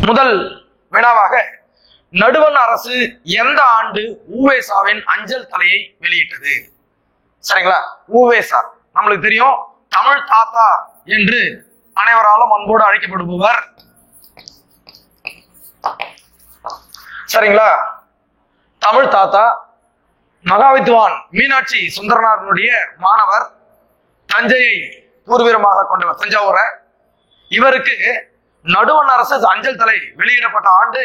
முதல் வினாவாக நடுவண் அரசு எந்த ஆண்டு ஊவேசாவின் அஞ்சல் தலையை வெளியிட்டது? சரிங்களா, ஊவேசா நம்மளுக்கு தெரியும், தமிழ் தாத்தா என்று அனைவராலும் அன்போடு அழைக்கப்படுபவர். சரிங்களா, தமிழ் தாத்தா, மகாவித்வான் மீனாட்சி சுந்தரனாருடைய மாணவர், தஞ்சையை பூர்வீகமாக கொண்டவர், தஞ்சாவூரை. இவருக்கு நடுவண் அரசு அஞ்சல் தலை வெளியிடப்பட்ட ஆண்டு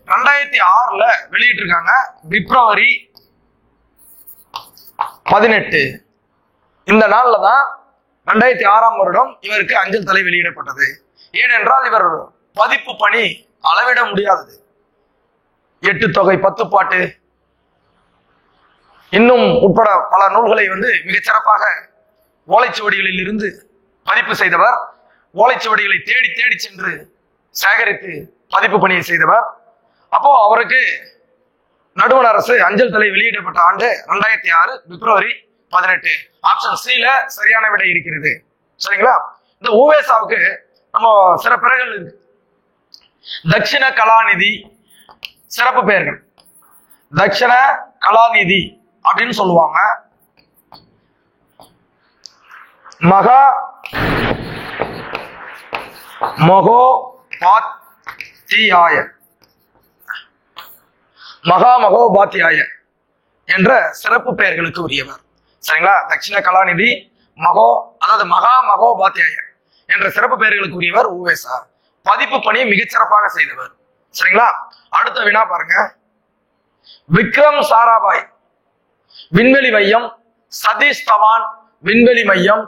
2006 வெளியிட்டிருக்காங்க, பிப்ரவரி 18. இந்த நாள்ல தான் 2006 வருடம் இவருக்கு அஞ்சல் தலை வெளியிடப்பட்டது. ஏனென்றால் இவர் பதிப்பு பணி அளவிட முடியாதது. 8 தொகை, 10 பாட்டு இன்னும் உட்பட பல நூல்களை மிகச்சிறப்பாக ஓலைச்சுவடிகளில் இருந்து பதிப்பு செய்தவர். ஓலைச்சுவடிகளை தேடி தேடி சென்று சேகரித்து பதிப்பு பணியை செய்தவர். அப்போ அவருக்கு நடுவண் அரசு அஞ்சல் தலை வெளியிடப்பட்ட ஆண்டு 2006 பிப்ரவரி 18. ஆப்ஷன் சில சரியான விடை இருக்கிறது. சரிங்களா, இந்த ஊவேசாவுக்கு நம்ம சில பெயர்கள் இருக்கு. தட்சிண கலாநிதி, சிறப்பு பெயர்கள் தட்சிண கலாநிதி அப்படின்னு சொல்லுவாங்க. மகா மகோபாத்தியாய, மகா மகோபாத்தியாய என்ற சிறப்பு பெயர்களுக்கு உரியவர். சரிங்களா, தட்சிண கலாநிதி, அதாவது மகா மகோபாத்தியாய என்ற சிறப்பு பெயர்களுக்கு உரியவர் ஊவேசா. பதிப்பு பணியை மிகச்சிறப்பாக செய்தவர். சரிங்களா, அடுத்த வினா பாருங்க. விக்ரம் சாராபாய் விண்வெளி மையம், சதீஷ் தவான் விண்வெளி மையம்,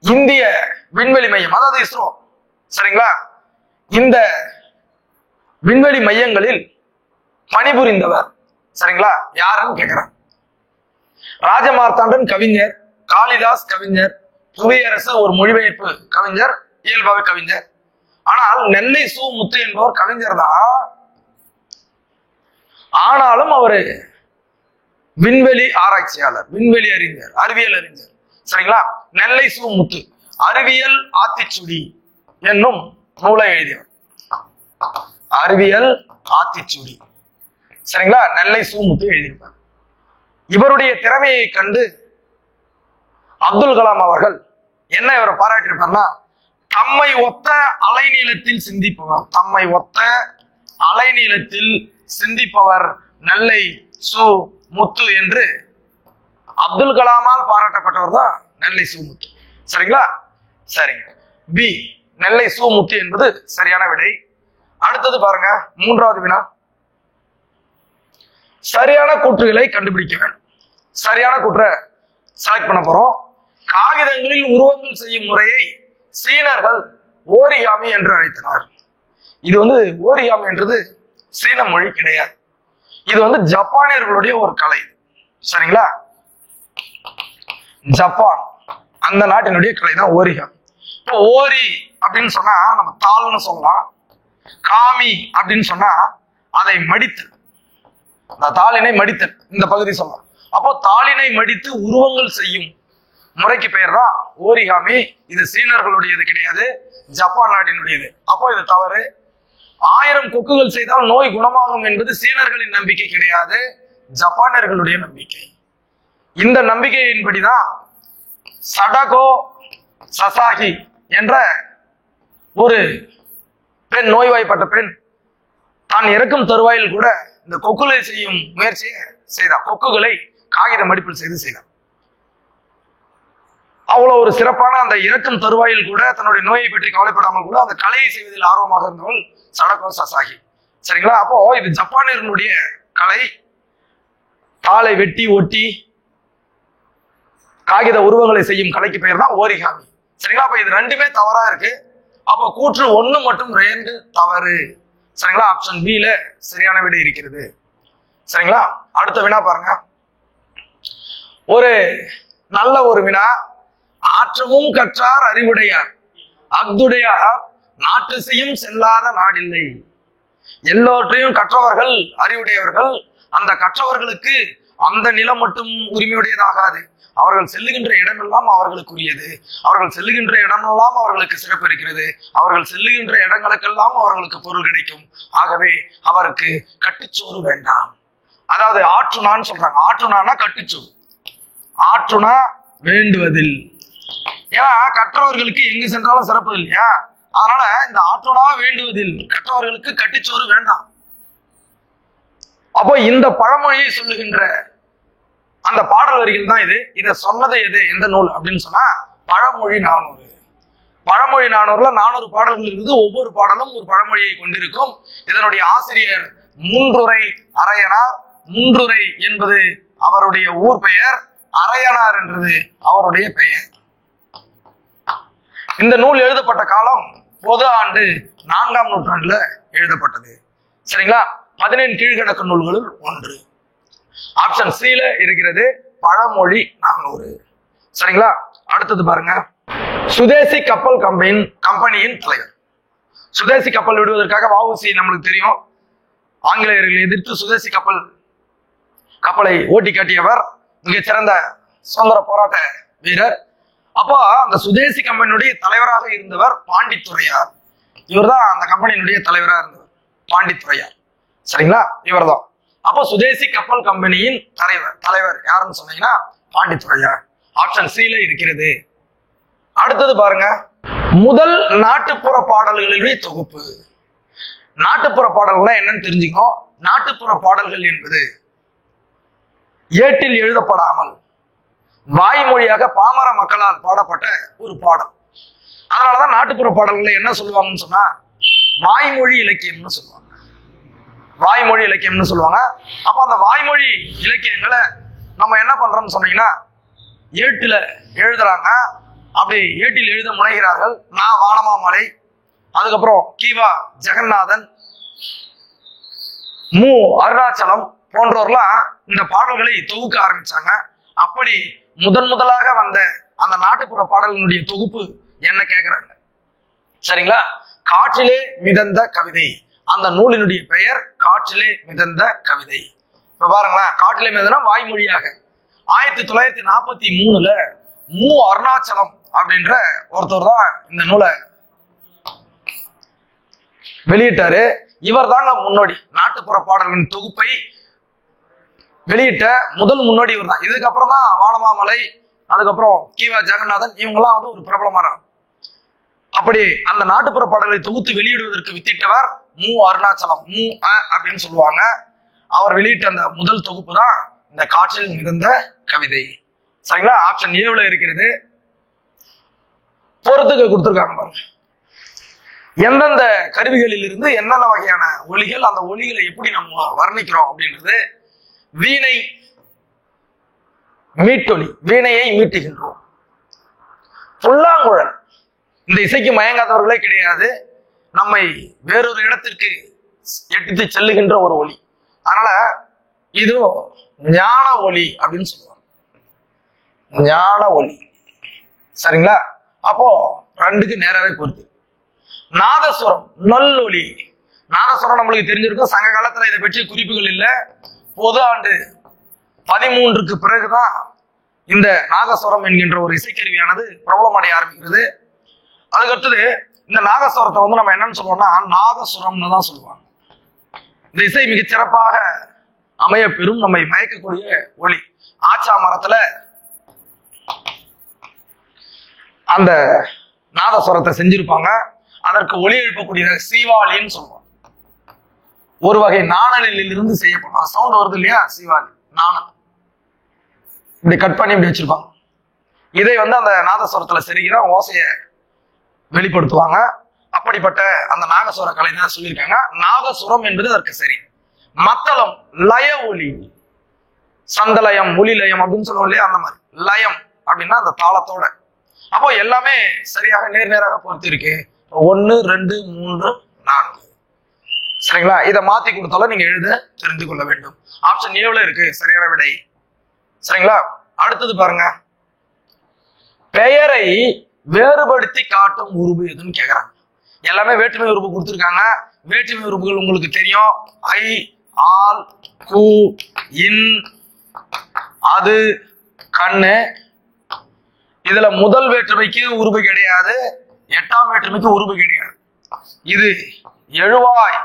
இந்திய விண்வெளி மையம் அதாவது இஸ்ரோ. சரிங்களா, இந்த விண்வெளி மையங்களில் பணிபுரிந்தவர். சரிங்களா, யாருன்னு கேட்கிறேன். ராஜமார்த்தாண்டன் கவிஞர், காளிதாஸ் கவிஞர், புவியரச ஒரு மொழிபெயர்ப்பு கவிஞர், இயல்பாவே கவிஞர். ஆனால் நெல்லை சு முத்து என்பவர் கவிஞர் தான், ஆனாலும் அவரு விண்வெளி ஆராய்ச்சியாளர், விண்வெளி அறிஞர், அறிவியல் அறிஞர். சரிங்களா, நெல்லை சு முத்து அறிவியல் ஆத்திச்சுடி என்னும் நூலை எழுதியவர். அறிவியல் ஆத்திச்சுடி. சரிங்களா, நெல்லை சு முத்து எழுதியிருப்பார். இவருடைய திறமையை கண்டு அப்துல் கலாம் அவர்கள் என்ன இவரை பாராட்டியிருப்பார்னா, தம்மை ஒத்த அலைநீளத்தில் சிந்திப்பவர், தம்மை ஒத்த அலைநீளத்தில் சிந்திப்பவர் நெல்லை சு முத்து என்று அப்துல் கலாமால் பாராட்டப்பட்டவர் தான் நெல்லை சு முத்து. சரிங்களா, சரிங்க, பி நெல்லை சு முத்து என்பது சரியான விடை. அடுத்தது பாருங்க, மூன்றாவது வினா. சரியான கூற்றுகளை கண்டுபிடிக்க வேண்டும். சரியான கூற்றை செலக்ட் பண்ண போறோம். காகிதங்களில் உருவங்கள் செய்யும் முறையை சீனர்கள் ஓரிகாமி என்று அழைத்தனர். இது ஓரிகாமி என்றது சீன மொழி கிடையாது. இது ஜப்பானியர்களுடைய ஒரு கலை. சரிங்களா, ஜப்பான் அந்த நாட்டினுடைய கலை தான் ஓரிகாமி. இப்போ ஓரி அப்படின்னு சொன்னா நம்ம தாள்னு சொல்லலாம். காமி அப்படின்னு சொன்னா அதை மடித்து, அந்த தாளினை மடித்தல் இந்த பகுதி சொல்லலாம். அப்போ தாளினை மடித்து உருவங்கள் செய்யும் முறைக்கு பெயர் தான் ஓரிகாமி. இது சீனர்களுடையது கிடையாது, ஜப்பான் நாட்டினுடையது. அப்போ இது தவறு. 1000 கொக்குகள் செய்தால் நோய் குணமாகும் என்பது சீனர்களின் நம்பிக்கை கிடையாது, ஜப்பானியர்களுடைய நம்பிக்கை. இந்த நம்பிக்கையின்படிதான் சடகோ சசாகி என்ற ஒரு பெண், நோய்வாய்ப்பட்ட பெண், தான் இறக்கும் தருவாயில் கூட இந்த கொக்குகளை செய்யும் முயற்சியை செய்தார். கொக்குகளை காகித மடிப்பில் செய்தார். அவ்வளவு ஒரு சிறப்பான அந்த இறக்கும் தருவாயில் கூட தன்னுடைய நோயை பற்றி கவலைப்படாமல் கூட அந்த கலையை செய்வதில் ஆர்வமாக இருந்தவள் சடகோ சசாகி. சரிங்களா, அப்போ இது ஜப்பானியர்களுடைய கலை. தாளை வெட்டி ஒட்டி காகித உருவங்களை செய்யும் கலைக்கு பெயர் தான் ஓரிகாமி. சரிங்களா, அப்ப இது ரெண்டுமே தவறா இருக்கு. அப்போ கூற்று 1 மற்றும் 2 தவறு. சரிங்களா, ஆப்ஷன் பில சரியான விடை இருக்கிறது. சரிங்களா, அடுத்த வினா பாருங்க. ஒரு நல்ல ஒரு வினா. ஆற்றமும் கற்றார் அறிவுடையார், அஃதுடையார் நாட்டு செய்யும் செல்லாத நாடில்லை. எல்லோற்றையும் கற்றவர்கள் அறிவுடையவர்கள். அந்த கற்றவர்களுக்கு அந்த நிலம் மட்டும் உரிமையுடையதாகாது. அவர்கள் செல்லுகின்ற இடமெல்லாம் அவர்களுக்குரியது. அவர்கள் செல்லுகின்ற இடமெல்லாம் அவர்களுக்கு சிறப்பு இருக்கிறது. அவர்கள் செல்லுகின்ற இடங்களுக்கெல்லாம் அவர்களுக்கு பொருள் கிடைக்கும். ஆகவே அவருக்கு கட்டுச்சோறு வேண்டாம். அதாவது ஆற்றுனான்னு சொல்றாங்க. ஆற்றுனானா கட்டுச்சோறு, ஆற்றுனா வேண்டுவதில். ஏன்னா கற்றவர்களுக்கு எங்கு சென்றாலும் சிறப்பு இல்லையா? அதனால இந்த ஆற்றுனா வேண்டுவதில் கற்றவர்களுக்கு கட்டுச்சோறு வேண்டாம். அப்போ இந்த பழமொழியை சொல்லுகின்ற அந்த பாடல் வரிகள் தான் இது. இதை சொன்னது எது, எந்த நூல் அப்படின்னு சொன்னா பழமொழி 400. பழமொழி 400ல 400 பாடல்கள் இருக்குது. ஒவ்வொரு பாடலும் ஒரு பழமொழியை கொண்டிருக்கும். இதனுடைய ஆசிரியர் மூன்றுரை அரையனார். மூன்றுரை என்பது அவருடைய ஊர் பெயர், அரையனார் என்றது அவருடைய பெயர். இந்த நூல் எழுதப்பட்ட காலம் பொது ஆண்டு 4ஆம் நூற்றாண்டுல எழுதப்பட்டது. சரிங்களா? 17 கீழ்கணக்கு நூல்களுள் ஒன்று. ஆப்ஷன் சில இருக்கிறது பழமொழி 400. சரிங்களா? அடுத்தது பாருங்க, சுதேசி கப்பல் கம்பெனியின் தலைவர். சுதேசி கப்பல் விடுவதற்காக வஉசி நம்மளுக்கு தெரியும், ஆங்கிலேயர்களை எதிர்த்து சுதேசி கப்பலை ஓட்டி காட்டியவர், மிகச்சிறந்த சுதந்திர போராட்ட வீரர். அப்போ அந்த சுதேசி கம்பெனியுடைய தலைவராக இருந்தவர் பாண்டித்துரையார். இவர்தான் அந்த கம்பெனியினுடைய தலைவராக இருந்தவர், பாண்டித்துரையார். சரிங்களா? இவர்தான். அப்போ சுதேசி கப்பல் கம்பெனியின் தலைவர் யாருன்னு சொன்னீங்கன்னா பாண்டித்துரையார். ஆப்ஷன் சில இருக்கிறது. அடுத்தது பாருங்க, முதல் நாட்டுப்புற பாடல்களுடைய தொகுப்பு. நாட்டுப்புற பாடல்கள் என்னன்னு தெரிஞ்சுக்கணும். நாட்டுப்புற பாடல்கள் என்பது ஏட்டில் எழுதப்படாமல் வாய்மொழியாக பாமர மக்களால் பாடப்பட்ட ஒரு பாடல். அதனாலதான் நாட்டுப்புற பாடல்களை என்ன சொல்லுவாங்கன்னு சொன்னா வாய்மொழி இலக்கியம்னு சொல்லுவாங்க. வாய்மொழி இலக்கியம்னு சொல்லுவாங்க. அப்ப அந்த வாய்மொழி இலக்கியங்களை நம்ம என்ன பண்றோம்னு சொன்னீங்கன்னா ஏட்டுல எழுதுறாங்க. அப்படி ஏட்டில் எழுத முனைகிறார்கள் நான் வானமாமலை, அதுக்கப்புறம் கீவா ஜெகநாதன், மு அருணாச்சலம் போன்றோர்லாம் இந்த பாடல்களை தொகுக்க ஆரம்பிச்சாங்க. அப்படி முதலாக வந்த அந்த நாட்டுப்புற பாடல்களுடைய தொகுப்பு என்ன கேட்கிறாங்க. சரிங்களா? காற்றிலே மிதந்த கவிதை. அந்த நூலினுடைய பெயர் காற்றிலே மிதந்த கவிதை. இப்ப பாருங்களேன், காற்றிலே மிதந்தா வாய்மொழியாக 1943ல மு அருணாச்சலம் அப்படின்ற ஒருத்தர் தான் இந்த நூலை வெளியிட்டாரு. இவர் தாங்க முன்னோடி. நாட்டுப்புற பாடல்களின் தொகுப்பை வெளியிட்ட முதல் முன்னோடி இவர் தான். இதுக்கப்புறம் தான் வானமாமலை, அதுக்கப்புறம் கீவா ஜெகநாதன், இவங்கெல்லாம் வந்து ஒரு பிரபலமானார். அப்படி அந்த நாட்டுப்புற பாடல்களை தொகுத்து வெளியிடுவதற்கு வித்திட்டவர் மு அருணாச்சலம், மு அப்படின்னு சொல்லுவாங்க. அவர் வெளியிட்ட அந்த முதல் தொகுப்பு தான் இந்த காற்றில் மிதந்த கவிதை. சரிங்களா? ஆப்ஷன் ஏவுல இருக்கிறது. பொறுத்துக்கு கொடுத்திருக்காங்க பாருங்க. எந்தெந்த கருவிகளில் இருந்து என்னென்ன வகையான ஒலிகள், அந்த ஒலிகளை எப்படி நம்ம வர்ணிக்கிறோம் அப்படின்றது. வீணை மீட்டொலி, வீணையை மீட்டுகின்றோம். புல்லாங்குழல், இந்த இசைக்கு மயங்காதவர்களே கிடையாது, நம்மை வேறொரு இடத்திற்கு எட்டித்து செல்லுகின்ற ஒரு ஒலி. அதனால இது ஞான ஒலி அப்படின்னு சொல்லுவாங்க. ஞான ஒலி. சரிங்களா? அப்போ ரெண்டுக்கு நேராவே பொறுத்து. நாதஸ்வரம், நல்லொலி. நாதஸ்வரம் நம்மளுக்கு தெரிஞ்சிருக்கும். சங்க காலத்துல இதை பற்றி குறிப்புகள் இல்லை. பொது ஆண்டு 13க்கு பிறகுதான் இந்த நாதஸ்வரம் என்கின்ற ஒரு இசைக்கருவியானது பிரபலமடைய ஆரம்பிக்கிறது. அதுக்கடுத்தது இந்த நாதஸ்வரத்தை வந்து நம்ம என்னன்னு சொல்லுவோம்னா நாதசுரம்னு தான் சொல்லுவாங்க. இந்த இசை மிக சிறப்பாக அமைய பெறும் நம்மை மயக்கக்கூடிய ஒளி. ஆச்சா மரத்துல அந்த நாதஸ்வரத்தை செஞ்சிருப்பாங்க. அதற்கு ஒளி எழுப்பக்கூடிய சீவாலின்னு சொல்லுவாங்க. ஒரு வகை நாணலில் இருந்து செய்யப்படும் சவுண்ட் வருது இல்லையா, சீவாலி நாணல். இப்படி கட் பண்ணி இப்படி வச்சிருப்பாங்க. இதை வந்து அந்த நாதஸ்வரத்துல செருகிற ஓசையை வெளிப்படுத்துவாங்க. அப்படிப்பட்ட அந்த நாகசுர கலை தான் சொல்லியிருக்காங்க. நாகசுரம் என்பது அதற்கு சரி. மத்தளம், லய ஒலி, சந்தலயம், ஒலிலயம் அப்படின்னு சொல்லுவோம் இல்லையா, அந்த மாதிரி லயம் அப்படின்னா அந்த தாளத்தோட. அப்போ எல்லாமே சரியாக நேராக பொறுத்து இருக்கு. 1 2 3 4. சரிங்களா? இதை மாத்தி கொடுத்தாலும் நீங்க எழுத தெரிந்து கொள்ள வேண்டும். ஆப்ஷன் ஏவுல இருக்கு சரியான விடை. சரிங்களா? அடுத்தது பாருங்க, பெயரை வேறுபடுத்தி காட்டும் உருவு எதுன்னு கேக்குறாங்க. எல்லாமே வேற்றுமை உருவு கொடுத்திருக்காங்க. வேற்றுமை உருவுகள் உங்களுக்கு தெரியும். ஐ, ஆல், கு, இன், அது கண்ணு. இதுல முதல் வேற்றுமைக்கு உருபு கிடையாது, எட்டாம் வேற்றுமைக்கு உருபு கிடையாது. இது எழுவாய்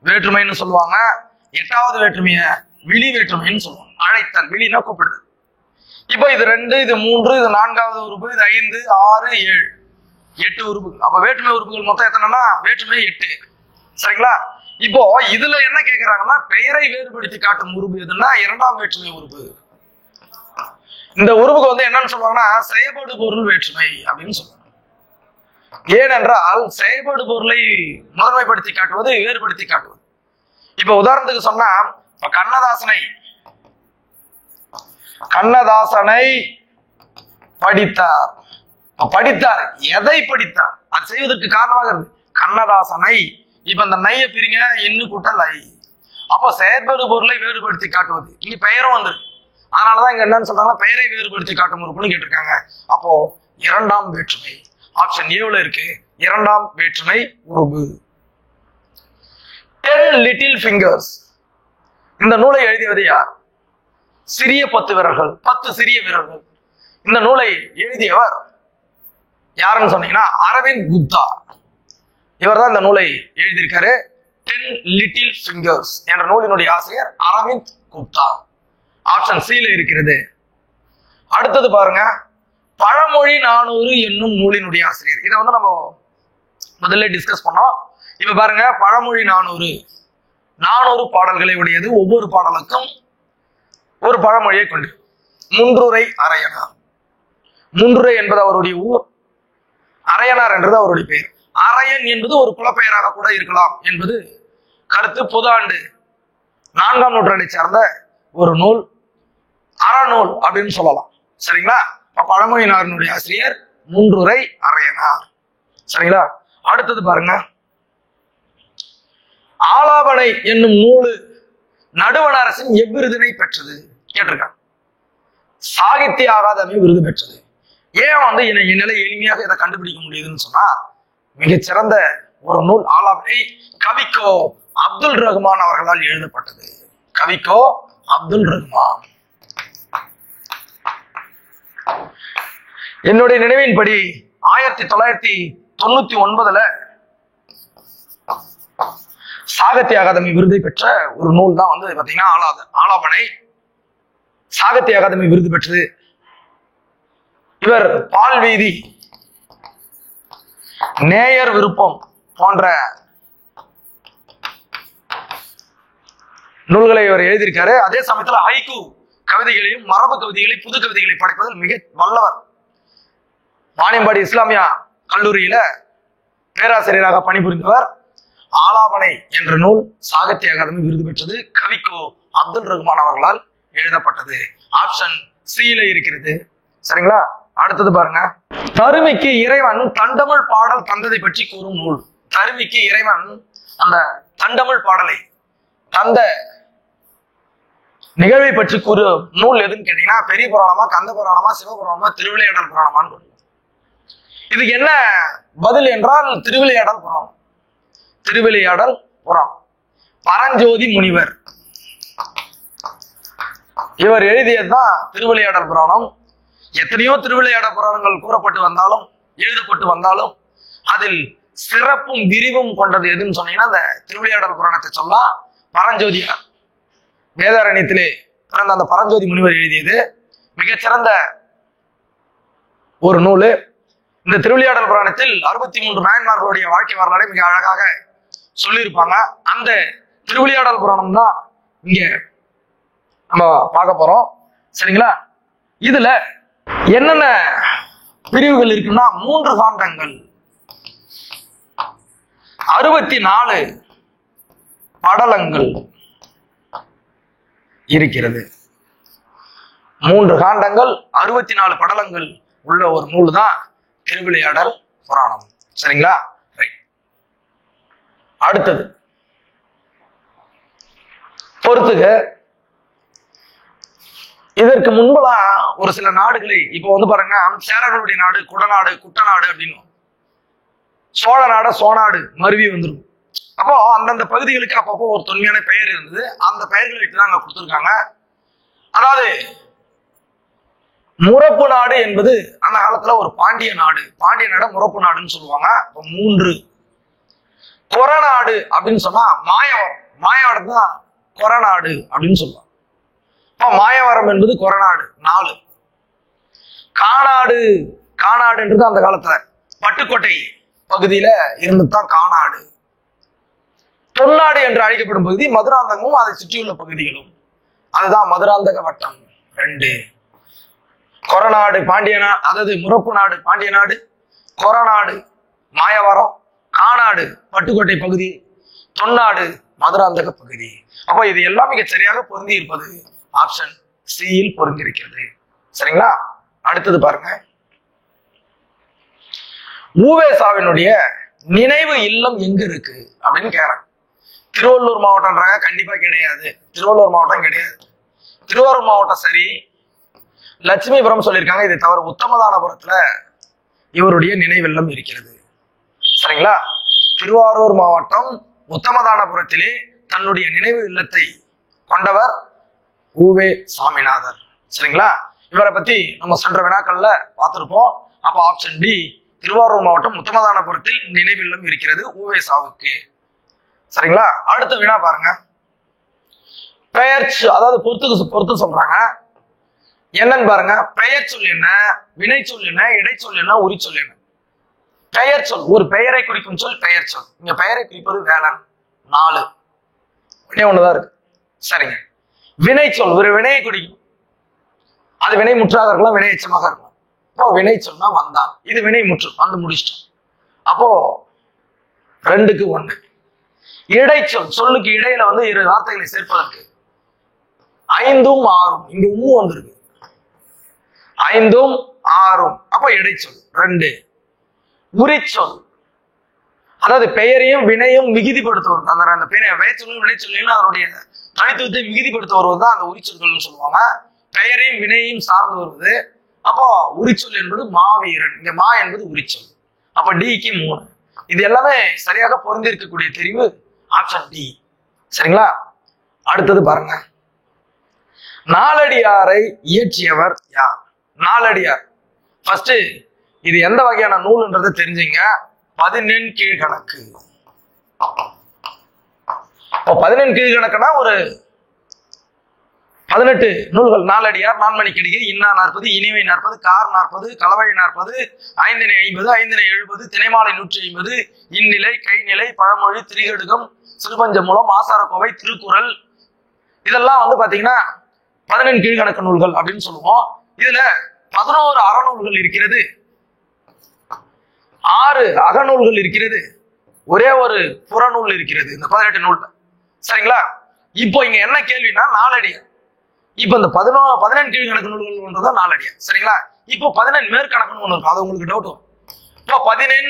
வேற்றுமைன்னு சொல்லுவாங்க. எட்டாவது வேற்றுமைய விழி வேற்றுமைன்னு சொல்லுவாங்க. அழைத்தல், விழினா கூப்பிடுது. இப்ப இது 2, இது 3, இது 4வது உறுப்பு, இது 5, 6, 7, 8 உறுப்புகள். அப்ப வேற்றுமை உறுப்புகள் மொத்தம் எத்தனைன்னா வேற்றுமை 8. சரிங்களா? இப்போ இதுல என்ன கேக்குறாங்கன்னா, பெயரை வேறுபடுத்தி காட்டும் உறுப்பு எதுன்னா இரண்டாம் வேற்றுமை உறுப்பு. இந்த உறுப்புக்கு வந்து என்னன்னு சொல்லுவாங்கன்னா செயல்பாடு பொருள் வேற்றுமை அப்படின்னு சொல்லுவாங்க. ஏனென்றால் செயல்பாடு பொருளை முதன்மைப்படுத்தி காட்டுவது, வேறுபடுத்தி காட்டுவது. இப்ப உதாரணத்துக்கு சொன்னா, கண்ணதாசனை படித்தார். படித்தார், எதை படித்தார்? அது செய்வதற்கு காரணமாக இருக்கு கண்ணதாசனை. இப்ப இந்த நைய பிரிங்க, இன்னும் கூட்டல் ஐ. அப்போ செயற்பாடு பொருளை வேறுபடுத்தி காட்டுவது. இங்க பெயரும் வந்துருக்கு. அதனாலதான் இங்க என்னன்னு சொல்றாங்க, பெயரை வேறுபடுத்தி காட்டும் உறுப்புன்னு கேட்டிருக்காங்க. அப்போ இரண்டாம் வேற்றுமை ஆப்ஷன் ஏவுல இருக்கு, இரண்டாம் வேற்றுமை உறுப்பு. 10 little fingers. இந்த நூலை எழுதியது யார்? சிறிய 10 விரல்கள், 10 சிறிய விரல்கள். இந்த நூலை எழுதியவர் யாருன்னு சொன்னீங்கன்னா அரவிந்த் குப்தா. இவர் தான் இந்த நூலை எழுதியிருக்காரு. 10 little fingers என்ற நூலினுடைய ஆசிரியர் அரவிந்த் குப்தா. ஆப்ஷன் சில இருக்கிறது. அடுத்தது பாருங்க, பழமொழி 400 என்னும் நூலினுடைய ஆசிரியர். இதை வந்து நம்ம முதல்ல டிஸ்கஸ் பண்ணோம். இப்ப பாருங்க, பழமொழி 400 பாடல்களை உடையது. ஒவ்வொரு பாடலுக்கும் ஒரு பழமொழியை கொண்டு. முன்றுரை அரையனார். முன்றுரை என்பது அவருடைய ஊர், அரையனார் என்றது அவருடைய பெயர். அரையன் என்பது ஒரு குலப்பெயராக கூட இருக்கலாம் என்பது கருத்து. பொது ஆண்டு 4ஆம் நூற்றாண்டை சார்ந்த ஒரு நூல், அறநூல் அப்படின்னு சொல்லலாம். சரிங்களா? பழமொழியினாருடைய ஆசிரியர் முன்றுரை அரையனார். சரிங்களா? அடுத்தது பாருங்க, ஆலாபனை என்னும் நூலு நடுவண் அரசின் எவ்விருதினை பெற்றது கேட்டிருக்காங்க. சாகித்ய அகாதமி விருது பெற்றது. ஏன் வந்து என்னால எளிமையாக இதை கண்டுபிடிக்க முடியுதுன்னு சொன்னா, மிகச்சிறந்த ஒரு நூல் ஆலாபனை கவிக்கோ அப்துல் ரஹ்மான் அவர்களால் எழுதப்பட்டது. கவிக்கோ அப்துல் ரஹ்மான். என்னுடைய நினைவின்படி 1999 சாகித்ய அகாதமி விருதை பெற்ற ஒரு நூல் தான் வந்து பாத்தீங்கன்னா ஆலாபனை. சாகித்ய அகாதமி விருது பெற்றது. இவர் பால்வீதி, நேயர் விருப்பம் போன்ற நூல்களை இவர் எழுதியிருக்காரு. அதே சமயத்துல ஹைக்கூ கவிதைகளையும் மரபு கவிதைகளையும் புது கவிதைகளை படைப்பதில் மிக வல்லவர். வாணியம்பாடி இஸ்லாமியா கல்லூரியில பேராசிரியராக பணிபுரிந்தவர். ஆலாபனை என்ற நூல் சாகித்ய அகாதமி விருது பெற்றது. கவிக்கோ அப்துல் ரஹ்மான் அவர்களால் எழுதப்பட்டது. ஆப்ஷன் சில இருக்கிறது. சரிங்களா? அடுத்தது பாருங்க, தருமிக்கு இறைவன் தண்டமிழ் பாடல் தந்ததை பற்றி கூறும் நூல். தருமிக்கு இறைவன் அந்த தண்டமிழ் பாடலை தந்த நிகழ்வை பற்றி கூறு நூல் எதுன்னு கேட்டீங்கன்னா பெரிய புராணமா, கந்த புராணமா, சிவபுராணமா, திருவிளையாடல் புராணமான்னு. இதுக்கு என்ன பதில் என்றால் திருவிளையாடல் புராணம். திருவிளையாடல் புராணம். பரஞ்சோதி முனிவர் இவர் எழுதியதுதான் திருவிளையாடல் புராணம். எத்தனையோ திருவிளையாடல் புராணங்கள் கூறப்பட்டு வந்தாலும், எழுதப்பட்டு வந்தாலும், அதில் சிறப்பும் விரிவும் கொண்டது எதுன்னு சொன்னீங்கன்னா அந்த திருவிளையாடல் புராணத்தை சொல்லலாம். பரஞ்சோதியார் வேதாரண்யத்திலே பிறந்த அந்த பரஞ்சோதி முனிவர் எழுதியது மிகச்சிறந்த ஒரு நூல். இந்த திருவிளையாடல் புராணத்தில் 63 நாயன்மார்களுடைய வாழ்க்கை வரலாறை மிக அழகாக சொல்லியிருப்பாங்க. அந்த திருவிளையாடல் புராணம் தான் இங்க நம்ம பார்க்க போறோம். சரிங்களா? இதுல என்னென்ன பிரிவுகள் இருக்குன்னா 3 காண்டங்கள், 64 படலங்கள் இருக்கிறது. 3 காண்டங்கள், 64 படலங்கள் உள்ள ஒரு நூல் தான் திருவிளையாடல் புராணம். சரிங்களா? ரைட். அடுத்தது பொறுத்துக. இதற்கு முன்பெல்லாம் ஒரு சில நாடுகளை, இப்ப வந்து பாருங்க, சேரர்களுடைய நாடு குடநாடு, குட்டநாடு அப்படின்னு, சோழ நாடு சோநாடு மருவி வந்துடும். அப்போ அந்தந்த பகுதிகளுக்கு அப்பப்போ ஒரு தொன்மையான பெயர் இருந்தது. அந்த பெயர்களை வச்சுதான் அங்க கொடுத்துருக்காங்க. அதாவது முரப்பு நாடு என்பது அந்த காலத்துல ஒரு பாண்டிய நாடு. பாண்டிய நாடு முரப்பு நாடுன்னு சொல்லுவாங்க. 3. கொரநாடு அப்படின்னு சொன்னா மாயவரம். மாயவரம் தான் கொரநாடு அப்படின்னு சொல்லுவாங்க. மாயவரம் என்பது கொரநாடு. 4. காநாடு. காநாடுன்றது அந்த காலத்துல பட்டுக்கோட்டை பகுதியில இருந்துதான் காநாடு. தொன்னாடு என்று அழைக்கப்படும் பகுதி மதுராந்தகமும் அதை சுற்றியுள்ள பகுதிகளும், அதுதான் மதுராந்தக வட்டம். 2. கொரநாடு பாண்டிய நாடு, அதாவது முரப்பு நாடு பாண்டிய நாடு, கொரநாடு மாயவரம், காநாடு பட்டுக்கோட்டை பகுதி, தொன்னாடு மதுராந்தக பகுதி. அப்ப இது எல்லாம் மிக சரியாக பொருந்தி இருப்பது ஆப்ஷன் சியில் பொருந்திருக்கிறது. சரிங்களா? அடுத்தது பாருங்க, ஊவேசாவினுடைய நினைவு இல்லம் எங்க இருக்கு அப்படின்னு கேக்குறாங்க. திருவள்ளூர் மாவட்டம்ன்றாங்க. கண்டிப்பா கிடையாது, திருவள்ளூர் மாவட்டம் கிடையாது. திருவாரூர் மாவட்டம் சரி, லட்சுமிபுரம் சொல்லியிருக்காங்க. இதை தவிர உத்தமதானபுரத்துல இவருடைய நினைவில்லம் இருக்கிறது. சரிங்களா? திருவாரூர் மாவட்டம் உத்தமதானபுரத்திலே தன்னுடைய நினைவு இல்லத்தை கொண்டவர் ஊவே சாமிநாதர். சரிங்களா? இவரை பத்தி நம்ம சென்ற வினாக்கள்ல பார்த்திருப்போம். அப்ப ஆப்ஷன் டி, திருவாரூர் மாவட்டம் உத்தமதானபுரத்தில் நினைவில்லம் இருக்கிறது ஊவேசாவுக்கு. சரிங்களா? அடுத்த வினா பாருங்க, பெயர், அதாவது பொறுத்து சொல்றாங்க. என்னன்னு பாருங்க, பெயர் சொல் என்ன, வினை சொல் என்ன, இடைச்சொல் என்ன, உரிச்சொல் என்ன? பெயர் சொல் ஒரு பெயரை குறிக்கும் சொல் பெயர் சொல். இங்க பெயரை குறிப்பது வேளாண். 4 வினை ஒண்ணுதான் இருக்கு. சரிங்க. வினை சொல் ஒரு வினையை குறிக்கும். அது வினை முற்றாக இருக்கலாம், வினை எச்சமாக இருக்கலாம். அப்போ வினை சொன்னா வந்தான், இது வினை முற்று, வந்து முடிச்சிட்டோம். அப்போ 2க்கு 1. இடைச்சொல் சொல்லுக்கு இடையில வந்து 2 வார்த்தைகளை சேர்ப்பதற்கு 5ம் 6ம், இங்க உம்மு வந்திருக்கு. 5ம் 6ம், அப்போ இடைச்சொல் 2. உரிச்சொல் அதாவது பெயரையும் வினையும் மிகுதிப்படுத்துவது. அந்த பெயர்ச்சொல்லும் வினைச்சொல்லையும் அதனுடைய தனித்துவத்தை மிகுதிப்படுத்த வருவது தான் அந்த உரிச்சொல்கள்னு சொல்லுவாங்க. பெயரையும் வினையும் சார்ந்து வருவது. அப்போ உரிச்சொல் என்பது மாவீரன். இங்க மா என்பது உரிச்சொல். அப்ப டிக்கு 3. இது எல்லாமே சரியாக பொருந்தி இருக்கக்கூடிய தெரிவு ஆப்ஷன் டி. சரிங்களா? அடுத்தது பாருங்க, நாலடியாரை இயற்றியவர் யார்? நாலடியார் ஃபர்ஸ்ட் இது எந்த வகையான நூல்ன்றதை தெரிஞ்சுங்க. 14 கீழ்கணக்கு. 14 கீழ்கணக்குனா ஒரு 18 நூல்கள். நாலடியார், நான்மணிக்கடிகை, இன்னா 40, இனிமை 40, கார் 40, களவழி 40, 5 50, 5 70, திணைமாலை 150, இந்நிலை, கைநிலை, பழமொழி, திரிகடுகம், சிறுபஞ்சமூலம், ஆசாரக்கோவை, திருக்குறள், இதெல்லாம் வந்து பாத்தீங்கன்னா 14 கீழ்கணக்கு நூல்கள் அப்படின்னு சொல்லுவோம். இதுல 11 அறநூல்கள் இருக்கிறது, 6 அகநூல்கள் இருக்கிறது, ஒரே ஒரு புறநூல் இருக்கிறது இந்த 18 நூல். சரிங்களா? இப்போ இங்க என்ன கேள்வினா நாலடியார். இப்ப இந்த 14 கீழ்கணக்கு நூல்கள் நாலடியார். சரிங்களா? இப்போ 14 மேற்கணக்குன்னு ஒண்ணு இருக்கும், அது உங்களுக்கு டவுட் வரும். இப்போ 14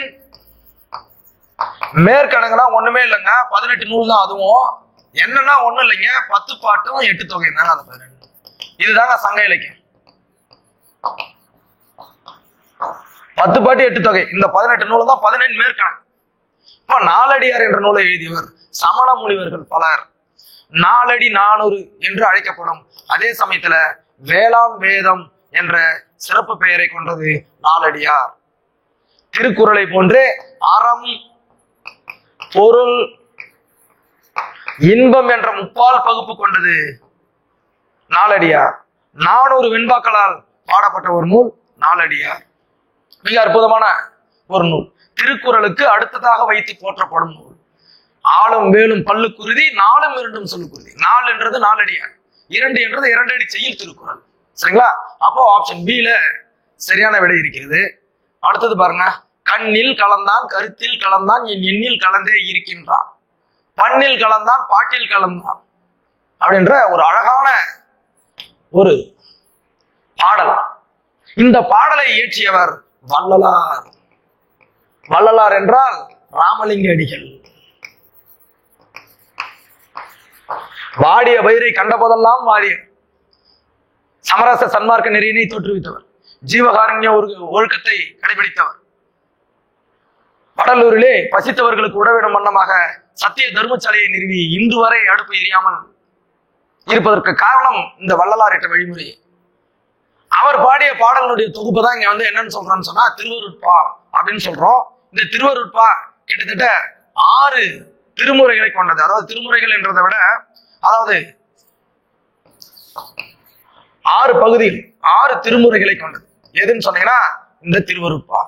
மேற்கணக்குனா ஒண்ணுமே இல்லைங்க, 18 நூல் தான். அதுவும் என்னன்னா ஒண்ணும் இல்லைங்க, 10 பாட்டும் 8 தொகை தாங்க அந்த 14. இதுதாங்க சங்க இலக்கியம். 10 பாட்டு 8 தொகை, இந்த 18 நூல் தான் 14 மேற்கணக்கு. இப்ப நாலடியார் என்ற நூலை எழுதியவர் சமண முனிவர்கள் பலர். 4 அடி 400 என்று அழைக்கப்படும். அதே சமயத்துல வேளாண் வேதம் என்ற சிறப்பு பெயரை கொண்டது நாலடியார். திருக்குறளை போன்றே அறம், பொருள், இன்பம் என்ற முப்பால் பகுப்பு கொண்டது நாலடியார். 400 வெண்பாக்களால் பாடப்பட்ட ஒரு நூல் நாலடியார். மிக அற்புதமான ஒரு நூல். திருக்குறளுக்கு அடுத்ததாக வைத்து போற்றப்படும் நூல். ஆளும் வேலும் பல்லு குருதி, 4ம் 2ம் சொல்லு குருதி. 4 என்றது நாலடியார், 2 என்றது 2 அடி செய்யுள் திருக்குறள். சரிங்களா? அப்போ ஆப்ஷன் பில சரியான விடை இருக்கிறது. அடுத்தது பாருங்க, கண்ணில் கலந்தான், கருத்தில் கலந்தான், என் எண்ணில் கலந்தே இருக்கின்றான், பண்ணில் கலந்தான், பாட்டில் கலந்தான் அப்படின்ற ஒரு அழகான ஒரு பாடல். இந்த பாடலை இயற்றியவர் வள்ளலார். வள்ளலார் என்றால் ராமலிங்க அடிகள். வாடிய பயிரை கண்டபோதெல்லாம் வாடிய சமரச சன்மார்க்க நெறியினை தோற்றுவித்தவர், ஜீவகாருண்ய ஒழுக்கத்தை கடைபிடித்தவர், வடலூரிலே பசித்தவர்களுக்கு உடவிடும் வண்ணமாக சத்திய தர்மசாலையை நிறுவி இன்று வரை அடுப்பு எரியாமல் இருப்பதற்கு காரணம் இந்த வள்ளலார் என்ற வழிமுறை. அவர் பாடிய பாடல்களுடைய தொகுப்பு தான் இங்க வந்து என்னன்னு சொல்றோம்னு சொன்னா திருவருட்பா அப்படின்னு சொல்றோம். இந்த திருவருட்பா கிட்டத்தட்ட 6 திருமுறைகளை கொண்டது. அதாவது திருமுறைகள் என்றதை விட அதாவது 6 பகுதிகள் 6 திருமுறைகளை கொண்டது. எதுன்னு சொன்னீங்கன்னா இந்த திருவருட்பா.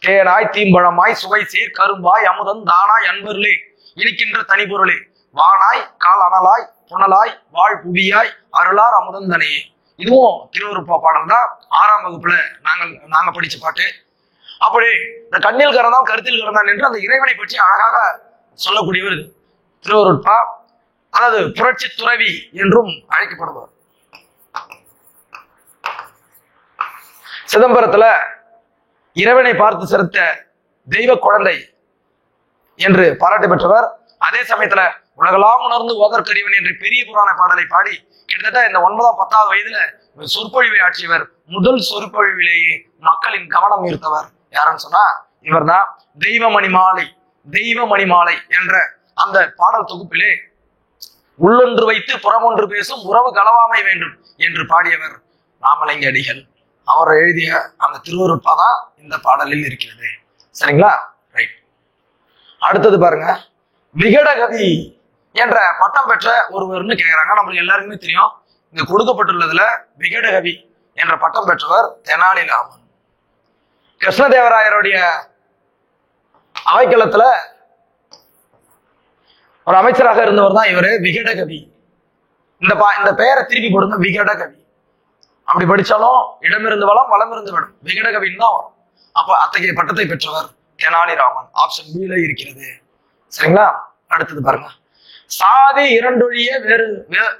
கேனாய் தீம்பழமாய் சுவை சீர் கரும்பாய் அமுதம் தானாய் அன்பருளே இனிக்கின்ற தனிபொருளே வானாய் கால் அனலாய் புனலாய் வாழ் புவியாய் அருளார் அமுதம் தனே. இதுவும் திருவருட்பா பாடல் தான் 6ஆம் வகுப்புல நாங்க படிச்ச பாட்டு. அப்படி இந்த கண்ணில் கறந்தான் கருத்தில் கறந்தான் என்று அந்த இறைவனை பற்றி அழகாக சொல்லக்கூடியவர் திருவருட்பா. அதாவது புரட்சி துறவி என்றும் அழைக்கப்படுவார். சிதம்பரத்துல இறைவனை பார்த்து சிரித்த தெய்வ குழந்தை என்று பாராட்டு பெற்றவர். அதே சமயத்துல உலகெல்லாம் உணர்ந்து ஓதற்கரியவன் என்ற பெரிய புராண பாடலை பாடி கிட்டத்தட்ட இந்த 9ஆம் 10ஆவது வயதுல சொற்பொழிவை ஆற்றியவர். முதல் சொற்பொழிவிலேயே மக்களின் கவனம் ஈர்த்தவர் யாருன்னு சொன்னா இவர் தான். தெய்வமணி மாலை என்ற அந்த பாடல் தொகுப்பிலே உள்ளொன்று வைத்து புறமொன்று பேசும் உறவு களவாமை வேண்டும் என்று பாடியவர் ராமலிங்க அடிகள். அவர் எழுதிய அந்த திருவருட்பா தான் இந்த பாடலில் இருக்கிறது. சரிங்களா? ரைட். அடுத்தது பாருங்க, விகடகவி என்ற பட்டம் பெற்ற ஒருவர்னு கேட்கிறாங்க. நம்மளுக்கு எல்லாருக்குமே தெரியும். இங்க கொடுக்கப்பட்டுள்ளதுல விகடகவி என்ற பட்டம் பெற்றவர் தெனாலிராமன். கிருஷ்ணதேவராயருடைய அவைக்களத்துல ஒரு அமைச்சராக இருந்தவர் தான் இவரு விகடகவி. இந்த பெயரை திருப்பி கொடுங்க, விகடகவி. அப்படி படிச்சாலும் இடமிருந்து வளம் வளம் இருந்து விடும், விகடகவின்னு தான் வரும். அப்ப அத்தகைய பட்டத்தை பெற்றவர் தெனாலிராமன். ஆப்ஷன் B ல இருக்கிறது. சரிங்களா? அடுத்தது பாருங்க, சாதி இரண்டொழிய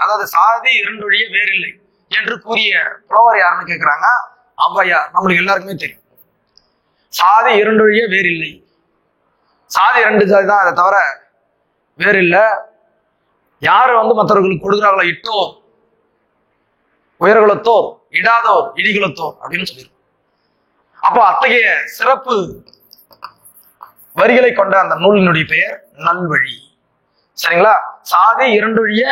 அதாவது சாதி இரண்டொழிய வேறில்லை என்று கூறிய புலவர் யாருன்னு கேட்கிறாங்க. ஔவையார். நம்மளுக்கு எல்லாருக்குமே தெரியும் சாதி இரண்டொழிய வேறில்லை. சாதி 2 சாதி தான், அதை தவிர வேறு இல்லை. யாரு மற்றவர்களுக்கு கொடுக்குறாங்களோ இட்டோர் உயர்குலத்தோர் இடாதோர் இடிகுலத்தோர் அப்படின்னு சொல்லியிருக்கோம். அப்போ அத்தகைய சிறப்பு வரிகளை கொண்ட அந்த நூலினுடைய பெயர் நல்வழி. சரிங்களா? சாதி இரண்டொழிய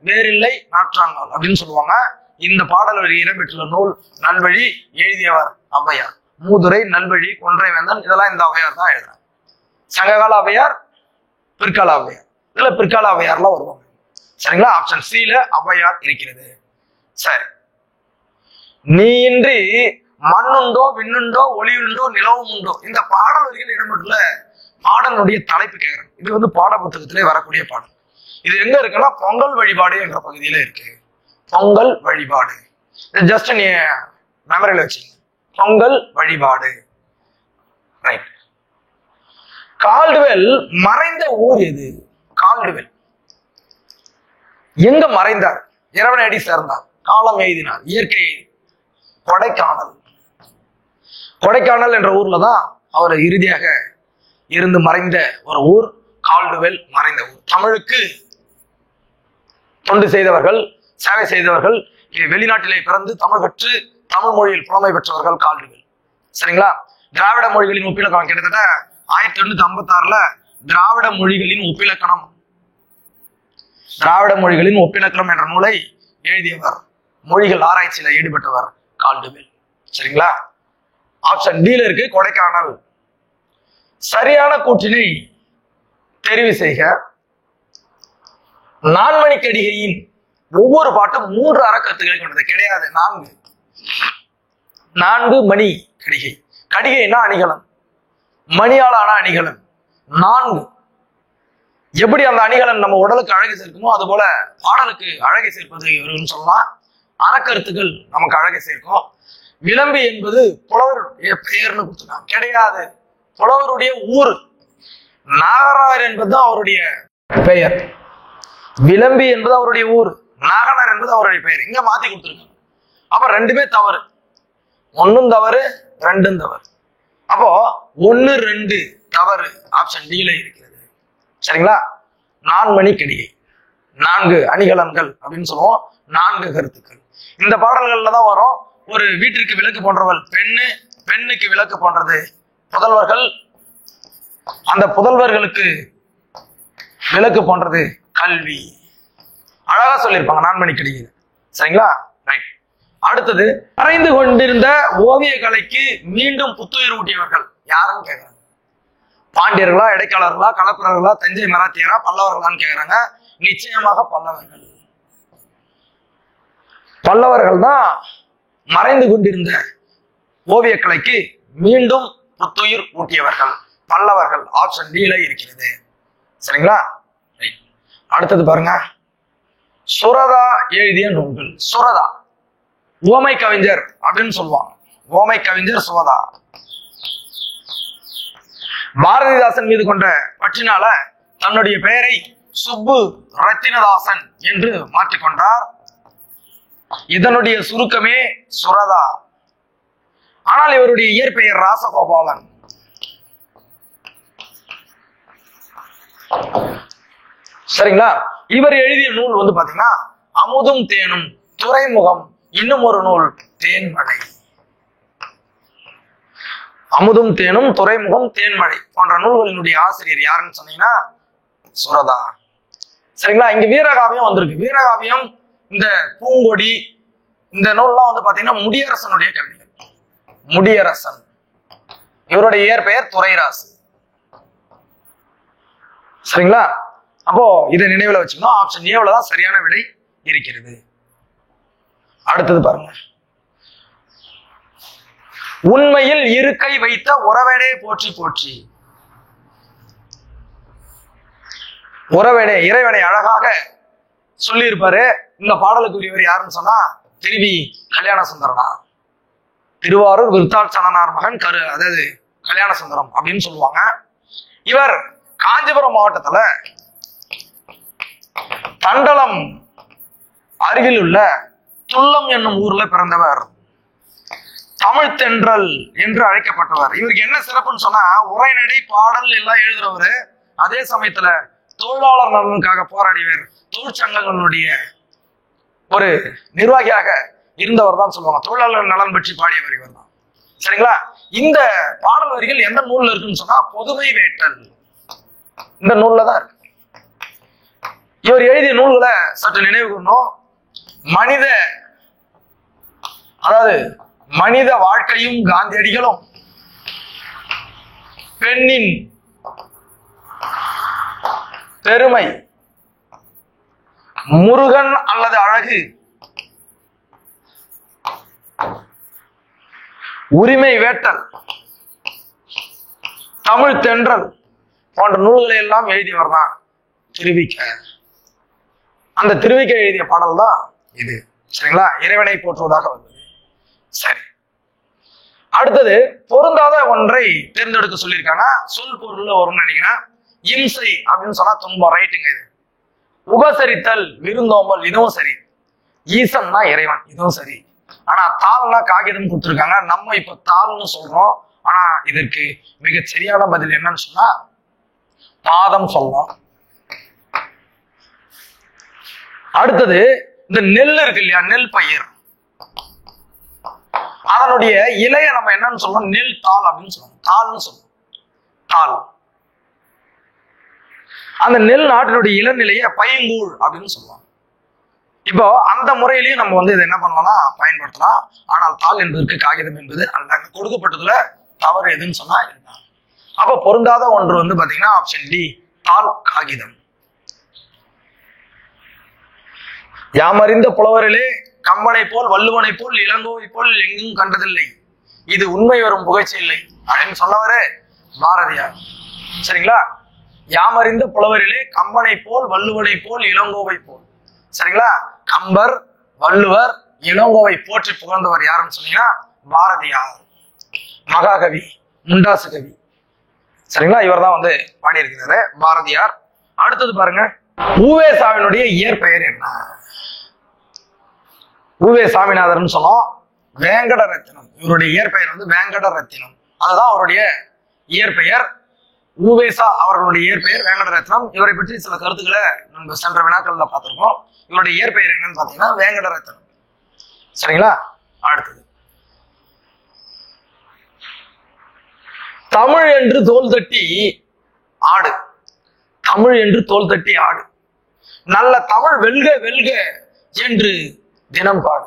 வேறில்லை நாற்றாங்கால் அப்படின்னு சொல்லுவாங்க. இந்த பாடல் வரி இடம்பெற்றுள்ள நூல் நல்வழி. எழுதியவர் ஔவையார். மூதுரை, நல்வழி, கொன்றை வேந்தன் இதெல்லாம் இந்த ஔவையார் தான் எழுதுறாங்க. சங்ககால ஔவையார், பிற்கால ஔவையார். இதுல பிற்கால ஔவையார்லாம் வருவாங்க. சரிங்களா? ஆப்ஷன் C ல ஔவையார் இருக்கிறது. சரி, நீயின்றி மண்ணுண்டோ விண்ணுண்டோ ஒளியுண்டோ நிலவும் உண்டோ இந்த பாடல் வரிகள் இடம்பெற்றுள்ள பாடலுடைய தலைப்பு கேட்கிறேன். இது பாட புத்தகத்திலே வரக்கூடிய பாடல். இது எங்க இருக்குன்னா பொங்கல் வழிபாடு என்ற பகுதியில இருக்கு. பொங்கல் வழிபாடு ஜஸ்ட் நீ மெமரியில வச்சுங்க. பொங்கல் வழிபாடு. ரைட். கால்டுவெல் மறைந்த ஊர் எது? கால்டுவெல் எங்க மறைந்தார்? இறைவனை அடி சேர்ந்தார், காலம் எழுதினார், இயற்கை. கொடைக்கானல். கொடைக்கானல் என்ற ஊர்ல தான் அவர் இறுதியாக இருந்து மறைந்த ஒரு ஊர் கால்டுவெல். மறைந்த ஊர். தமிழுக்கு தொண்டு செய்தவர்கள், சேவை செய்தவர்கள், வெளிநாட்டிலே பிறந்து தமிழ் கற்று தமிழ் மொழியில் புலமை பெற்றவர்கள் கால்டுவெல். சரிங்களா? திராவிட மொழிகளின் ஒப்பிலக்கணம் கிட்டத்தட்ட 1856ல திராவிட மொழிகளின் ஒப்பிலக்கணம் என்ற நூலை எழுதியவர், மொழிகள் ஆராய்ச்சியில ஈடுபட்டவர் கால்டுவெல். சரிங்களா? ஆப்ஷன் D ல இருக்கு கொடைக்கானல். சரியான கூற்றினை தெரிவு செய்க. நான்மணிக்கடிகையின் ஒவ்வொரு பாட்டும் 3 அறக்கருத்துக்களை கொண்டது. கிடையாது, 4 மணி கடிகை. கடிகைன்னா அணிகலன், மணியாலான அணிகலன். 4 எப்படி அந்த அணிகலன் நம்ம உடலுக்கு அழகு சேர்க்குமோ அது போல பாடலுக்கு அழகை சேர்ப்பது இவருன்னு சொல்லலாம். அறக்கருத்துக்கள் நமக்கு அழகை சேர்க்கும். விளம்பி என்பது புலவருடைய பெயர்னு கொடுத்துருக்காங்க. கிடையாது, புலவருடைய ஊர். நாகராயர் என்பதுதான் அவருடைய பெயர். விளம்பி என்பது அவருடைய ஊர், நாகனார் என்பது அவருடைய பெயர். இங்க மாத்தி கொடுத்துருக்காங்க. அப்ப 2மே தவறு. 1ம் தவறு, 2ம் தவறு. அப்போ 1, 2 தவறு. ஆப்ஷன் D ல இருக்கிறது. சரிங்களா? 4 மணி கடிகை, 4 அணிகலன்கள் அப்படின்னு சொல்லுவோம். 4 கருத்துக்கள் இந்த பாடல்கள்ல தான் வரும். ஒரு வீட்டிற்கு விளக்கு போன்றவள் பெண்ணு, பெண்ணுக்கு விளக்கு போன்றது புதல்வர்கள், அந்த புதல்வர்களுக்கு விளக்கு போன்றது கல்வி. அழகா சொல்லியிருப்பாங்க 4 மணி கடிகை. சரிங்களா? ரைட். அடுத்தது மறைந்து கொண்டிருந்த ஓவிய கலைக்கு மீண்டும் புத்துயிர் ஊட்டியவர்கள் யாருன்னு கேட்கிறாங்க. பாண்டியர்களா, இடைக்காலர்களா, களப்பிரர்களா, தஞ்சை மராத்தியரா, பல்லவர்களான்னு கேட்கிறாங்க. நிச்சயமாக பல்லவர்கள். பல்லவர்கள் தான் மறைந்து கொண்டிருந்த ஓவிய கலைக்கு மீண்டும் புத்துயிர் ஊட்டியவர்கள். பல்லவர்கள் ஆப்ஷன் டி ல இருக்கிறது. சரிங்களா? அடுத்தது பாருங்க, சுரதா எழுதிய நூல்கள். சுரதா உவமை கவிஞர் அப்படின்னு சொல்லுவாங்க. உவமை கவிஞர் சுரதா. பாரதிதாசன் மீது கொண்ட பற்றினால தன்னுடைய பெயரை சுப்பு ரத்தினதாசன் என்று மாற்றிக்கொண்டார். இதனுடைய சுருக்கமே சுரதா. ஆனால் இவருடைய இயற்பெயர் ராசகோபாலன். சரிங்களா? இவர் எழுதிய நூல் வந்து பாத்தீங்கன்னா அமுதும் தேனும், துறைமுகம், இன்னும் ஒரு நூல் தேன்மழை. அமுதும் தேனும், துறைமுகம், தேன்மழை போன்ற நூல்களினுடைய ஆசிரியர் யாருன்னு சொன்னீங்கன்னா சுரதா. சரிங்களா? இங்க வீரகாவியம் வந்திருக்கு. வீரகாவியம், இந்த பூங்கொடி, இந்த நூல்லாம் வந்து பாத்தீங்கன்னா முடியரசனுடைய கவிதைகள். முடியரசன். இவருடைய இயற்பெயர் துரைராசு. சரிங்களா? அப்போ இதை நினைவுல வச்சுக்கணும். ஆப்ஷன் ஏவுலதான் சரியான விடை இருக்கிறது. அடுத்தது பாருங்க, உண்மையில் இருக்கை வைத்த உறவனே போற்றி போற்றி. உறவனே, இறைவனை அழகாக சொல்லி இருப்பாரு. இந்த பாடலுக்குரியவர் யாருன்னு சொன்னா திருவி கல்யாண சுந்தரனா. திருவாரூர் விருத்தாட்சணனார் மகன் அதாவது கல்யாண சுந்தரம் அப்படின்னு சொல்லுவாங்க. இவர் காஞ்சிபுரம் மாவட்டத்துல தண்டலம் அருகில் உள்ள துல்லம் என்னும் ஊர்ல பிறந்தவர். தமிழ் தென்றல் என்று அழைக்கப்பட்டவர். இவருக்கு என்ன சிறப்புன்னு சொன்னா உரைநடை, பாடல் எல்லாம் எழுதுறவரு. அதே சமயத்துல தொழிலாளர் நலனுக்காக போராடியவர். தொழிற்சங்கங்களுடைய ஒரு நிர்வாகியாக இருந்தவர் தான் சொல்லுவாங்க. தொழிலாளர் நலன் பற்றி பாடியவர் இவர் தான். சரிங்களா? இந்த பாடல் வரிகள் எந்த நூல்ல இருக்குன்னு சொன்னா பொதுமை வேட்டல் இந்த நூல்ல தான் இருக்கு. இவர் எழுதிய நூல்களை சற்று நினைவு கூறணும். மனித வாழ்க்கையும் காந்தியடிகளும், பெண்ணின் பெருமை, முருகன் அல்லது அழகு, உரிமை வேட்டல், தமிழ் தென்றல் போன்ற நூல்களை எல்லாம் எழுதியவர் தான் திருவிக்க. அந்த திருவிக்க எழுதிய பாடல் தான் இது. சரிங்களா? இறைவனை போற்றுவதாக வந்தது. சரி, அடுத்தது பொருந்தாத ஒன்றை தேர்ந்தெடுக்க சொல்லியிருக்காங்க. சொல் பொருள்ல வரும்னு நினைக்கிறேன். இம்சை அப்படின்னு சொன்னா துன்பம், ரைட்டுங்க. இது உபசரித்தல், விருந்தோம்பல், இதுவும் சரி. ஈசன் தான் இறைவன், இதுவும் சரி. ஆனா தாள்னா காகிதம் கொடுத்துருக்காங்க. நம்ம இப்ப தாள்னு சொல்றோம். ஆனா இதற்கு மிக சரியான பதில் என்னன்னு சொன்னா பாதம் சொல்லலாம். அடுத்தது இந்த நெல் இருக்கு இல்லையா, நெல் பயிர், அதனுடைய இலைய நம்ம என்னன்னு சொல்றோம், நெல் தாள் அப்படின்னு சொல்லுவோம். தாள்னு சொல்லுவோம். தாள். அந்த நெல் நாட்டினுடைய இளநிலைய பைங்கூழ் அப்படின்னு சொல்லுவாங்க. இப்போ அந்த முறையிலையும் நம்ம வந்து இதை என்ன பண்ணலாம்னா பயன்படுத்தலாம். ஆனால் தாள் என்பதற்கு காகிதம் என்பது அந்த கொடுக்கப்பட்டதுல தவறு எதுன்னு சொன்னா இதுதான். அப்ப பொருந்தாத ஒன்று வந்து பாத்தீங்கன்னா ஆப்ஷன் டி, தாள், காகிதம். யாமறிந்த புலவரிலே கம்பனை போல், வள்ளுவனை போல், இளங்கோவை போல் எங்கும் கண்டதில்லை, இது உண்மை வரும் புகழ்ச்சி இல்லை அப்படின்னு சொன்னவரே பாரதியார். சரிங்களா? யாமறிந்த புலவரிலே கம்பனை போல், வள்ளுவனை போல், இளங்கோவை போல். சரிங்களா? கம்பர், வள்ளுவர், இளங்கோவை போற்றி புகழ்ந்தவர் யாருன்னு சொன்னீங்கன்னா பாரதியார். மகாகவி, முண்டாசு கவி. சரிங்களா? இவர் தான் வந்து பாடியிருக்கிறாரு பாரதியார். அடுத்தது பாருங்க, உவேசாவினுடைய இயற்பெயர் என்ன? உவே சாமிநாதர்னு சொன்னோம். வேங்கட ரத்தினம். இவருடைய இயற்பெயர் வந்து வேங்கட ரத்தினம். அதுதான் அவருடைய இயற்பெயர். உவேசா அவர்களுடைய இயற்பெயர் வேங்கட ரத்னம். இவரை பற்றி சில கருத்துக்களை நம்ம சென்ற வினாக்கள்ல பார்த்திருக்கோம். இவருடைய இயற்பெயர் என்னன்னு பாத்தீங்கன்னா வேங்கட ரத்னம். சரிங்களா? அடுத்தது, தமிழ் என்று தோல் தட்டி ஆடு. தமிழ் என்று தோல் தட்டி ஆடு. நல்ல தமிழ் வெல்க வெல்க என்று தினம் பாடு.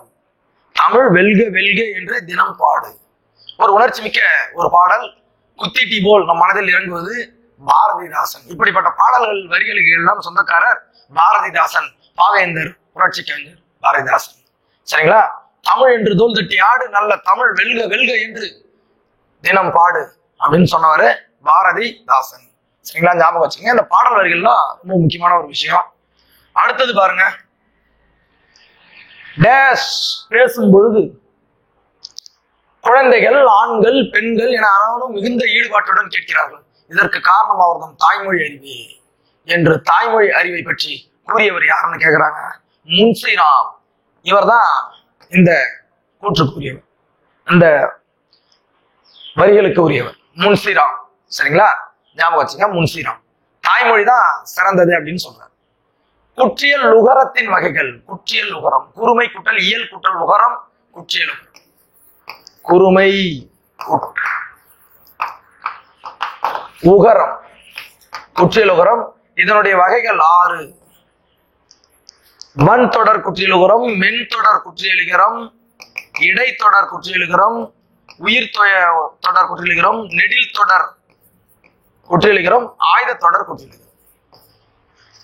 தமிழ் வெல்க வெல்க என்று தினம் பாடு. ஒரு உணர்ச்சி மிக்க ஒரு பாடல். குத்திட்டி போல் நம் மனதில் இறங்குவது பாரதிதாசன். இப்படிப்பட்ட பாடல்கள் வரிகளுக்கு எல்லாம் சொந்தக்காரர் பாரதிதாசன். பாவேந்தர் புரட்சி கவிஞர் பாரதிதாசன். சரிங்களா? தமிழ் என்று தோல் தட்டி ஆடு, நல்ல தமிழ் வெல்க வெல்க என்று தினம் பாடு அப்படின்னு சொன்னவரு பாரதிதாசன். சரிங்களா? ஞாபகம் வச்சுங்க. இந்த பாடல் வரிகள்லாம் ரொம்ப முக்கியமான ஒரு விஷயம். அடுத்தது பாருங்க. டேஷ் பேசும் பொழுது குழந்தைகள், ஆண்கள், பெண்கள் என அனைவரும் மிகுந்த ஈடுபாட்டுடன் கேட்கிறார்கள். இதற்கு காரணம் அவர்தம் தாய்மொழி அறிவே என்று தாய்மொழி அறிவை பற்றி கூறியவர் யாருன்னு கேட்கிறாங்க. முன்சிராம். இவர் தான் இந்த கூற்றுக்கு உரியவர், இந்த வரிகளுக்கு உரியவர் முன்சிராம். சரிங்களா? ஞாபகம் வச்சுங்க. முன்சிராம். தாய்மொழி தான் சிறந்தது அப்படின்னு சொல்றாரு. குற்றியல் உகரத்தின் வகைகள். குற்றியல் உகரம். குறுமை குட்டல் இயல் குட்டல் உகரம். குற்றியல் உகரம். குறுமை உகரம், குற்றியல் உகரம். இதனுடைய வகைகள் 6. மண் தொடர் குற்றியலுகரம், மென் தொடர் குற்றியலுகரம், இடைத்தொடர் குற்றியலுகரம், உயிர் தொடர் குற்றியலுகரம், நெடில் தொடர் குற்றியலுகரம், ஆயுத தொடர் குற்றியலுகரம்.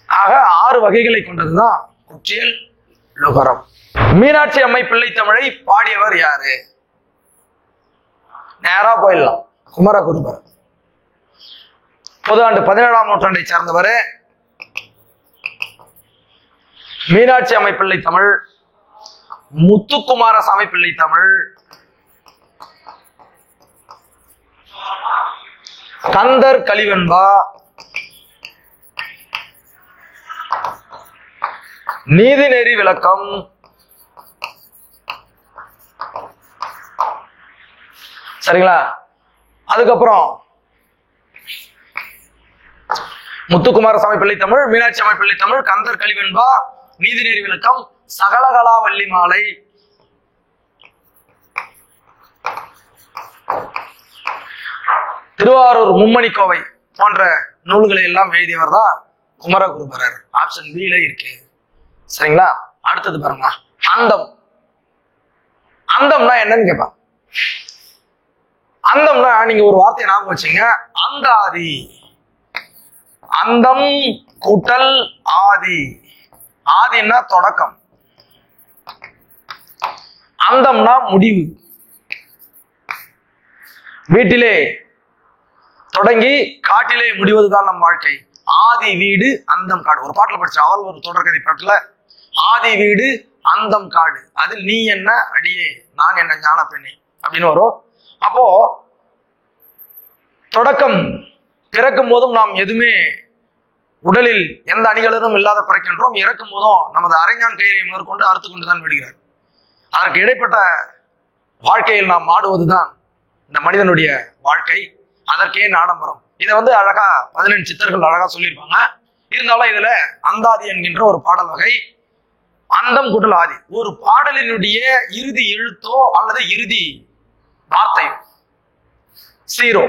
ஆக 6 வகைகளை கொண்டதுதான் குற்றியல் லுகரம். மீனாட்சி அம்மை பிள்ளை தமிழை பாடியவர் யாரு? நேரா போயிடலாம். குமரகுருபரர். பொது ஆண்டு 17ஆம் நூற்றாண்டை சார்ந்தவர். மீனாட்சி அம்மை பிள்ளை தமிழ், முத்துக்குமாரசாமி பிள்ளை தமிழ், கந்தர் கலிவெண்பா, நீதிநெறி விளக்கம், சரிங்களா? அதுக்கப்புறம் முத்துக்குமாரசாமி பிள்ளை தமிழ், மீனாட்சி அம்மை பிள்ளை தமிழ், கந்தர் கலிவெண்பா, நீதிநெறி விளக்கம், சகலகலா வள்ளி மாலை, திருவாரூர் மும்மணி கோவை போன்ற நூல்களை எல்லாம் எழுதியவர் தான் குமரகுருபரர். ஆப்ஷன் B இருக்கு. சரிங்களா? அடுத்தது பாருங்க. அந்தம். அந்தம்னா என்னன்னு கேட்பாங்க. அந்தம்னா நீங்க ஒரு வார்த்தையை ஞாபகம் வச்சுங்க. அந்தாதி. அந்தம் கூட்டல் ஆதி. ஆதின்னா தொடக்கம், அந்தம்னா முடிவு. வீட்டிலே தொடங்கி காட்டிலே முடிவதுதான் நம் வாழ்க்கை. ஆதி வீடு அந்தம் காடு. ஒரு பாட்டுல படிச்ச அவள் ஒரு தொடர்கதை பாட்டுல ஆதி வீடு அந்தம் காடு, அதில் நீ என்ன அடியே நான் என்ன ஞான பெண்ணே அப்படின்னு வரும். அப்போ தொடக்கம் பிறக்கும் போதும் நாம் எதுவுமே உடலில் எந்த அணிகளும் இல்லாத பிறக்கின்றோம். இறக்கும் போதும் நமது அரைஞான் கயிறை முதற்கொண்டு அறுத்து கொண்டுதான் விடுகிறார். அதற்கு இடைப்பட்ட வாழ்க்கையில் நாம் ஆடுவதுதான் இந்த மனிதனுடைய வாழ்க்கை. அதற்கே ஆடம்பரம். இதை அழகா 18 சித்தர்கள் அழகா சொல்லியிருப்பாங்க. இருந்தாலும் இதுல அந்தாதி என்கின்ற ஒரு பாடல் வகை. அந்தம் கூட்டல் ஆதி. ஒரு பாடலினுடைய இறுதி எழுத்தோ அல்லது இறுதி வார்த்தையோ 0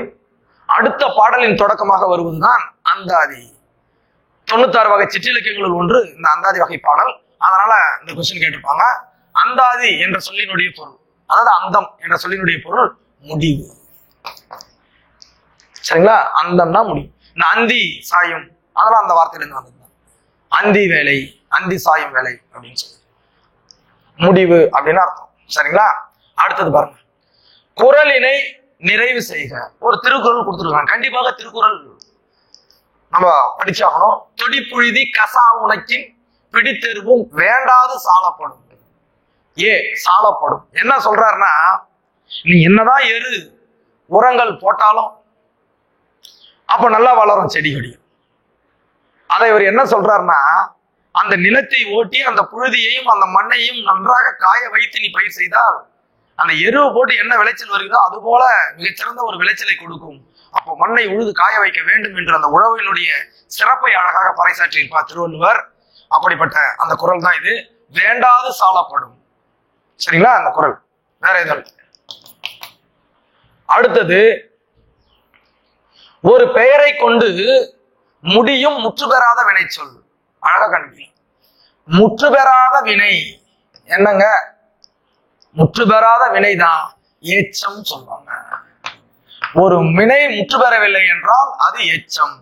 அடுத்த பாடலின் தொடக்கமாக வருவதுதான் அந்தாதி. 96 வகை சிற்றிலக்கியங்களில் ஒன்று இந்த அந்தாதி வகை பாடல். அதனால இந்த கொஸ்டின் கேட்டிருப்பாங்க. அந்தாதி என்ற சொல்லினுடைய பொருள், அதாவது அந்தம் என்ற சொல்லினுடைய பொருள் முடிவு. சரிங்களா? அந்தம்னா முடிவு. இந்த அந்தி சாயும், அதெல்லாம் அந்த வார்த்தையிலிருந்து வந்தது. அந்தி வேலை, அந்தி சாயும் வேலை அப்படின்னு சொல்லி முடிவு அப்படின்னு அர்த்தம். சரிங்களா? அடுத்தது பாருங்க. குறளினை நிறைவு செய்க. ஒரு திருக்குறள் கொடுத்துருக்காங்க. கண்டிப்பாக திருக்குறள் நம்ம படிச்சாகணும். தொடிப்புழுதி கசா உனக்கின் பிடித்தெருவும் வேண்டாது சாலப்படும். சாலப்படும். என்ன சொல்றாருன்னா, நீ என்னதான் எரு உரங்கள் போட்டாலும் அப்ப நல்லா வளரும் செடி கொடி. அதை இவர் என்ன சொல்றாருன்னா, அந்த நிலத்தை ஓட்டி அந்த புழுதியையும் அந்த மண்ணையும் நன்றாக காய வைத்து நீ பயிர் செய்தால் அந்த எருவை போட்டு என்ன விளைச்சல் வருகிறதோ அது போல மிகச்சிறந்த ஒரு விளைச்சலை கொடுக்கும். அப்போ மண்ணை உழுது காய வைக்க வேண்டும் என்று அந்த உழவினுடைய சிறப்பை அழகாக பறைசாற்றியிருப்பார் திருவள்ளுவர். அப்படிப்பட்ட அந்த குறள் தான் இது. வேண்டாது சாலப்படும். சரிங்களா? அந்த குறள் வேற எதுவும். அடுத்தது, ஒரு பெயரை கொண்டு முடியும் முற்று பெறாத வினை சொல். அழகா கண்டி. முற்று பெறாத வினை என்னங்க? முற்று பெறாத வினைதான் ஏச்சம் சொல்லுவாங்க. ஒரு வினை முற்று பெறவில்லை என்றால் அது எச்சம்.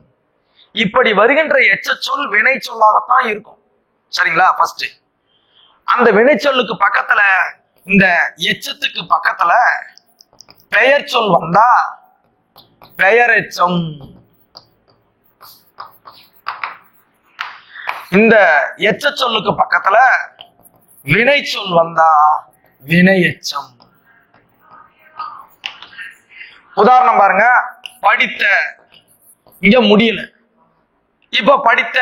இப்படி வருகின்ற எச்ச சொல் வினை சொல்லாகத்தான் இருக்கும். சரிங்களா? ஃபர்ஸ்ட் அந்த வினை சொல்லுக்கு பக்கத்துல இந்த எச்சத்துக்கு பக்கத்துல பெயர் சொல் வந்தா பெயர் எச்சம். இந்த எச்ச சொல்லுக்கு பக்கத்துல வினை சொல் வந்தா வினை எச்சம். உதாரணம் பாருங்க. படித்த, இங்க முடியல, இப்ப படித்த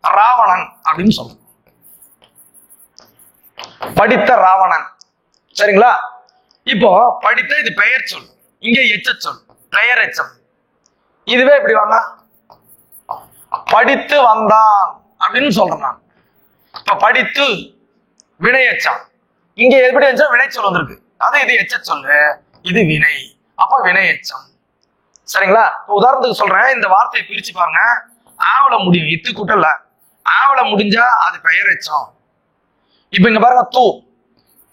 ராவணன் அப்படின்னு சொல்றோம். படித்த ராவணன். சரிங்களா? இப்போ படித்த இது பெயர் சொல், இங்க எச்ச சொல் பெயர் எச்சம். இதுவே எப்படி வாங்க, படித்து வந்தான் அப்படின்னு சொல்றேன் நான். இப்ப படித்து வினை எச்சம், இங்க எப்படி வச்சா வினை சொல் வந்திருக்கு, அது இது எச்ச சொல்லு, இது வினை, அப்ப வினை எச்சம். சரிங்களா? உதாரணத்துக்கு சொல்றேன், இந்த வார்த்தையை பிரிச்சு பாருங்க. ஆவல முடியும், இத்து கூட்டல, ஆவல முடிஞ்சா அது பெயர் எச்சம். இப்ப இங்க பாருங்க தூ,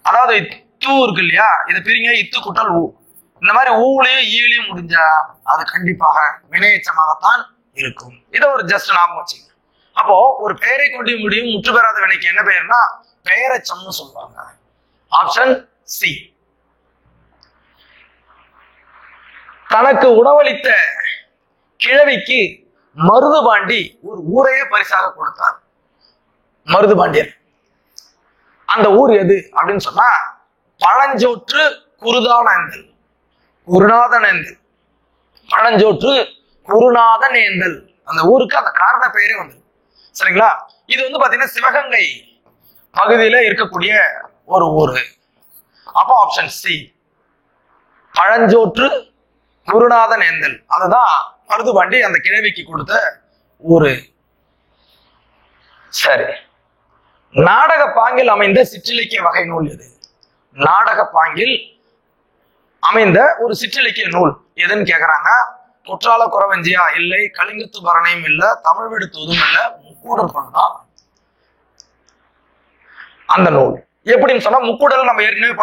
அதாவது தூ இருக்கு இல்லையா, இதை பிரிங்க, இத்து கூட்டல் ஊ. இந்த மாதிரி ஊலையும் ஈலையும் முடிஞ்சா அது கண்டிப்பாக வினை எச்சமாகத்தான் இருக்கும். இதை ஒரு ஜஸ்ட் ஞாபகம் வச்சுங்க. அப்போ ஒரு பெயரை கொண்டு முடியும் முற்று பெறாத வினைக்கு என்ன பெயர்னா பெயரெச்சம்னு சொல்லுவாங்க. Option C. தனக்கு உணவளித்த கிழவிக்கு மருதுபாண்டி ஒரு ஊரையே பரிசாக கொடுத்தார். மருதுபாண்டியர். அந்த ஊர் எது அப்படின்னு சொன்னா பழஞ்சோற்று குருதானேந்தல், குருநாதனேந்தல். பழஞ்சோற்று குருநாதனேந்தல், அந்த ஊருக்கு அந்த காரண பெயரே வந்து. சரிங்களா? இது வந்து பாத்தீங்கன்னா சிவகங்கை பகுதியில இருக்கக்கூடிய ஒரு ஊரு. அப்போ ஆப்ஷன் சி பழஞ்சோற்று குருநாதனேந்தல், அதுதான் மருதுபாண்டி அந்த கிழவிக்கு கொடுத்த ஊரு. சரி, நாடக பாங்கில் அமைந்த சிற்றிலக்கிய வகை நூல் எது? நாடக பாங்கில் அமைந்த ஒரு சிற்றிலக்கிய நூல் எதுன்னு கேக்குறாங்க. குற்றால குறவஞ்சியா இல்லை, கலிங்கத்து பரணையும் இல்ல, தமிழ் வீடு தூதும் இல்ல, முக்கூடல் பண்ணலாம். அந்த நூல் எப்படின்னு சொன்னா, முக்கூடல் நம்ம ஏற்கனவே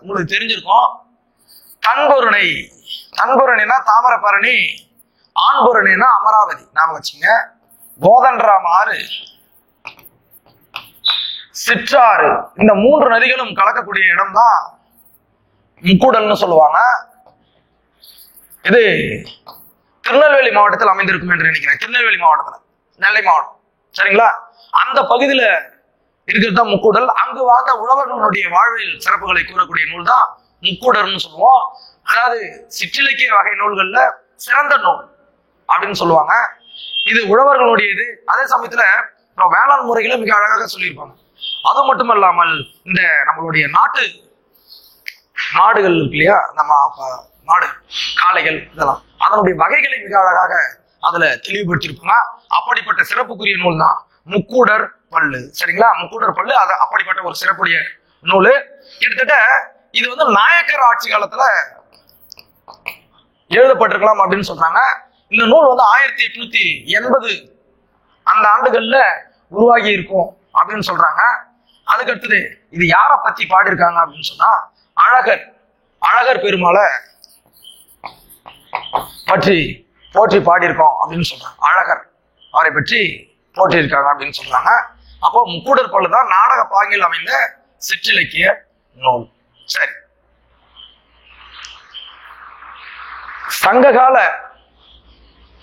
உங்களுக்கு தெரிஞ்சிருக்கோம். தன்பொருணை, தன்பொருணைனா தாமிரபரணி, ஆண்பொருணைனா அமராவதி. நாம வச்சுங்க. கோதண்டராம் ஆறு, சிற்றாறு, இந்த 3 நதிகளும் கலக்கக்கூடிய இடம் தான் முக்கூடல்னு சொல்லுவாங்க. இது திருநெல்வேலி மாவட்டத்தில் அமைந்திருக்கும் என்று நினைக்கிறேன். திருநெல்வேலி மாவட்டத்துல, நெல்லை மாவட்டம். சரிங்களா? அந்த பகுதியில இருக்கிறது தான் முக்கூடல். அங்கு வாழ்ந்த உழவர்களுடைய வாழ்வில் சிறப்புகளை கூறக்கூடிய நூல் தான் முக்கூடர்னு சொல்லுவோம். அதாவது சிற்றிலக்கிய வகை நூல்கள்ல சிறந்த நூல் அப்படின்னு சொல்லுவாங்க. இது உழவர்களுடையது. அதே சமயத்துல வேளாண் முறைகளை மிக அழகாக சொல்லியிருப்பாங்க. அது மட்டும் இல்லாமல் இந்த நம்மளுடைய நாட்டு மாடுகள் இருக்கு இல்லையா, நம்ம மாடு காளைகள், இதெல்லாம் அதனுடைய வகைகளை மிக அழகாக அதுல தெளிவுபடுத்திருப்பாங்க. அப்படிப்பட்ட சிறப்புக்குரிய நூல் தான் முக்கூடர் பல்லு. சரிங்களா? முக்கூடர் பல்லு அது அப்படிப்பட்ட ஒரு சிறப்புடைய நூல். கிட்டத்தட்ட இது வந்து நாயக்கர் ஆட்சி காலத்துல எழுதப்பட்டிருக்கலாம் அப்படின்னு சொல்றாங்க. இந்த நூல் வந்து 1880 அந்த ஆண்டுகள்ல உருவாகி இருக்கும் அப்படின்னு சொல்றாங்க. அதுக்கு அடுத்தது இது யாரை பத்தி பாடியிருக்காங்க அப்படின்னு சொன்னா அழகர், அழகர் பெருமாளை பற்றி போற்றி பாடியிருக்கோம் அப்படின்னு சொல்றாங்க. அழகர் அவரை பற்றி போற்றி இருக்காங்க அப்படின்னு சொல்றாங்க. அப்போ முக்கூடர் பல்லு தான் நாடக பாங்கில் அமைந்த சிற்றிலக்கிய நூல். சரி, சங்ககால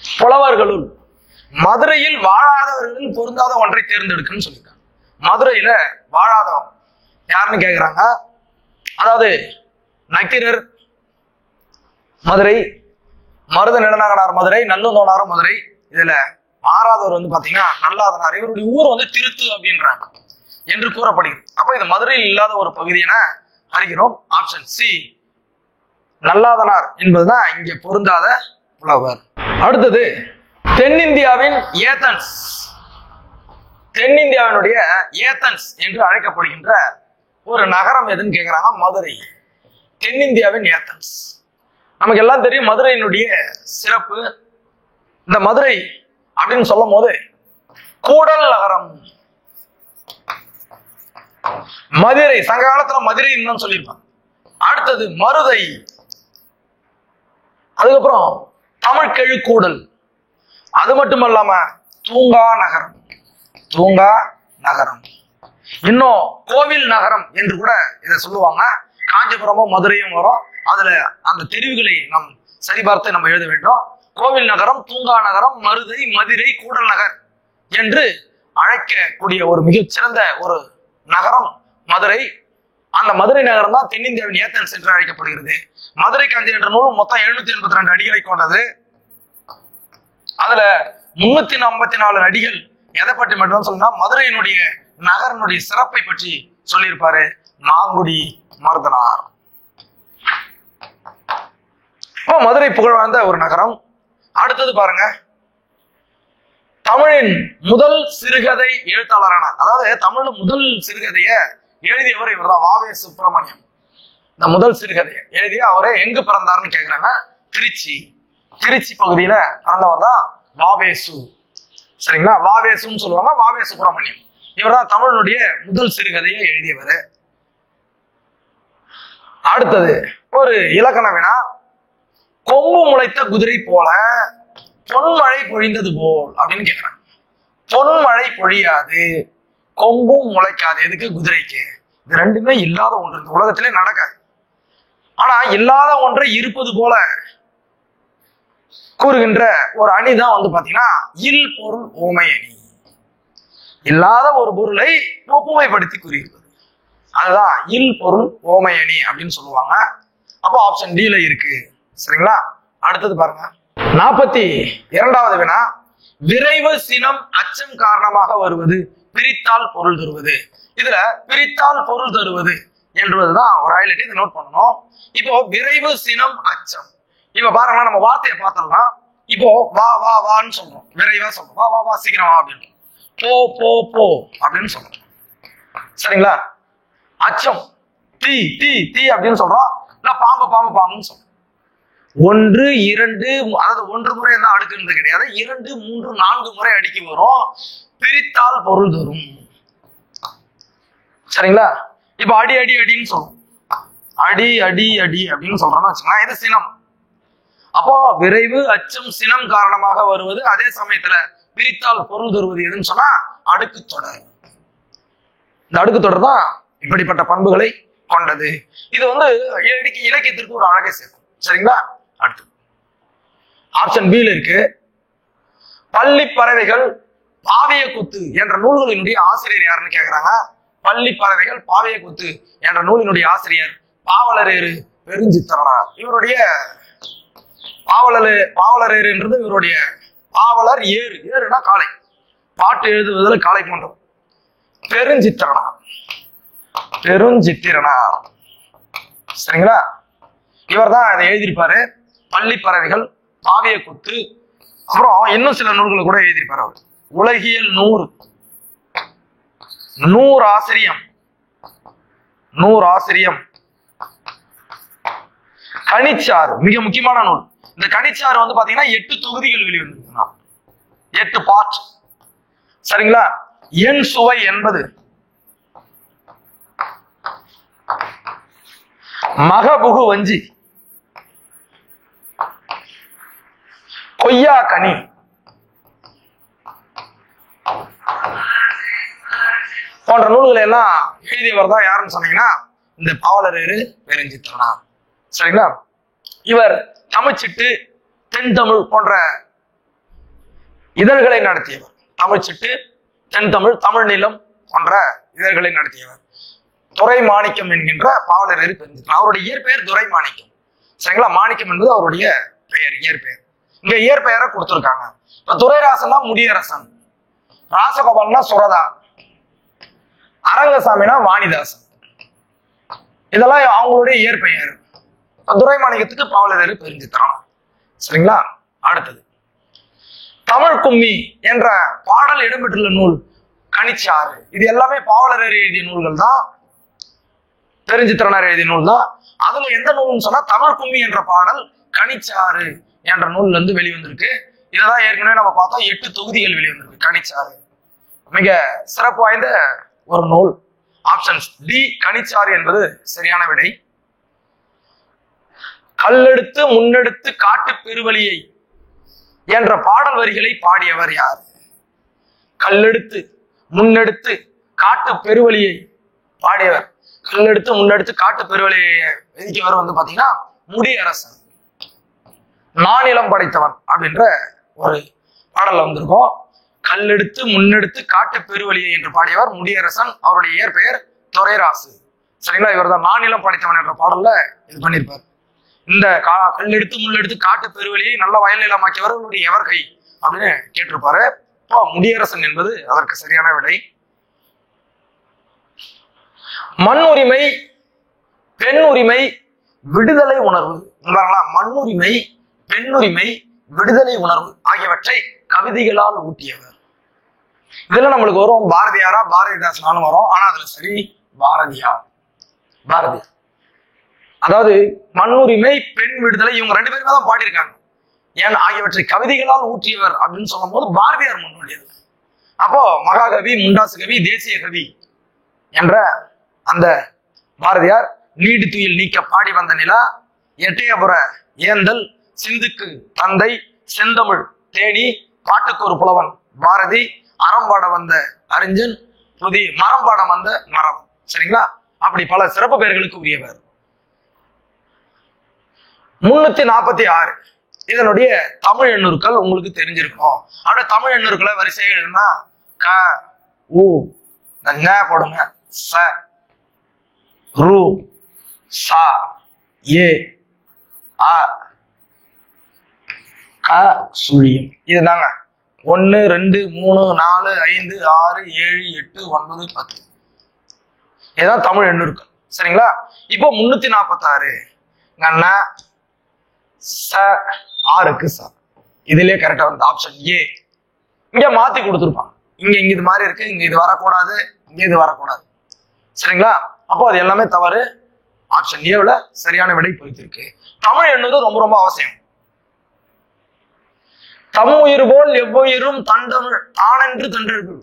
புலவர்களுள் மதுரையில் வாழாதவர்களில் பொருந்தாத ஒன்றை தேர்ந்தெடுக்குன்னு சொல்லியிருக்காங்க. மதுரையில வாழாதவன் யாருன்னு கேக்குறாங்க. அதாவது நக்கீரர் மதுரை, மருத நெடுநாகனார் மதுரை, நல்லுந்தோனார் மதுரை. இதுல ஆறாதவர் வந்து பாத்தீங்கன்னா நல்லாதனார். இவருடைய ஊர் வந்து திருத்து அப்படின்றாங்க என்று கூறப்படுகிறது. அப்ப இது மதுரையில் இல்லாத ஒரு பகுதி என அறிகிறோம். ஆப்ஷன் சி நல்லாதனார் என்பதுதான் இங்க பொருந்தாத புலவர். அடுத்தது தென்னிந்தியாவின் ஏதன்ஸ், தென்னிந்தியாவினுடைய ஏதன்ஸ் என்று அழைக்கப்படுகின்ற ஒரு நகரம் எதுன்னு கேக்குறாங்க. மதுரை. தென்னிந்தியாவின் ஏதன்ஸ் நமக்கு எல்லாம் தெரியும். மதுரையினுடைய சிறப்பு, இந்த மதுரை அப்படின்னு சொல்லும் போது கூடல் நகரம், மதுரை, சங்க காலத்துல மதுரை இன்னும் சொல்லியிருப்பாங்க. அடுத்தது மருதை, அதுக்கப்புறம் தமிழ்கெழு கூடல், அது மட்டுமல்லாம தூங்கா நகரம், தூங்கா நகரம், இன்னும் கோவில் நகரம் என்று கூட இதை சொல்லுவாங்க. காஞ்சிபுரமும் மதுரையும் வரும். அதுல அந்த தெரிவுகளை நாம் சரிபார்த்து நம்ம எழுத வேண்டும். கோவில் நகரம், தூங்கா நகரம், மருதை, மதுரை, கூடல் நகர் என்று அழைக்கக்கூடிய ஒரு மிகச்சிறந்த ஒரு நகரம் மதுரை. அந்த மதுரை நகரம் தான் தென்னிந்தியாவின் ஏத்தன்ஸ் என்று அழைக்கப்படுகிறது. மதுரை காஞ்சி என்ற நூல் மொத்தம் 782 அடிகளை கொண்டது. அதுல 354 அடிகள் எதை பற்றி மட்டும் சொன்னா மதுரையினுடைய நகரனுடைய சிறப்பை பற்றி சொல்லியிருப்பாரு மாங்குடி மருதனார். மதுரை புகழ் வாழ்ந்த ஒரு நகரம். அடுத்தது பாருங்க, தமிழின் முதல் சிறுகதை எழுத்தாளரான, அதாவது தமிழ்ல முதல் சிறுகதைய எழுதியவர் இவர் தான், வாவே சுப்பிரமணியம். இந்த முதல் சிறுகதையை எழுதிய அவரே எங்கு பிறந்தார்னு கேக்குறாங்க. திருச்சி, திருச்சி பகுதியில பிறந்தவர் தான் வாவேசு. சரிங்களா, வாவேசுன்னு சொல்லுவாங்க, வாவே சுப்பிரமணியம். இவர் தான் தமிழனுடைய முதல் சிறுகதையை எழுதியவர். அடுத்தது ஒரு இலக்கண வினா. கொம்பு முளைத்த குதிரை போல பொன்மழை பொழிந்தது போல் அப்படின்னு கேக்குறாங்க. பொன்மழை பொழியாது, கொம்பும் முளைக்காது. எதுக்கு? குதிரைக்கு. இது ரெண்டுமே இல்லாத ஒன்று, இந்த உலகத்திலே நடக்காது. ஆனா இல்லாத ஒன்றை இருப்பது போல கூறுகின்ற ஒரு அணிதான் வந்து பாத்தீங்கன்னா இல் பொருள் ஓமை அணி. இல்லாத ஒரு பொருளை ஒப்புமைப்படுத்தி கூறுகிறது, அதுதான் இல் பொருள் ஓமை அணி அப்படின்னு சொல்லுவாங்க. அப்போ ஆப்ஷன் டில இருக்கு. சரிங்களா, அடுத்தது பாருங்க, 42வது வினா. விரைவு சினம் அச்சம் காரணமாக வருவது பிரித்தால் பொருள் தருவது. இதுல பிரித்தால் பொருள் தருவது என்பதுதான் ஒரு ஹைலைட், இதை நோட் பண்ணணும். இப்போ விரைவு சினம் அச்சம், இப்ப பாருங்களா, நம்ம வார்த்தையை பார்த்தோம்னா இப்போ வா வா வான்னு சொல்றோம், விரைவா சொல்றோம், வா வா வா சீக்கிரம் வா அப்படின்னு, போ போ போ அப்படின்னு சொல்றோம். சரிங்களா, அச்சம் தீ தீ தீ அப்படின்னு சொல்றோம், இல்ல பாம்பு பாம்பு பாம்புன்னு சொல்றோம். 1 2, அதாவது 1 முறை என்ன அடுக்குன்றது கிடையாது, 2 3 4 முறை அடுக்கி வரும், பிரித்தால் பொருள் தரும். சரிங்களா, இப்ப அடி அடி அடின்னு சொல்றோம், அடி அடி அடி அப்படின்னு சொல்றோம்னு வச்சுக்கலாம், இது சினம். அப்போ விரைவு அச்சம் சினம் காரணமாக வருவது, அதே சமயத்துல பிரித்தால் பொருள் தருவது எதுன்னு சொன்னா அடுக்கு தொடர். இந்த அடுக்கு தொடர் தான் இப்படிப்பட்ட பண்புகளை கொண்டது. இது வந்து இலக்கியத்திற்கு ஒரு அழகை சேர்க்கும். சரிங்களா, அடுத்து ஆப்ஷன் பில இருக்கு. பள்ளி பறவைகள் பாவிய கூத்து என்ற நூல்களினுடைய ஆசிரியர் யாருன்னு கேக்குறாங்க. பள்ளி பறவைகள் பாவிய கூத்து என்ற நூலினுடைய ஆசிரியர் பாவலரேறு பெருஞ்சித்திரனார். இவருடைய பாவலரேறுன்றது இவருடைய பாவலர் ஏறு, ஏறுனா காளை, பாட்டு எழுதுவதில் காளை போன்றோம். பெருஞ்சித்திரனார், பெருஞ்சித்திரனார். சரிங்களா, இவர் தான் இதை எழுதியிருப்பாரு. பள்ளி பறவைகள், பாவிய கூத்து, அப்புறம் இன்னும் சில நூல்களை கூட எழுதியிருப்பாரு அவர். உலகியல் 100, 100 ஆசிரியம், 100 ஆசிரியம். கனிச்சாறு மிக முக்கியமான நூல். இந்த கனிச்சாறு வந்து பாத்தீங்கன்னா 8 தொகுதிகள் வெளிவந்து, 8 பார்ட். சரிங்களா, என் சுவை என்பது, மகபுகு வஞ்சி, கொய்யா கனி, போன்ற நூல்களை எல்லாம் எழுதியவர் தான் யாருன்னு சொன்னீங்கன்னா இந்த பாவலரேறு பெருஞ்சித்திரனார். சரிங்களா, இவர் தமிழ்ச்சிட்டு, தென் தமிழ் போன்ற இதழ்களை நடத்தியவர். தமிழ்ச்சிட்டு, தென் தமிழ், தமிழ் நிலம் போன்ற இதழ்களை நடத்தியவர். துரை மாணிக்கம் என்கின்ற பாவலரேறு பெருஞ்சித்திரனார். அவருடைய இயற்பெயர் துரை மாணிக்கம். சரிங்களா, மாணிக்கம் என்பது அவருடைய பெயர், இயற்பெயர். இங்க இயற்பெயரை கொடுத்திருக்காங்க. இப்ப துரைராசன்னா முடியரசன், ராசகோபால்னா சுரதா, அரங்கசாமினா வாணிதாசன், இதெல்லாம் அவங்களுடைய இயற்பெயர். துரை மாணிக்கத்துக்கு பாவலரேறு பெருஞ்சித்திரனார். சரிங்களா, அடுத்தது தமிழ் கும்மி என்ற பாடல் இடம்பெற்றுள்ள நூல் கனிச்சாறு. இது எல்லாமே பாவலரேறு எழுதிய நூல்கள் தான், பெருஞ்சித்திரனார் எழுதிய நூல் தான். அதுல எந்த நூல்னு சொன்னா தமிழ் கும்மி என்ற பாடல் கனிச்சாறு என்ற நூல்ல இருந்து வெளிவந்திருக்கு. இததான் ஏற்கனவே நம்ம பார்த்தோம், 8 தொகுதிகள் வெளிவந்திருக்கு. கனிச்சாறு மிக சிறப்பு வாய்ந்த ஒரு நூல். ஆப்ஷன் டி கனிச்சாறு என்பது சரியான விடை. கல்லெடுத்து முன்னெடுத்து காட்டு பெருவழியை என்ற பாடல் வரிகளை பாடியவர் யார்? கல்லெடுத்து முன்னெடுத்து காட்டு பெருவழியை பாடியவர், கல்லெடுத்து முன்னெடுத்து காட்டு பெருவழியை எழுதியவர் வந்து பாத்தீங்கன்னா முடியரசன். நானிலம் படைத்தவன் அப்படின்ற ஒரு பாடல் வந்திருக்கும். கல்லெடுத்து முன்னெடுத்து காட்டு பெருவழியை என்று பாடியவர் முடியரசன். அவருடைய இயற்பெயர் துரைராசு. சரிங்களா? இவர் தான் நானிலம் படைத்தவன் என்ற பாடல்ல இது பண்ணியிருப்பார். இந்த கல்லெடுத்து முன்னெடுத்து காட்டு பெருவழியை நல்ல வயல் நிலமாக்கியவர் எவர் கை அப்படின்னு கேட்டிருப்பாரு. இப்போ முடியரசன் என்பது அதற்கு சரியான விடை. மண் உரிமை, பெண் உரிமை, விடுதலை உணர்வு, மண்ணுரிமை, பெண்ணுரிமை, விடுதலை உணர்வு ஆகியவற்றை கவிதைகளால் ஊட்டியவர். இதுல நம்மளுக்கு வரும் பாரதியாரா பாரதிதாசனாலும் வரும். ஆனா அதுல சரி பாரதியார். பாரதியார் அதாவது மண்ணுரிமை, பெண் விடுதலை இவங்க 2 பேருமே தான் பாடியிருக்காங்க. ஏன் ஆகியவற்றை கவிதைகளால் ஊற்றியவர் அப்படின்னு சொல்லும் போது பாரதியார் முன்னோடியது. அப்போ மகாகவி, முண்டாசு கவி, தேசிய கவி என்ற அந்த பாரதியார் நீடு துயில் நீக்க பாடி வந்த நிலா, எட்டயபுர ஏந்தல், சிந்துக்கு தந்தை, செந்தமிழ் தேனி, பாட்டுக்கு ஒரு புலவன் பாரதி, அறம்பாட வந்த அறிஞன், புதிய மரம்பாடம் வந்த மரம். சரிங்களா? அப்படி பல சிறப்பு பெயர்களுக்கு உரியவர். 346 இதனுடைய தமிழ் எண்ணூர்கள் உங்களுக்கு தெரிஞ்சிருக்கும். அப்படியே தமிழ் எண்ணூர்களை வரிசை எழுதுனா க உ போடுங்க, ச ரு சா ஏ அ க சுழியம். இதுதாங்க 1 2 3 4 5 6 7 8 9 10. இதுதான் தமிழ் எண்ணூர்கள். சரிங்களா? இப்போ 346 ச ஆறுக்கு ச. இதுலயே கரெக்டா வந்து ஆப்ஷன் ஏ. இங்க மாத்தி கொடுத்துருப்பாங்க. இங்க இது மாதிரி இருக்கு, இங்க இது வரக்கூடாது, இங்க இது வரக்கூடாது. சரிங்களா? அப்போ அது எல்லாமே தவறு. ஆப்ஷன் ஏவுல சரியான விடை பொறுத்திருக்கு. தமிழ் எண்ணுவது ரொம்ப ரொம்ப அவசியம். தம் உயிர் போல் எவ்வுயிரும் தண்டமிழ் தானென்று தண்டர்கள்.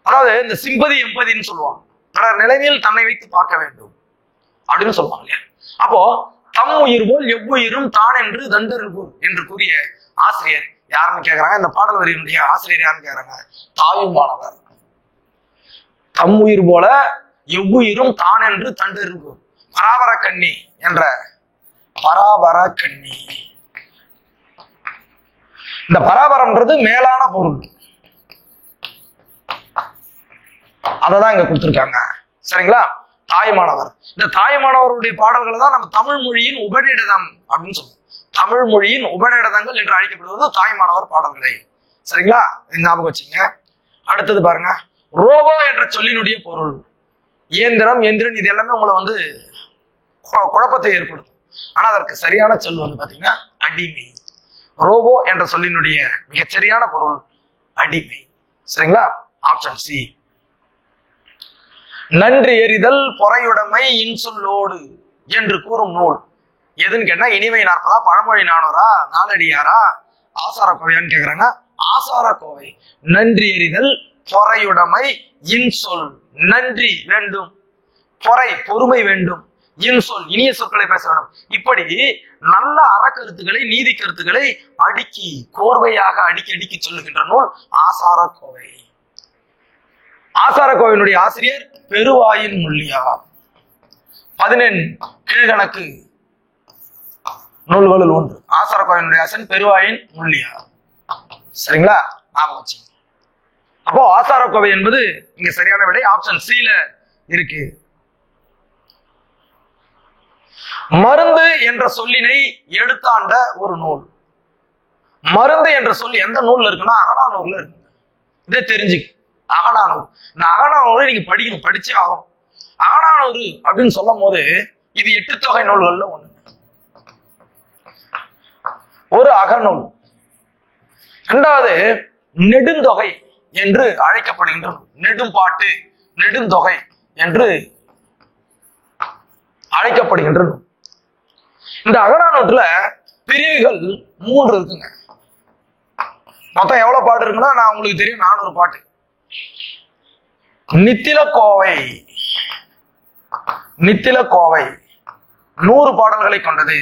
அதாவது இந்த சிம்பதி எம்பதின்னு சொல்லுவாங்க. பிறர் நிலைமையில் தன்னை வைத்து பார்க்க வேண்டும் அப்படின்னு சொல்லுவாங்க. அப்போ தம் உயிர் போல் எவ்வுயிரும் தான் என்று தண்டர்கள் என்று கூறிய ஆசிரியர் யாருன்னு கேக்குறாங்க. இந்த பாடல் வரியினுடைய ஆசிரியர் யாருன்னு கேக்குறாங்க? தாயுமானவர். தம் உயிர் போல எவ்வுயிரும் தான் என்று தண்டர்கள், பராபர கண்ணி என்ற பராபர கண்ணி. இந்த பராபரம்ன்றது மேலான பொருள், அததான் இங்க கொடுத்திருக்காங்க. சரிங்களா? தாயுமானவர். இந்த தாயுமானவருடைய பாடல்கள் தான் நம்ம தமிழ் மொழியின் உபநிடதம் அப்படின்னு சொல்லுவோம். தமிழ் மொழியின் உபநிடதங்கள் என்று அழைக்கப்படுவது தாயுமானவர் பாடல்களை. சரிங்களா? ஞாபகம் வச்சுங்க. அடுத்தது பாருங்க, ரோபோ என்ற சொல்லினுடைய பொருள். இயந்திரம், எந்திரன், இது எல்லாமே உங்களை வந்து குழப்பத்தை ஏற்படுத்தும். ஆனா அதற்கு சரியான சொல் வந்து பாத்தீங்கன்னா அடிமை. ரோபோ என்ற சொல்லினுடைய மிகச்சரியான பொருள் அடிமை. சரிங்களா? Option C. நன்றி எறிதல் பொறையுடைமை இன்சொல்லோடு என்று கூறும் நூல் எதுன்னு கேட்டா இனிமை 40, பழமொழி 400, நாலடியாரா, ஆசார கோவையான்னு கேக்குறாங்க. ஆசார கோவை. நன்றி எறிதல் பொறையுடைமை இன்சொல். நன்றி வேண்டும், பொறை பொறுமை வேண்டும், இன்சொல் இனிய சொற்களை பேச வேண்டும். இப்படி நல்ல அறக்கருத்துக்களை, நீதி கருத்துக்களை அடுக்கி கோர்வையாக அடுக்கி சொல்லுகின்ற நூல் ஆசார கோவை. ஆசார கோவையினுடைய ஆசிரியர் பெருவாயின் முள்ளியார். 14 கீழ்கணக்கு நூல்களுள் ஒன்று. ஆசார கோவையினுடைய ஆசிரியர் பெருவாயின் முள்ளியார். சரிங்களா? ஞாபகம். அப்போ ஆசார கோவை என்பது இங்க சரியான விடை ஆப்ஷன் சில இருக்கு. மருந்து என்ற சொல்லினை எடுத்தாண்ட ஒரு நூல். மருந்து என்ற சொல் எந்த நூல்ல இருக்குன்னா அகநானூர்ல இருக்கு. இதை தெரிஞ்சுக்க. அகநானூறு. இந்த அகநானூறு நீங்க படிக்கணும், படிச்சே ஆகும். அகநானூறு அப்படின்னு சொல்லும் போது இது 8 தொகை நூல்கள்ல ஒண்ணு. ஒரு அகநூல். இரண்டாவது நெடுந்தொகை என்று அழைக்கப்படுகின்ற நெடும்பாட்டு, நெடுந்தொகை என்று அழைக்கப்படுகின்ற நூல். இந்த அகநானூற்றுல பிரிவுகள் 3 இருக்குங்க. மொத்தம் எவ்வளவு பாட்டு இருக்குன்னா நான் உங்களுக்கு தெரியும் 400 பாட்டு. நித்தில கோவை நித்தில கோவை 100 பாடல்களை கொண்டது.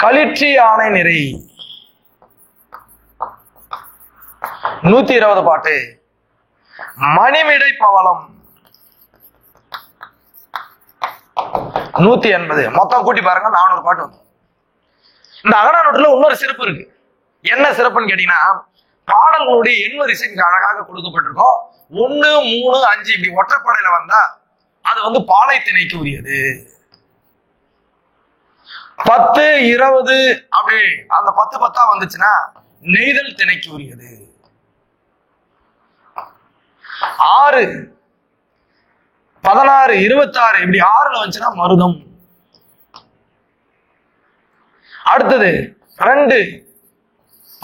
களிற்றி யானை நிறை 120 பாட்டு. மணிமிடை பவளம் 180. மொத்தம் கூட்டி பாருங்க 400 பாட்டு வந்து. இந்த அகநானூற்றுல இன்னொரு சிறப்பு இருக்கு. என்ன சிறப்புன்னு கேட்டீங்கன்னா, பாடல்களுடைய எண் வரிசை இங்க அழகாக கொடுக்கப்பட்டிருக்கும். 1, 3, 5 இப்படி ஒற்றைப்படையில வந்தா அது வந்து பாலை திணைக்கு உரியது. 10, 20 அப்படி அந்த 10 10 வந்துச்சுன்னா நெய்தல் திணைக்கு உரியது. 6, 16, 26 இப்படி 6ல வந்துச்சுன்னா மருதம். அடுத்தது 2,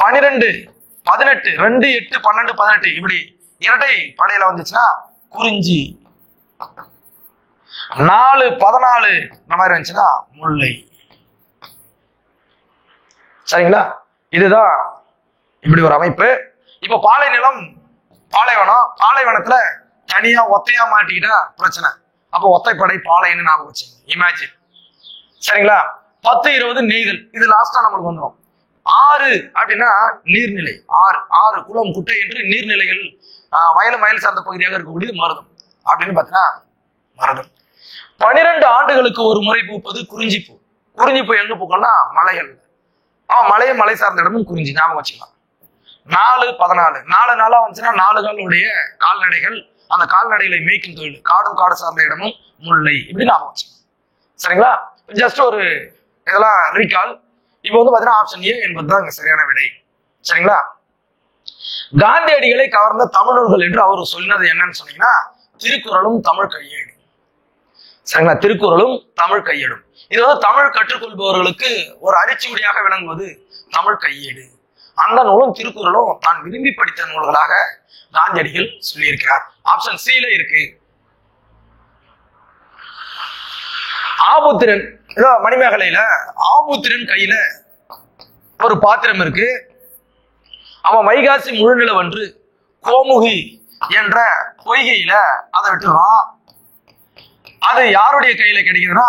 12, 18, 2, 8, 12, 18 இப்படி இரட்டை படையில வந்துச்சுன்னா குறிஞ்சி. 4, 14 இந்த மாதிரி வந்துச்சுன்னா முல்லை. சரிங்களா? இதுதான் இப்படி ஒரு அமைப்பு. இப்ப பாலை நிலம், பாலைவனம், பாலைவனத்துல தனியா ஒத்தையா மாட்டிக்கிட்டா பிரச்சனை. அப்ப ஒத்தைப்படை பாலைன்னு ஞாபகம் வச்சுங்க, இமேஜின். சரிங்களா? 10, 20 நெய்தல். இது லாஸ்டா நம்மளுக்கு வந்துடும். 6 அப்படின்னா நீர்நிலை. 6 குளம் குட்டை என்று நீர்நிலைகள், வயலும் வயல் சார்ந்த பகுதியாக இருக்கக்கூடியது மருதம் அப்படின்னு பாத்தீங்கன்னா மருதம். 12 ஆண்டுகளுக்கு ஒரு முறை பூப்பது குறிஞ்சிப்பூ. குறிஞ்சிப்பூ எங்க பூக்கள்னா மலைகள். மலையும் மலை சார்ந்த இடமும் குறிஞ்சி, ஞாபகம் வச்சுக்கலாம். 4, 14 4 நாளா வந்துச்சுன்னா 4 காலுடைய கால்நடைகள், அந்த கால்நடைகளை மேய்க்கும் தொழில், காடும் காடு சார்ந்த இடமும் முல்லை இப்படி ஞாபகம் வச்சுக்கலாம். சரிங்களா? ஜஸ்ட் ஒரு இதெல்லாம் ரீகால். இப்போ வந்து பாத்தீங்கன்னா ஆப்ஷன் ஏ என்பதுதான் இங்க சரியான விடை. சரிங்களா? காந்தியடிகளை கவர்ந்த தமிழ் நூல்கள் என்று அவர் சொன்னது என்னன்னு சொன்னீங்கன்னா திருக்குறளும் தமிழ் கையேடு. சரிங்களா? திருக்குறளும் தமிழ் கையேடும். இது வந்து தமிழ் கற்றுக்கொள்பவர்களுக்கு ஒரு அரிச்சுவடியாக விளங்குவது தமிழ் கையேடு. அந்த நூலும் திருக்குறளும் தான் விரும்பி படித்த நூல்களாக காந்தியடிகள் சொல்லியிருக்கிறார். ஆப்ஷன் சில இருக்கு. ஆபுத்திரன், மணிமேகலையில ஆபுத்திரன் கையில ஒரு பாத்திரம் இருக்கு. அவன் வைகாசி முழுநிலவன்று கோமுகி என்ற பொய்கையில அதை விட்டுறான். அது யாருடைய கையில கிடைக்குதுன்னா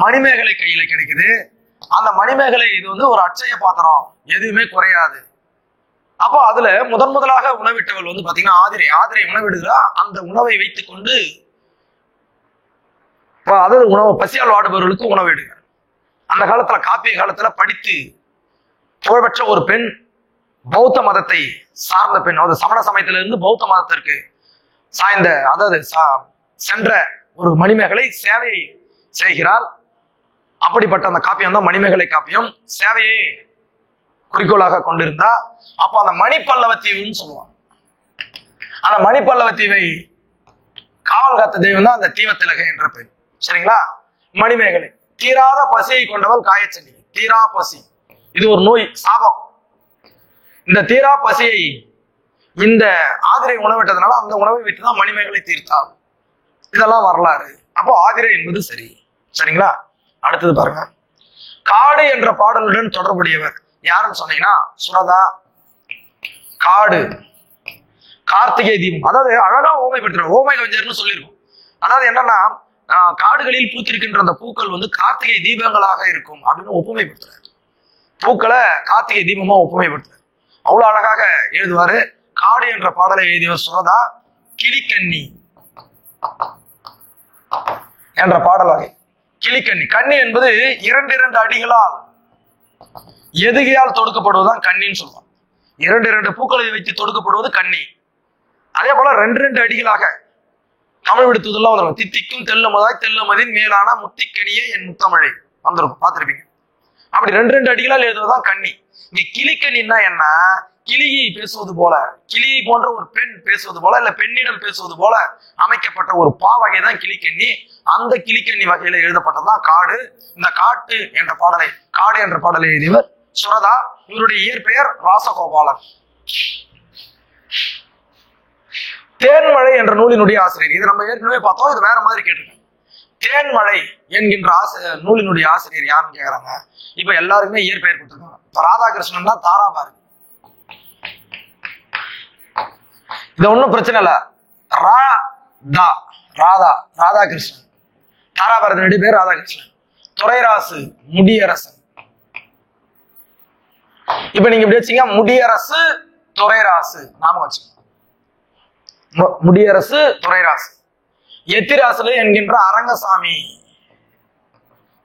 மணிமேகலை கையில கிடைக்குது. அந்த மணிமேகலை இது வந்து ஒரு அட்சய பாத்திரம், எதுவுமே குறையாது. அப்போ அதுல முதலாக உணவிட்டவள் வந்து பாத்தீங்கன்னா ஆதிரை உணவிடுகிறா. அந்த உணவை வைத்துக் கொண்டு அதாவது உணவு பசியால் வாடுபவர்களுக்கு உணவிடுங்க. அந்த காலத்துல காப்பிய காலத்துல படித்து புகழ்பெற்ற ஒரு பெண், பௌத்த மதத்தை சார்ந்த பெண், அதாவது சமண சமயத்திலிருந்து பௌத்த மதத்திற்கு சாய்ந்த, அதாவது சென்ற ஒரு மணிமேகலை சேவையை செய்கிறாள். அப்படிப்பட்ட அந்த காப்பியம் தான் மணிமேகலை காப்பியம். சேவையை குறிக்கோளாக கொண்டிருந்தா அப்போ அந்த மணிப்பல்லவத்தீவுன்னு சொல்லுவாங்க. அந்த மணிப்பல்லவத்தீவை காவல் காத்த தெய்வம் தான் அந்த தீவத்திலகை என்ற பெண். சரிங்களா? மணிமேகலை தீராத பசியை கொண்டவள் காயச்செல்லி. தீரா பசி இது ஒரு நோய், சாபம். இந்த தீரா பசியை இந்த ஆதிரை உணவிட்டதுனால அந்த உணவை விட்டுதான் மணிமேகலை தீர்த்தாள். இதெல்லாம் வரலாறு. அப்போ ஆதிரை என்பது சரி. சரிங்களா? அடுத்தது பாருங்க. காடு என்ற பாடலுடன் தொடர்புடையவர் யாருன்னு சொன்னீங்கன்னா சுரதா. காடு, கார்த்திகை தீபம், அதாவது அழகா ஓமைப்படுத்துறாரு. ஓமை கவிஞர்னு சொல்லியிருக்கோம். அதாவது என்னன்னா காடுகளில் பூத்திருக்கின்ற அந்த பூக்கள் வந்து கார்த்திகை தீபங்களாக இருக்கும் அப்படின்னு ஒப்புமைப்படுத்துறாரு. பூக்களை கார்த்திகை தீபமா ஒப்புமைப்படுத்துறாரு. அவ்வளவு அழகாக எழுதுவாரு. காடு என்ற பாடலை எழுதியவர் சுரதா. கிளிக்கண்ணி என்ற பாடல் வகை. கிளிக்கண்ணி, கண்ணி என்பது 2 அடிகளால் எதுகையால் தொடுக்கப்படுவதுதான் கண்ணின்னு சொல்லுவாங்க. 2 பூக்களை வைத்து தொடுக்கப்படுவது கண்ணி. அதே போல 2 அடிகளாக தமிழ் விடுத்துதெல்லாம் வந்துடும். தித்திக்கும் தெல்லமதாய் தெல்லமதின் மேலான முத்திக்கனியே என் முத்தமிழை வந்திருக்கும், பார்த்திருப்பீங்க. அப்படி 2 அடிகளால் எழுதுவதுதான் கண்ணி. இங்க கிளிக்கண்ணின்னா என்ன? கிளியை பேசுவது போல, கிளியை போன்ற ஒரு பெண் பேசுவது போல, இல்ல பெண்ணிடம் பேசுவது போல அமைக்கப்பட்ட ஒரு பாவகை தான் கிளிக்கண்ணி. அந்த கிளிக்கண்ணி வகையில எழுதப்பட்டதுதான் காடு. இந்த காடு என்ற பாடலை எழுதியவர் சுரதா. இவருடைய இயற்பெயர் ராசகோபாலன். தேன்மழை என்ற நூலினுடைய ஆசிரியர், இது நம்ம ஏற்கனவே பார்த்தோம், இது வேற மாதிரி கேட்டிருக்கேன். தேன்மழை என்கின்ற நூலினுடைய ஆசிரியர் யாருன்னு கேக்குறாங்க. இப்ப எல்லாருக்குமே இயற்பெயர் கொடுத்துருக்காங்க. இப்ப ராதாகிருஷ்ணன் தான் தாராபாரு. இது ஒன்றும் பிரச்சனை இல்ல. ராதாகிருஷ்ணன். தாராபரதனுடைய பேர் ராதாகிருஷ்ணன். துரைராசு முடியரசன். இப்ப நீங்க இப்படி வச்சீங்க, முடியரசு துரைராசு நாம வச்சுக்கோங்க. முடியரசு துரைராசு. எத்திராசுல என்கின்ற அரங்கசாமி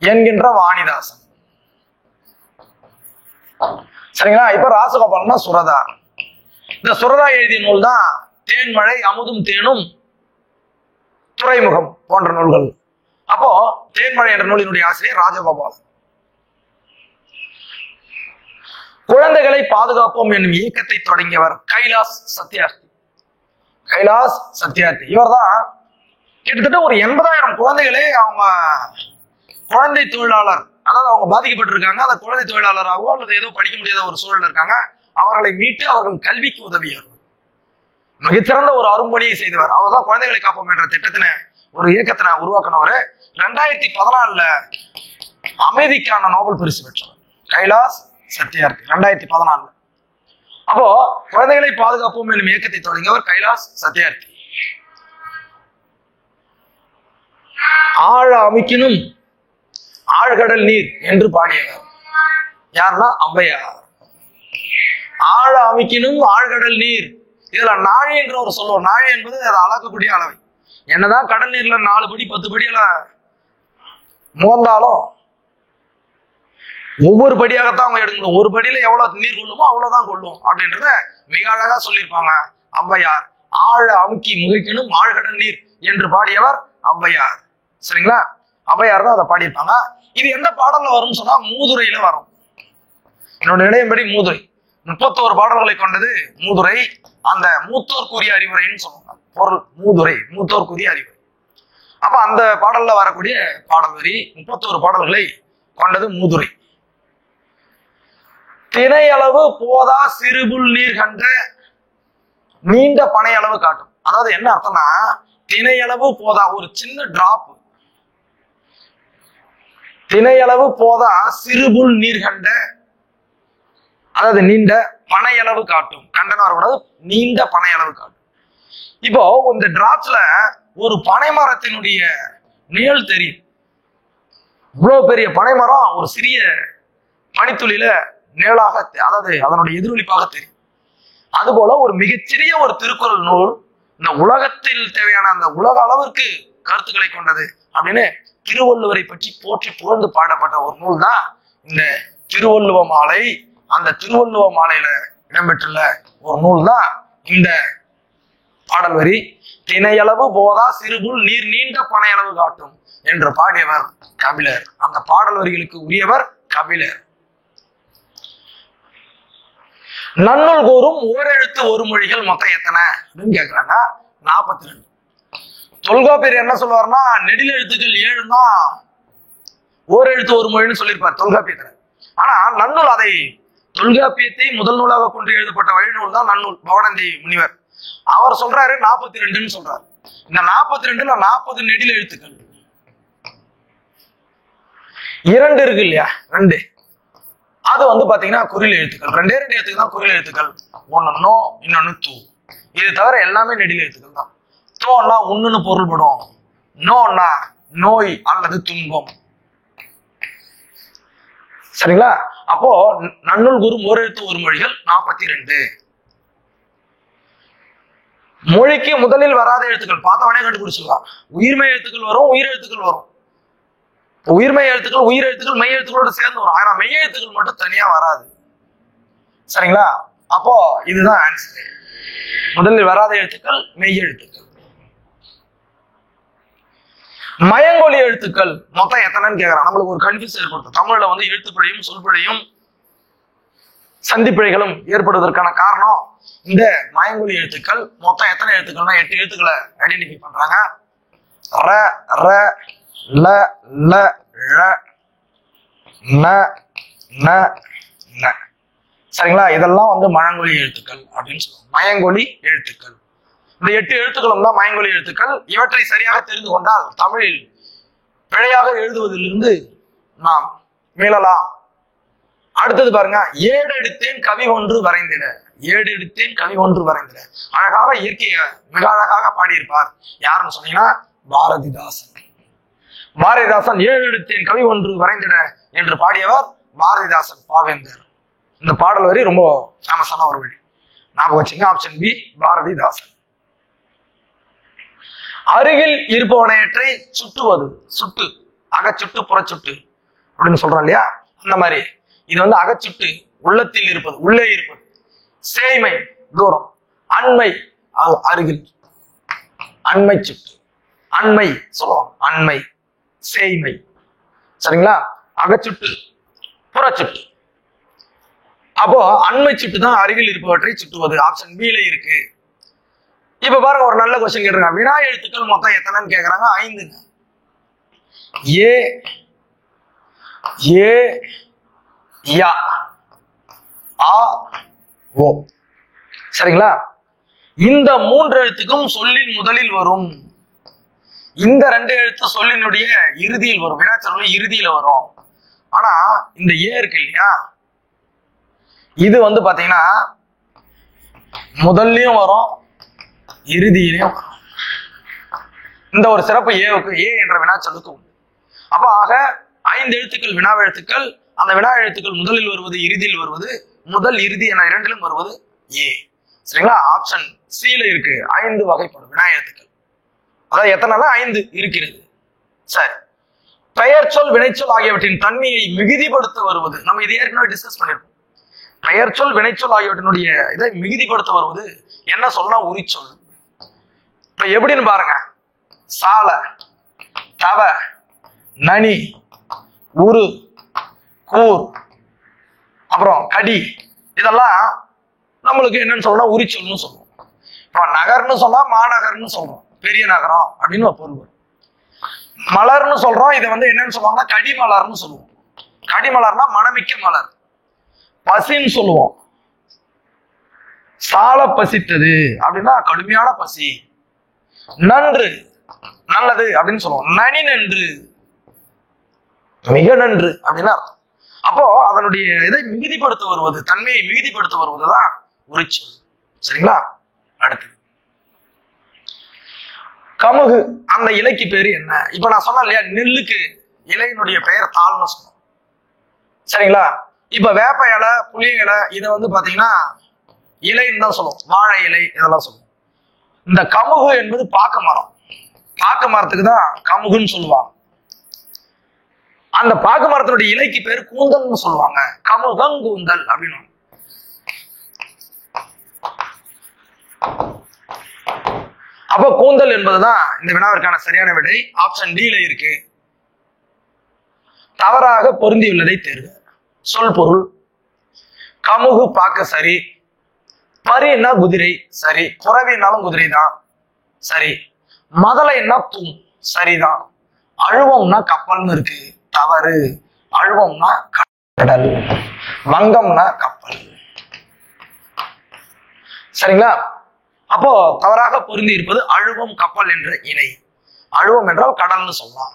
என்கின்ற வாணிதாசன். சரிங்களா? இப்ப ராசகோபாலன்னா சுரதா. இந்த சுரதா எழுதிய நூல் தான் தேன்மழை, அமுதும் தேனும், துறைமுகம் போன்ற நூல்கள். அப்போ தேன்மழை என்ற நூலினுடைய ஆசிரியர் ராஜகோபாலன். குழந்தைகளை பாதுகாப்போம் என்னும் இயக்கத்தை தொடங்கியவர் கைலாஸ் சத்யார்த்தி. கைலாஸ் சத்யார்த்தி இவர் தான் கிட்டத்தட்ட ஒரு 80,000 குழந்தைகளே அவங்க குழந்தை தொழிலாளர், அதாவது அவங்க பாதிக்கப்பட்டிருக்காங்க, அந்த குழந்தை தொழிலாளராகவோ அல்லது ஏதோ படிக்க முடியாத ஒரு சூழல் இருக்காங்க, அவர்களை மீட்டு அவர்கள் கல்விக்கு உதவியவர். மிகச்சிறந்த ஒரு அரும்பணியை செய்தவர். அவர் தான் குழந்தைகளை காப்போம் என்ற திட்டத்தின ஒரு இயக்கத்தினை உருவாக்கினவர். 2014 அமைதிக்கான நோபல் பரிசு பெற்றவர் கைலாஸ் சத்யார்த்தி. 2014. அப்போ குழந்தைகளை பாதுகாப்போம் என்னும் இயக்கத்தை தொடங்கியவர் கைலாஸ் சத்யார்த்தி. ஆழ அமைக்கினும் ஆழ்கடல் நீர் என்று பாடியவர் யாருன்னா ஔவையார். ஆழ அமைக்கினும் ஆழ்கடல் நீர். இதுல நாழி என்ற ஒரு சொல்லுவோம். நாழி என்பது அதை அளக்கக்கூடிய அளவை. என்னதான் கடல் நீர்ல 4 படி 10 படியில மோந்தாலும் ஒவ்வொரு படியாகத்தான் அவங்க எடுக்கணும். ஒரு படியில எவ்வளவு நீர் கொள்ளுமோ அவ்வளவுதான் கொள்ளும் அப்படின்றத மிக அழகா சொல்லியிருப்பாங்க ஔவையார். ஆழ அமுக்கி முகைக்கணும் ஆழ்கடல் நீர் என்று பாடியவர் ஔவையார். சரிங்களா? ஔவையார் தான் அதை பாடியிருப்பாங்க. இது எந்த பாடல்ல வரும்னு சொன்னா மூதுரையில வரும். என்னோட நிலையம்படி மூதுரை 31 பாடல்களை கொண்டது மூதுரை. அந்த மூத்தோர் கூறிய அறிவுரைன்னு சொல்லுவாங்க. பொருள் மூதுரை, மூத்தோர் கூறிய அறிவுரை. அப்ப அந்த பாடல்ல வரக்கூடிய பாடல் வரி 31 பாடல்களை கொண்டது மூதுரை. திணையளவு போதா சிறுபுல் நீர் கண்ட நீண்ட பனை அளவு காட்டும். அதாவது என்ன அர்த்தம்னா, திணையளவு போதா, ஒரு சின்ன டிராப், திணையளவு போதா சிறுபுல் நீர் கண்ட, அதாவது நீண்ட பனை அளவு காட்டும். கண்டனம் வரக்கூடாது, நீண்ட பனை அளவு காட்டும். இப்போ இந்த டிராப்ஸ்ல ஒரு பனை மரத்தினுடைய நிழல் தெரியும். இவ்வளவு பெரிய பனை மரம் ஒரு சிறிய பனித்துளியில நிழலாக, அதாவது அதனுடைய எதிரொலிப்பாக தெரியும். அதுபோல ஒரு மிகச்சிறிய ஒரு திருக்குறள் நூல் இந்த உலகத்தில் தேவையான அந்த உலக அளவிற்கு கருத்துக்களை கொண்டது அப்படின்னு திருவள்ளுவரை பற்றி போற்றி புகழ்ந்து பாடப்பட்ட ஒரு நூல் தான் இந்த திருவள்ளுவ மாலை. அந்த திருவள்ளுவ மாலையில இடம்பெற்றுள்ள ஒரு நூல் தான் இந்த பாடல் வரி. திணையளவு போதா சிறுபுல் நீர் நீண்ட பனையளவு காட்டும் என்று பாடியவர் கபிலர். அந்த பாடல் வரிகளுக்கு உரியவர் கபிலர். நன்னூல் கூறும் ஓரெழுத்து ஒரு மொழிகள் மொத்தம் எத்தனை அப்படின்னு கேட்கிறாங்க. 42. தொல்காப்பியர் என்ன சொல்லுவாருன்னா, நெடில் எழுத்துக்கள் 7 தான் ஓரெழுத்து ஒரு மொழின்னு சொல்லியிருப்பார் தொல்காப்பியத்துல. ஆனா நன்னூல், அதை தொல்காப்பியத்தை முதல் நூலாக கொண்டு எழுதப்பட்ட வழிநூல் தான் நன்னூல். பவனந்தி முனிவர் அவர் சொல்றாரு 42ன்னு சொல்றாரு. இந்த 42ல 40 நெடில் எழுத்துக்கள், 2 இருக்கு இல்லையா, 2 அது பாத்தீங்கன்னா குறில் எழுத்துக்கள். 2 எழுத்துக்கள் தான் குறில் எழுத்துக்கள். ஒன்னு நோ, இன்னொன்னு தூ. இது தவிர எல்லாமே நெடில் எழுத்துக்கள் தான். தோன்னா ஒண்ணுன்னு பொருள்படும், நோன்னா நோய் அல்லது துன்பம். சரிங்களா? அப்போ நன்னூல் கூறும் ஓரெழுத்து ஒரு மொழிகள் 42. மொழிக்கு முதலில் வராத எழுத்துக்கள் பார்த்தவனே கண்டுபிடிச்சிடலாம். உயிர்மெய் எழுத்துக்கள் வரும், உயிர் எழுத்துக்கள் வரும். உயிர்மெய் எழுத்துக்கள் உயிர் எழுத்துக்கள் மெய் எழுத்துக்களோட சேர்ந்து வரும். ஆனா மெய் எழுத்துக்கள் மட்டும் தனியா வராது. சரிங்களா? அப்போ இதுதான் ஆன்சர். முதலில் வராத எழுத்துக்கள் மெய் எழுத்துக்கள். மயங்கொலி எழுத்துக்கள் மொத்தம் எத்தனைன்னு கேட்கறான். நம்மளுக்கு ஒரு கன்ஃபியூஸ் ஏற்படுத்தும். தமிழ்ல எழுத்துப்பிழையும் சொல்பிழையும் சந்திப்பிழைகளும் ஏற்படுவதற்கான காரணம் இந்த மயங்கொலி எழுத்துக்கள். மொத்தம் எத்தனை எழுத்துக்கள்னா 8 எழுத்துக்களை ஐடென்டிஃபை பண்றாங்க. ர ர ல ல ழ ந ந ந. சரிங்களா? இதெல்லாம் மயங்கொலி எழுத்துக்கள் அப்படின்னு சொல்லுவாங்க. மயங்கொலி எழுத்துக்கள். இந்த 8 எழுத்துக்களும் தான் மயங்கொலி எழுத்துக்கள். இவற்றை சரியாக தெரிந்து கொண்டால் தமிழில் பிழையாக எழுதுவதிலிருந்து நாம் மீளலாம். அடுத்தது பாருங்க, ஏடு எடுத்தேன் கவி ஒன்று வரைந்திட. ஏடு எடுத்தேன் கவி ஒன்று வரைந்திட. அழகாக இயற்கையை மிக அழகாக பாடியிருப்பார். யாருன்னு சொன்னீங்கன்னா பாரதிதாசன். பாரதிதாசன் 7 எழுத்தின் கவி ஒன்று வரைந்திட என்று பாடியவர் பாரதிதாசன் பாவேந்தர். இந்த பாடல் வரி ரொம்ப ஃபேமஸான ஒரு வழி, ஞாபகம் வச்சுங்க. Option B Bharathidasan. அருகில் இருப்பவனையற்றை சுட்டுவது, சுட்டு அகச்சுட்டு புறச்சுட்டு அப்படின்னு சொல்றோம் இல்லையா, அந்த மாதிரி இது வந்து அகச்சுட்டு, உள்ளத்தில் இருப்பது, உள்ளே இருப்பது. சேய்மை தூரம், அண்மை அருகில், அண்மை சுட்டு, அண்மை சொல்லுவோம், அண்மை சேய்மை. சரிங்களா? அகச்சுட்டு புறச்சுட்டு. அப்போ அண்மை சுட்டு தான் அருகில் இருப்பவற்றை சுட்டுவது. ஆப்ஷன் பி ல இருக்கு. இப்ப பாருங்க, ஒரு நல்ல கொஸ்டின் கேட்டுருங்க. வினா எழுத்துக்கள் மொத்தம் எத்தனைன்னு கேக்குறாங்க. 5ங்க. ஏ ஏ யா ஆ ஓ. சரிங்களா? இந்த 3 எழுத்துக்கும் சொல்லின் முதலில் வரும். இந்த 2 எழுத்து சொல்லினுடைய இறுதியில் வரும், வினாச்சொல்லின் இறுதியில வரும். ஆனா இந்த ஏ இருக்கு இல்லையா, இது வந்து பாத்தீங்கன்னா முதல்லயும் வரும், இறுதியிலையும் வரும். இந்த ஒரு சிறப்பு ஏவுக்கு, ஏ என்ற வினாச்சொல்லுக்கு உண்டு. அப்ப ஆக 5 எழுத்துக்கள் வினா எழுத்துக்கள். அந்த வினா எழுத்துக்கள் முதலில் வருவது, இறுதியில் வருவது, முதல் இறுதி என 2லும் வருவது ஏ. சரிங்களா? ஆப்ஷன் சி ல இருக்கு 5 வகைப்படும் வினா எழுத்துக்கள். அதாவது எத்தனைனா 5 இருக்கிறது. சரி, பெயர் சொல் வினைச்சொல் ஆகியவற்றின் தன்மையை மிகுதிப்படுத்த வருவது. நம்ம இதை ஏற்கனவே டிஸ்கஸ் பண்ணிருக்கோம். பெயர் சொல் வினைச்சொல் ஆகியவற்றினுடைய இதை மிகுதிப்படுத்த வருவது என்ன சொல்லலாம்? உரிச்சொல். இப்ப எப்படின்னு பாருங்க. சால, தவ, நனி, உரு, கூர், அப்புறம் கடி, இதெல்லாம் நம்மளுக்கு என்னன்னு சொல்லலாம்? உரிச்சொல்னு சொல்லுவோம். இப்ப நகர்னு சொன்னா மாநகர்னு சொல்றோம், பெரிய நகரம் அப்படின்னு ஒரு பொருள். மலர்னு சொல்றோம், இதை வந்து என்னன்னு சொல்லுவாங்கன்னா கடிமலர்னு சொல்லுவோம். கடிமலர்னா மணமிக்க மலர். பசின்னு சொல்லுவோம். சால பசித்தது அப்படின்னா கடுமையான பசி. நன்று நல்லது அப்படின்னு சொல்லுவோம். நனி நன்று மிக நன்று அப்படின்னா. அப்போ அதனுடைய இதை மிகுதிப்படுத்த வருவது, தன்மையை மிகுதிப்படுத்த வருவதுதான் உரிச்சொல். சரிங்களா? அடுத்து கமுகு, அந்த இலைக்கு பேரு என்ன? இப்ப நான் சொன்னேன் இல்லையா, நெல்லுக்கு இலையினுடைய பெயர் தாள்னு சொன்னோம். சரிங்களா? இப்ப வேப்ப இலை, புளிய இலை, இதை வந்து பாத்தீங்கன்னா இலைன்னு தான் சொல்லுவோம். வாழை இலை இதெல்லாம் சொல்லுவோம். இந்த கமுகு என்பது பாக்கு மரம். பாக்கு மரத்துக்கு தான் கமுகுன்னு சொல்லுவாங்க. அந்த பாக்கு மரத்தினுடைய இலைக்கு பேரு கூந்தல்னு சொல்லுவாங்க. கமுகங்கூந்தல் அப்படின்னு. அப்ப கூந்தல் என்பதுதான் இந்த வினாவிற்கான சரியான விடை. ஆப்ஷன் டி ல இருக்கு. தவறாக பொருந்தியுள்ளதை தேர்க. சொல் பொருள். கமுகு பாக்க சரி, பரின்னா குதிரை சரி, புறவினாலும் குதிரை தான் சரி, மதலைன்னா தூண் சரிதான், அழுவம்னா கப்பல்னு இருக்கு தவறு, அழுவம்னா கடல், வங்கம்னா கப்பல். சரிங்களா? அப்போ தவறாக பொருந்தி இருப்பது அழுவம் கப்பல் என்ற இணை. அழுவம் என்றால் கடல்னு சொல்லலாம்.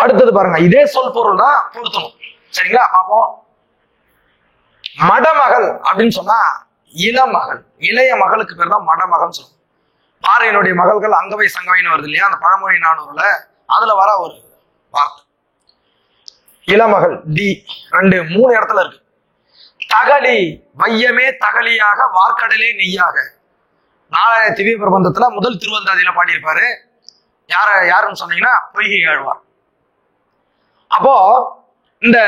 அடுத்தது பாருங்க, இதே சொல் பொருள் தான் பொருத்தணும். சரிங்களா? பார்ப்போம். மடமகள் அப்படின்னு சொன்னா இளமகள், இளைய மகளுக்கு பேர் தான் மடமகள் சொல்லுவோம். பாறையினுடைய மகள்கள் அங்கவை சங்கவைன்னு வருது இல்லையா, அந்த பழமொழி 400ல அதுல வர ஒரு வார்த்தை. இளமகள் டி 2 3 இடத்துல இருக்கு. தகலி, வையமே தகலியாக வார்க்கடலே நெய்யாக. 4 திவ்ய பிரபந்தத்துல முதல் திருவந்தாதியில பாடியிருப்பாரு. யாருன்னு சொன்னீங்கன்னா பொய்கை ஆழ்வார். அப்போ இந்த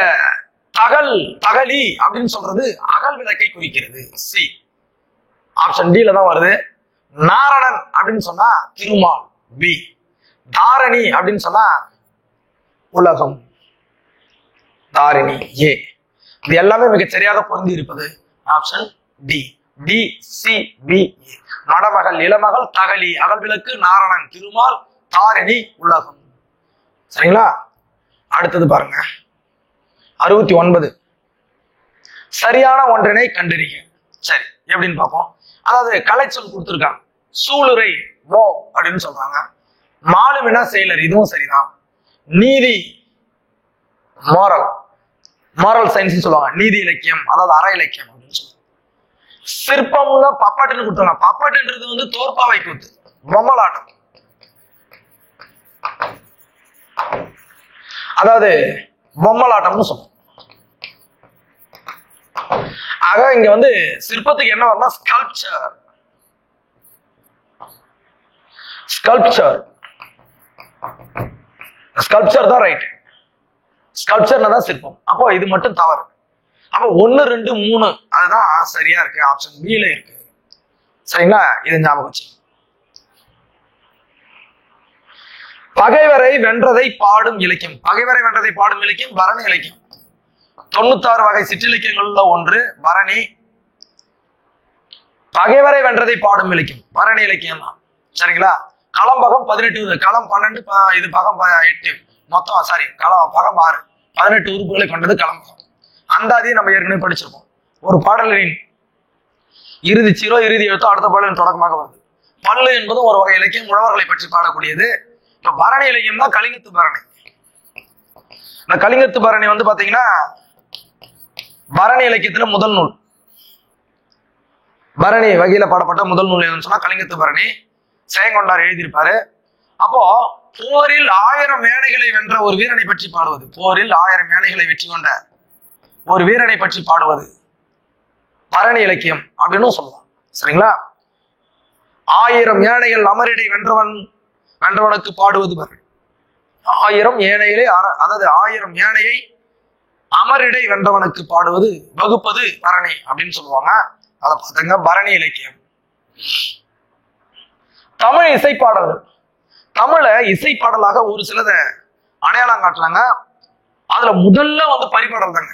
தகலி அப்படின்னு சொல்றது அகல் விளக்கை குறிக்கிறது. சி ஆப்ஷன் டி ல தான் வருது. நாரணன் அப்படின்னு சொன்னா திருமால், பி. தாரணி அப்படின்னு சொன்னா உலகம், தாரிணி, ஏ. இது எல்லாமே மிகச் சரியாக பொருந்தி இருப்பது option D. D C B A. மடமகள் இளமகள், தகலி அகல் விளக்கு, நாரணன் திருமால், தாரிணி உலகம். சரிங்களா? அடுத்தது பாருங்க 69. சரியான ஒன்றினை கண்டறிய. சரி, எப்படின்னு பார்ப்போம். அதாவது கலைச்சொல் கொடுத்துருக்காங்க. சூளுரை மோ அப்படின்னு சொல்றாங்க. மாலுமினா செயலர், இதுவும் சரிதான். நீதி மாரல், மாரல் சயின்ஸ் சொல்லுவாங்க. நீதி இலக்கியம் அதாவது அற இலக்கியம் அப்படின்னு சொல்லுவாங்க. சிற்பம்ல பப்பாட்டுன்னு கொடுத்தாங்க. பப்பாட்டுன்றது வந்து தோற்பாவை கூத்து, பொம்மலாட்டம். அதாவது பொம்மலாட்டம்னு சொல்லுவோம். ஆக இங்க வந்து சிற்பத்துக்கு என்ன வரணும்? ஸ்கல்ப்சர். ஸ்கல்ப்சர் ஸ்கல்ப்சர் தான் ரைட். ஸ்கல்ப்சர்னா தான் சிற்பம். அப்போ இது மட்டும் தவறு. அப்போ 1, 2, 3 அதுதான் சரியா இருக்கு. ஆப்ஷன் பில இருக்கு. சரிங்களா? இது ஞாபகம் வச்சு. பகைவரை வென்றதை பாடும் இலக்கியம். பகைவரை வென்றதை பாடும் இலக்கியம் பரணி இலக்கியம். 96 வகை சிற்றிலக்கியங்கள்ல ஒன்று பரணி. பகைவரை வென்றதை பாடும் இலக்கியம் பரணி இலக்கியம் தான். சரிங்களா? களம்பகம் 18, களம் 12, இது பகம் 8, மொத்தம் சாரி பகம் 6, 18 உறுப்புகளை கொண்டது களம்பகம். அந்தாதியை நம்ம ஏற்கனவே படிச்சிருப்போம். ஒரு பாடலின் இறுதி சீரோ இறுதி எழுத்தோ அடுத்த பாடலின் தொடக்கமாக வருது. பல்லு என்பது ஒரு வகை இலக்கியம், உழவர்களை பற்றி பாடக்கூடியது. இப்ப பரணி இலக்கியம் தான் கலிங்கத்து பரணி. இந்த கலிங்கத்து பரணி வந்து பாத்தீங்கன்னா பரணி இலக்கியத்துல முதல் நூல். பரணி வகையில பாடப்பட்ட முதல் நூல் எதுன்னு சொன்னா கலிங்கத்து பரணி. செயங்கொண்டார் எழுதியிருப்பாரு. அப்போ போரில் 1000 யானைகளை வென்ற ஒரு வீரனை பற்றி பாடுவது. போரில் 1000 யானைகளை வெற்றி கொண்ட ஒரு வீரனை பற்றி பாடுவது பரணி இலக்கியம் அப்படின்னு சொல்லலாம். சரிங்களா? 1000 யானைகள் அமரிடை வென்றவனுக்கு பாடுவது பரணி. 1000 யானைகளை, அதாவது 1000 யானையை அமரிடை வென்றவனுக்கு பாடுவது வகுப்பது பரணி அப்படின்னு சொல்லுவாங்க. அதை பார்த்துங்க. பரணி இலக்கியம். தமிழ் இசைப்பாடல்கள். தமிழ இசைப்பாடலாக ஒரு சிலதை அடையாளம் காட்டுறாங்க. அதுல முதல்ல வந்து பரிபாடல் தாங்க.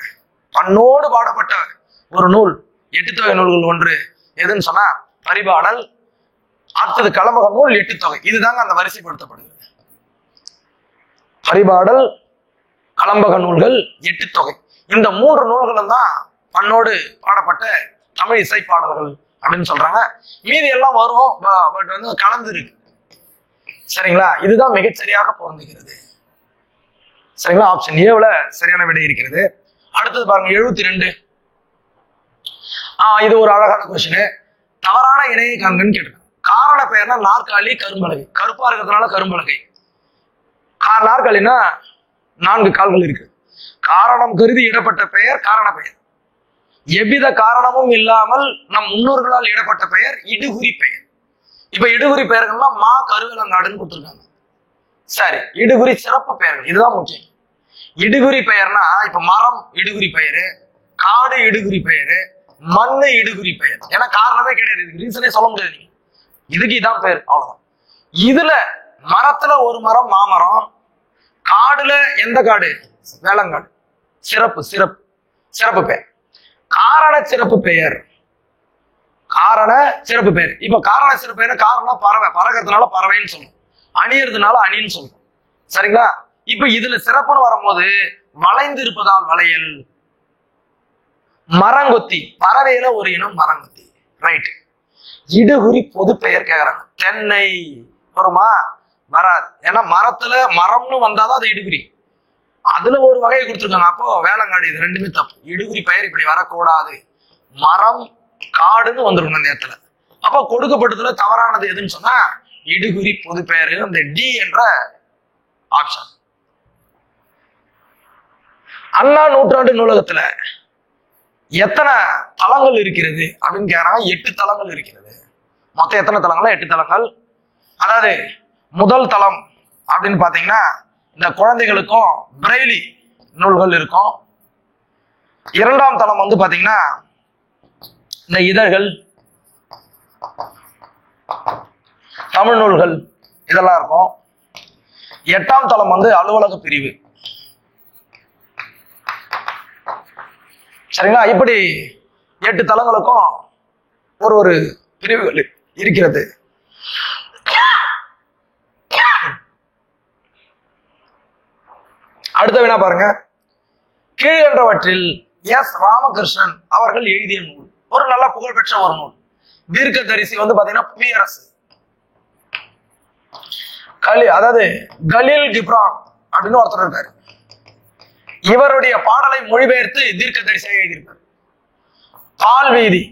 பண்ணோடு பாடப்பட்ட ஒரு நூல் 8 தொகை நூல்கள் ஒன்று எதுன்னு சொன்னா பரிபாடல். அடுத்தது களம்பக நூல் 8 தொகை. இதுதாங்க அந்த வரிசைப்படுத்தப்படுகிறது. பரிபாடல், களம்பக நூல்கள், 8 தொகை. இந்த 3 நூல்களும் தான் பண்ணோடு பாடப்பட்ட தமிழ் இசைப்பாடல்கள் அப்படின்னு சொல்றாங்க. மீதி எல்லாம் வரும், பட் வந்து கலந்து இருக்கு. சரிங்களா? இதுதான் மிகச்சரியாக பொருந்துகிறது. சரிங்களா? ஆப்ஷன் ஏவுல சரியான விடை இருக்கிறது. அடுத்தது பாருங்க 72. இது ஒரு அழகான கொஸ்டின். தவறான இணையை காண்கன்னு கேட்டு. காரண பெயர்னா நாற்காலி, கரும்பலகை. கருப்பா இருக்கிறதுனால கரும்பலகை. நாற்காலினா 4 கால்கள் இருக்கு. காரணம் கருதி இடப்பட்ட பெயர் காரண பெயர். எவ்வித காரணமும் இல்லாமல் நம் முன்னோர்களால் இடப்பட்ட பெயர் இடுகுறி பெயர். இப்ப இடுகுறி பெயர்கள்லாம் மா கருவேலங்காடுன்னு கொடுத்துருக்காங்க. சரி, இடுகுறி சிறப்பு பெயர்கள் இதுதான் முக்கியம். இடுகுறி பெயர்னா இப்ப மரம் இடுகுறி பெயரு, காடு இடுகுறி பெயரு, மண்ணு இடுகுறி பெயர். ஏன்னா காரணமே கிடையாது, இதுக்கு ரீசனே சொல்ல முடியாது. நீங்க இதுக்கு இதான் பெயர், அவ்வளவுதான். இதுல மரத்துல ஒரு மரம் மாமரம், காடுல எந்த காடு? வேளங்காடு. சிறப்பு சிறப்பு சிறப்பு பெயர். காரண சிறப்பு பெயர். காரண சிறப்பு பெயர். இப்ப காரண சிறப்பு பெயர் காரணம் பறவை, பறக்கிறதுனால பறவைன்னு சொல்லும், அணியறதுனால அணின்னு சொல்லும். சரிங்களா? இப்ப இதுல சிறப்புன்னு வரும்போது வளைந்து இருப்பதால் வளையல். மரங்கொத்தி, பறவையில ஒரு இனம் மரங்கொத்தி. ரைட். இடுகுறி பொது பெயர் கேக்குறாங்க. தென்னை வருமா? வராது. ஏன்னா மரத்துல மரம்னு வந்தாதான் அது இடுகுறி. அதுல ஒரு வகையை கொடுத்துருக்காங்க. அப்போ வேளங்காடு. இது ரெண்டுமே தப்பு. இடுகுறி பெயர் இப்படி வரக்கூடாது. மரம் காடுன்னு வந்துருக்கும் அந்த இடத்துல. அப்போ கொடுக்கப்பட்டதுல தவறானது எதுன்னு சொன்னா இடுகுறி பொது பெயர், அந்த டி என்ற ஆப்ஷன். அண்ணா நூற்றாண்டு நூலகத்துல எத்தனை தளங்கள் இருக்கிறது அப்படின்னு கேக்குறாங்க. 8 தளங்கள் இருக்கிறது. மொத்தம் எத்தனை தளங்களா? 8 தளங்கள். அதாவது முதல் தளம் அப்படின்னு பாத்தீங்கன்னா இந்த குழந்தைகளுக்கும் பிரெய்லி நூல்கள் இருக்கும். 2ஆம் தளம் வந்து பாத்தீங்கன்னா இந்த இதழ்கள், தமிழ் நூல்கள் இதெல்லாம் இருக்கும். 8ஆம் தளம் வந்து அலுவலக பிரிவு. சரிங்களா? இப்படி 8 தளங்களுக்கும் ஒரு பிரிவுகள் இருக்கிறது. அடுத்த வினா பாருங்க. கீழ்கண்டவற்றில் எஸ் ராமகிருஷ்ணன் அவர்கள் எழுதிய நூல். ஒரு நல்ல புகழ்பெற்ற ஒரு நூல். தீர்க்க தரிசி வந்து பாத்தீங்கன்னா புவியரசு. அதாவது கலீல் கிப்ரான் அப்படின்னு ஒருத்தர் இருக்காரு. இவருடைய பாடலை மொழிபெயர்த்து தீர்க்க தரிசியாக எழுதியிருக்காரு. பால் வீதி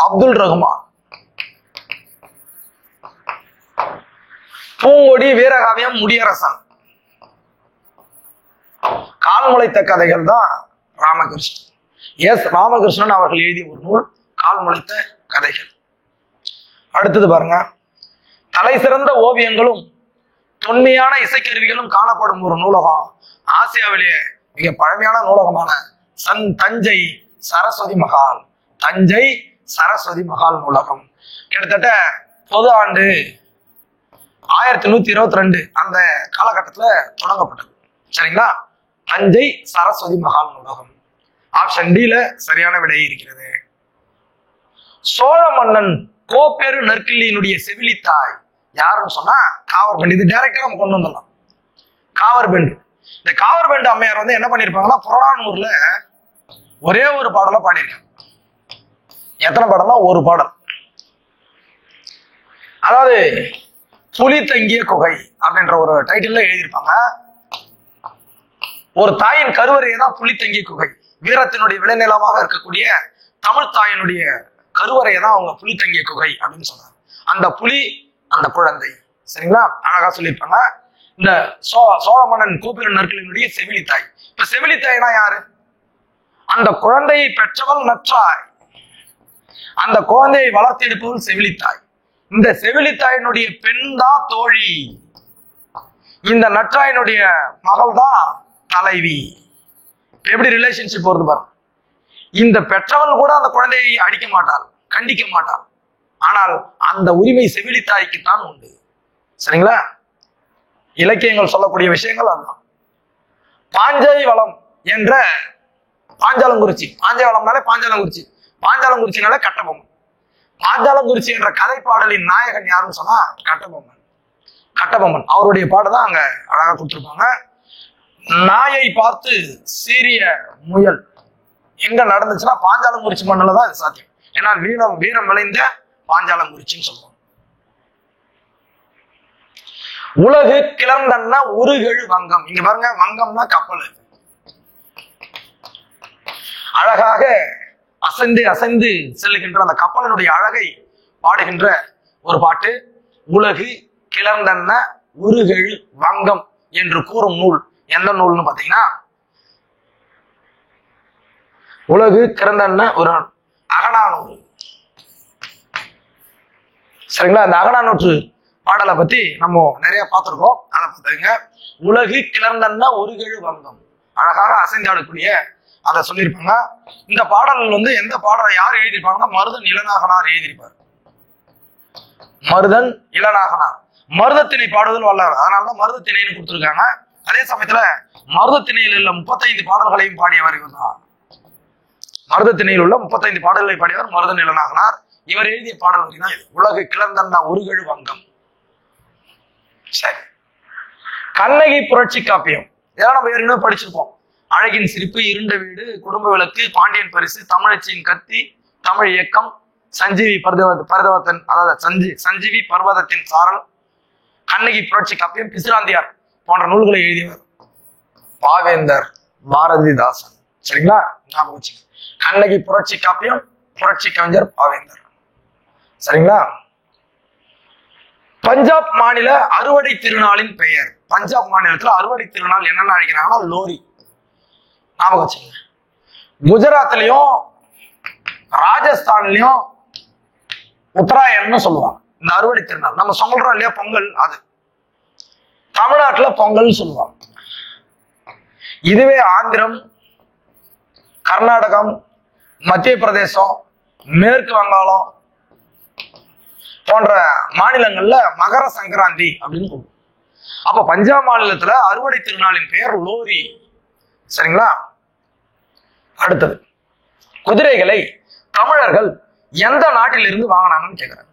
அப்துல் ரஹ்மான். பூங்கொடி வீரகாவியம் முடியரசன். கால் முளைத்த கதைகள் தான் ராமகிருஷ்ணன். எஸ் ராமகிருஷ்ணன் அவர்கள் எழுதிய ஒரு நூல் கால் முளைத்த கதைகள். அடுத்தது பாருங்க, தலை சிறந்த ஓவியங்களும் தொன்மையான இசைக்கருவிகளும் காணப்படும் ஒரு நூலகம் ஆசியாவிலேயே மிக பழமையான நூலகமான தஞ்சை சரஸ்வதி மகால். தஞ்சை சரஸ்வதி மகால் நூலகம் கிட்டத்தட்ட பொது ஆண்டு 1122 அந்த காலகட்டத்துல தொடங்கப்பட்டது. சரிங்களா? தஞ்சை சரஸ்வதி மகால் நூலகம். ஆப்ஷன் டி ல சரியான விடை இருக்கிறது. சோழ மன்னன் கோப்பெரு நற்கிள்ளியினுடைய செவிலித்தாய் யாருன்னு சொன்னா காவர்பெண்டு. இது டைரக்டா நம்ம கொண்டு வந்துடலாம். காவர்பெண்டு. இந்த காவர்பெண்டு அம்மையார் வந்து என்ன பண்ணிருப்பாங்கன்னா புறநானூர்ல ஒரே ஒரு பாடலை பாடியிருக்காங்க. எத்தனை பாடல்னா ஒரு பாடல். அதாவது புலி தங்கிய குகை அப்படின்ற ஒரு டைட்டில் எழுதியிருப்பாங்க. ஒரு தாயின் கருவறையை தான் புலி தங்கிய குகை. வீரத்தினுடைய விளைநிலமாக இருக்கக்கூடிய தமிழ் தாயினுடைய கருவறையை தான் அவங்க புலி தங்கிய குகை அப்படின்னு சொன்னாங்க. அந்த புலி அந்த குழந்தை. சரிங்களா? அழகா சொல்லியிருப்பாங்க. இந்த சோழ மன்னன் கோப்பெரு நற்கிள்ளியினுடைய செவிலித்தாய். இப்ப செவிலித்தாய்னா யாரு? அந்த குழந்தையை பெற்றவள் நற்றாய், அந்த குழந்தையை வளர்த்து எடுப்பவள் செவிலித்தாய். இந்த செவிலித்தாயினுடைய பெண் தான் தோழி, இந்த நற்றாயினுடைய மகள் தான் தலைவி. எப்படி ரிலேஷன்ஷிப் வருது பாருங்க. இந்த பெற்றவள் கூட அந்த குழந்தையை அடிக்க மாட்டாள், கண்டிக்க மாட்டாள். ஆனால் அந்த உரிமை செவிலித்தாய்க்கு தான் உண்டு. சரிங்களா? இலக்கியங்கள் சொல்லக்கூடிய விஷயங்கள் அதுதான். பாஞ்சை வளம் என்ற பாஞ்சாலங்குறிச்சி, பாஞ்சை வளம்னாலே பாஞ்சாலங்குறிச்சி, பாஞ்சாலங்குறிச்சினாலே கட்டபொம்மன். பாஞ்சாலங்குறிச்சி என்ற கதை பாடலின் நாயகன் யாருன்னு சொன்னா கட்டபொம்மன். கட்டபொம்மன் அவருடைய பாடதான் அங்க அழகா கொடுத்துருப்பாங்க. நாயை பார்த்து சீரிய முயல் எங்க நடந்துச்சுன்னா பாஞ்சாலங்குறிச்சி மண்ணில் தான் இது சாத்தியம். ஏன்னா வீரம் விளைந்த பாஞ்சாலங்குறிச்சின்னு சொல்லுவாங்க. உலகு கிளர்ந்தன்னா உருகெழு வங்கம். இங்க பாருங்க, வங்கம்னா கப்பல். அழகாக அசைந்து அசைந்து செல்லுகின்ற அந்த கப்பலினுடைய அழகை பாடுகின்ற ஒரு பாட்டு. உலகு கிளர்ந்தன்ன உருகெழு வங்கம் என்று கூறும் நூல் எந்த நூல்னு பாத்தீங்கன்னா உலகு கிளர்ந்தன்ன ஒரு அகநானூறு. சரிங்களா? அந்த அகநானூற்று பாடலை பத்தி நம்ம நிறைய பார்த்திருக்கோம். அதை பார்த்துங்க. உலகு கிளர்ந்தன்ன உருகெழு வங்கம், அழகாக அசைந்தாடக்கூடிய அதை சொல்லியிருப்பாங்க. இந்த பாடல் வந்து எந்த பாடலை யார் எழுதியிருப்பாங்கன்னா மருதன் இளநாகனார் எழுதியிருப்பார். மருதன் இளநாகனார் மருதத்திணை பாடுதல் வல்லவர். அதனாலதான் மருதத்திணைன்னு கொடுத்துருக்காங்க. அதே சமயத்துல மருதத்திணையில் உள்ள 35 பாடல்களையும் பாடியவர் இவர் தான். மருதத்திணையில் உள்ள 35 பாடல்களை பாடியவர் மருதன் இளநாகனார். இவர் எழுதிய பாடல் வரிதான் இது. உலகு கிளர்ந்தன்னா உருகெழு வங்கம். சரி, கண்ணகி புரட்சி காப்பியம் இதெல்லாம் நம்ம ஏற்கனவே படிச்சிருப்போம். அழகின் சிரிப்பு, இருண்ட வீடு, குடும்ப விளக்கு, பாண்டியன் பரிசு, தமிழச்சியின் கத்தி, தமிழ் இயக்கம், சஞ்சீவி பர்வதத்தின் அதாவது சஞ்சீவி பர்வதத்தின் சாரல், கண்ணகி புரட்சி காப்பியம், பிசிராந்தியார் போன்ற நூல்களை எழுதியவர் பாவேந்தர் பாரதிதாசன். சரிங்களா? ஞாபகம் வச்சுங்க. கண்ணகி புரட்சி காப்பியம், புரட்சி கவிஞர் பாவேந்தர். சரிங்களா? பஞ்சாப் மாநில அறுவடை திருநாளின் பெயர். பஞ்சாப் மாநிலத்துல அறுவடை திருநாள் என்னென்ன அழைக்கிறாங்கன்னா லோரி. ஞாபகம் வச்சுங்க. குஜராத்லயும் ராஜஸ்தான்லயும் உத்தராயணம்னு சொல்லுவாங்க இந்த அறுவடை திருநாள். நம்ம சொல்றோம் இல்லையா பொங்கல், அது தமிழ்நாட்டுல பொங்கல் சொல்லுவாங்க. இதுவே ஆந்திரம், கர்நாடகம், மத்திய பிரதேசம், மேற்கு வங்காளம் போன்ற மாநிலங்கள்ல மகர சங்கராந்தி அப்படின்னு சொல்லுவோம். அப்ப பஞ்சாப் மாநிலத்துல அறுவடை திருநாளின் பெயர் லோரி. சரிங்களா? அடுத்தது, குதிரைகளை தமிழர்கள் எந்த நாட்டிலிருந்து வாங்கினாங்கன்னு கேக்குறாங்க.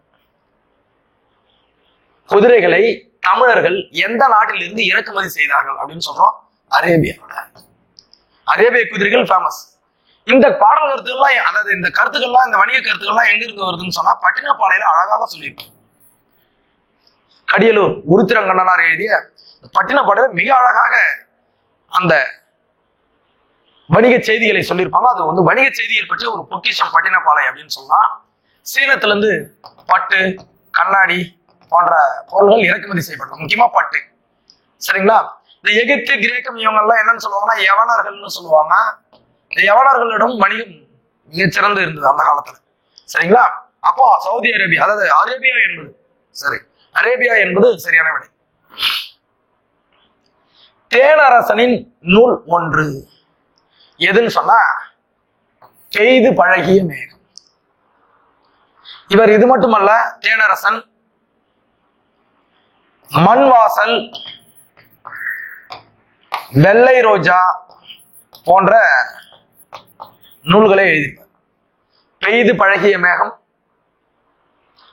குதிரைகளை தமிழர்கள் எந்த நாட்டிலிருந்து இறக்குமதி செய்தார்கள் அப்படின்னு சொல்றோம். அரேபியாவோட. அரேபிய குதிரைகள் ஃபேமஸ். இந்த பாடல் கருத்துக்கள்லாம், அதாவது இந்த கருத்துக்கள்லாம், இந்த வணிக கருத்துக்கள்லாம் எங்க இருந்து வருதுன்னு சொன்னா பட்டினப்பாளையில அழகாக சொல்லியிருக்கோம். கடியலூர் உருத்திரங்கண்ணனார் எழுதிய பட்டினப்பாளையில மிக அழகாக அந்த வணிக செய்திகளை சொல்லியிருப்பாங்க. அது வந்து வணிக செய்திகள் பற்றி ஒரு பொக்கிஷம் பட்டினப்பாளை அப்படின்னு சொன்னா. சீனத்திலிருந்து பட்டு, கண்ணாடி போன்ற பொருள்கள் இறக்குமதி செய்யப்படும், முக்கியமா பட்டு. சரிங்களா? இந்த எகிப்து, கிரேக்கம் இவங்கெல்லாம் என்னன்னு சொல்லுவாங்கன்னா யவனர்கள்னு சொல்லுவாங்க. இந்த யவனர்களிடம் வணிகம் மிகச்சிறந்து இருந்தது அந்த காலத்துல. சரிங்களா? அப்போ சவுதி அரேபியா, அதாவது அரேபியா என்பது சரி, அரேபியா என்பது சரியான விடை. தேனரசனின் நூல் ஒன்று எதுன்னு சொன்னா பெய்து பழகிய மேகம். இவர் இது மட்டுமல்ல, தேனரசன் மண் வாசல், வெள்ளை ரோஜா போன்ற நூல்களை எழுதினார். பெய்து பழகிய மேகம்,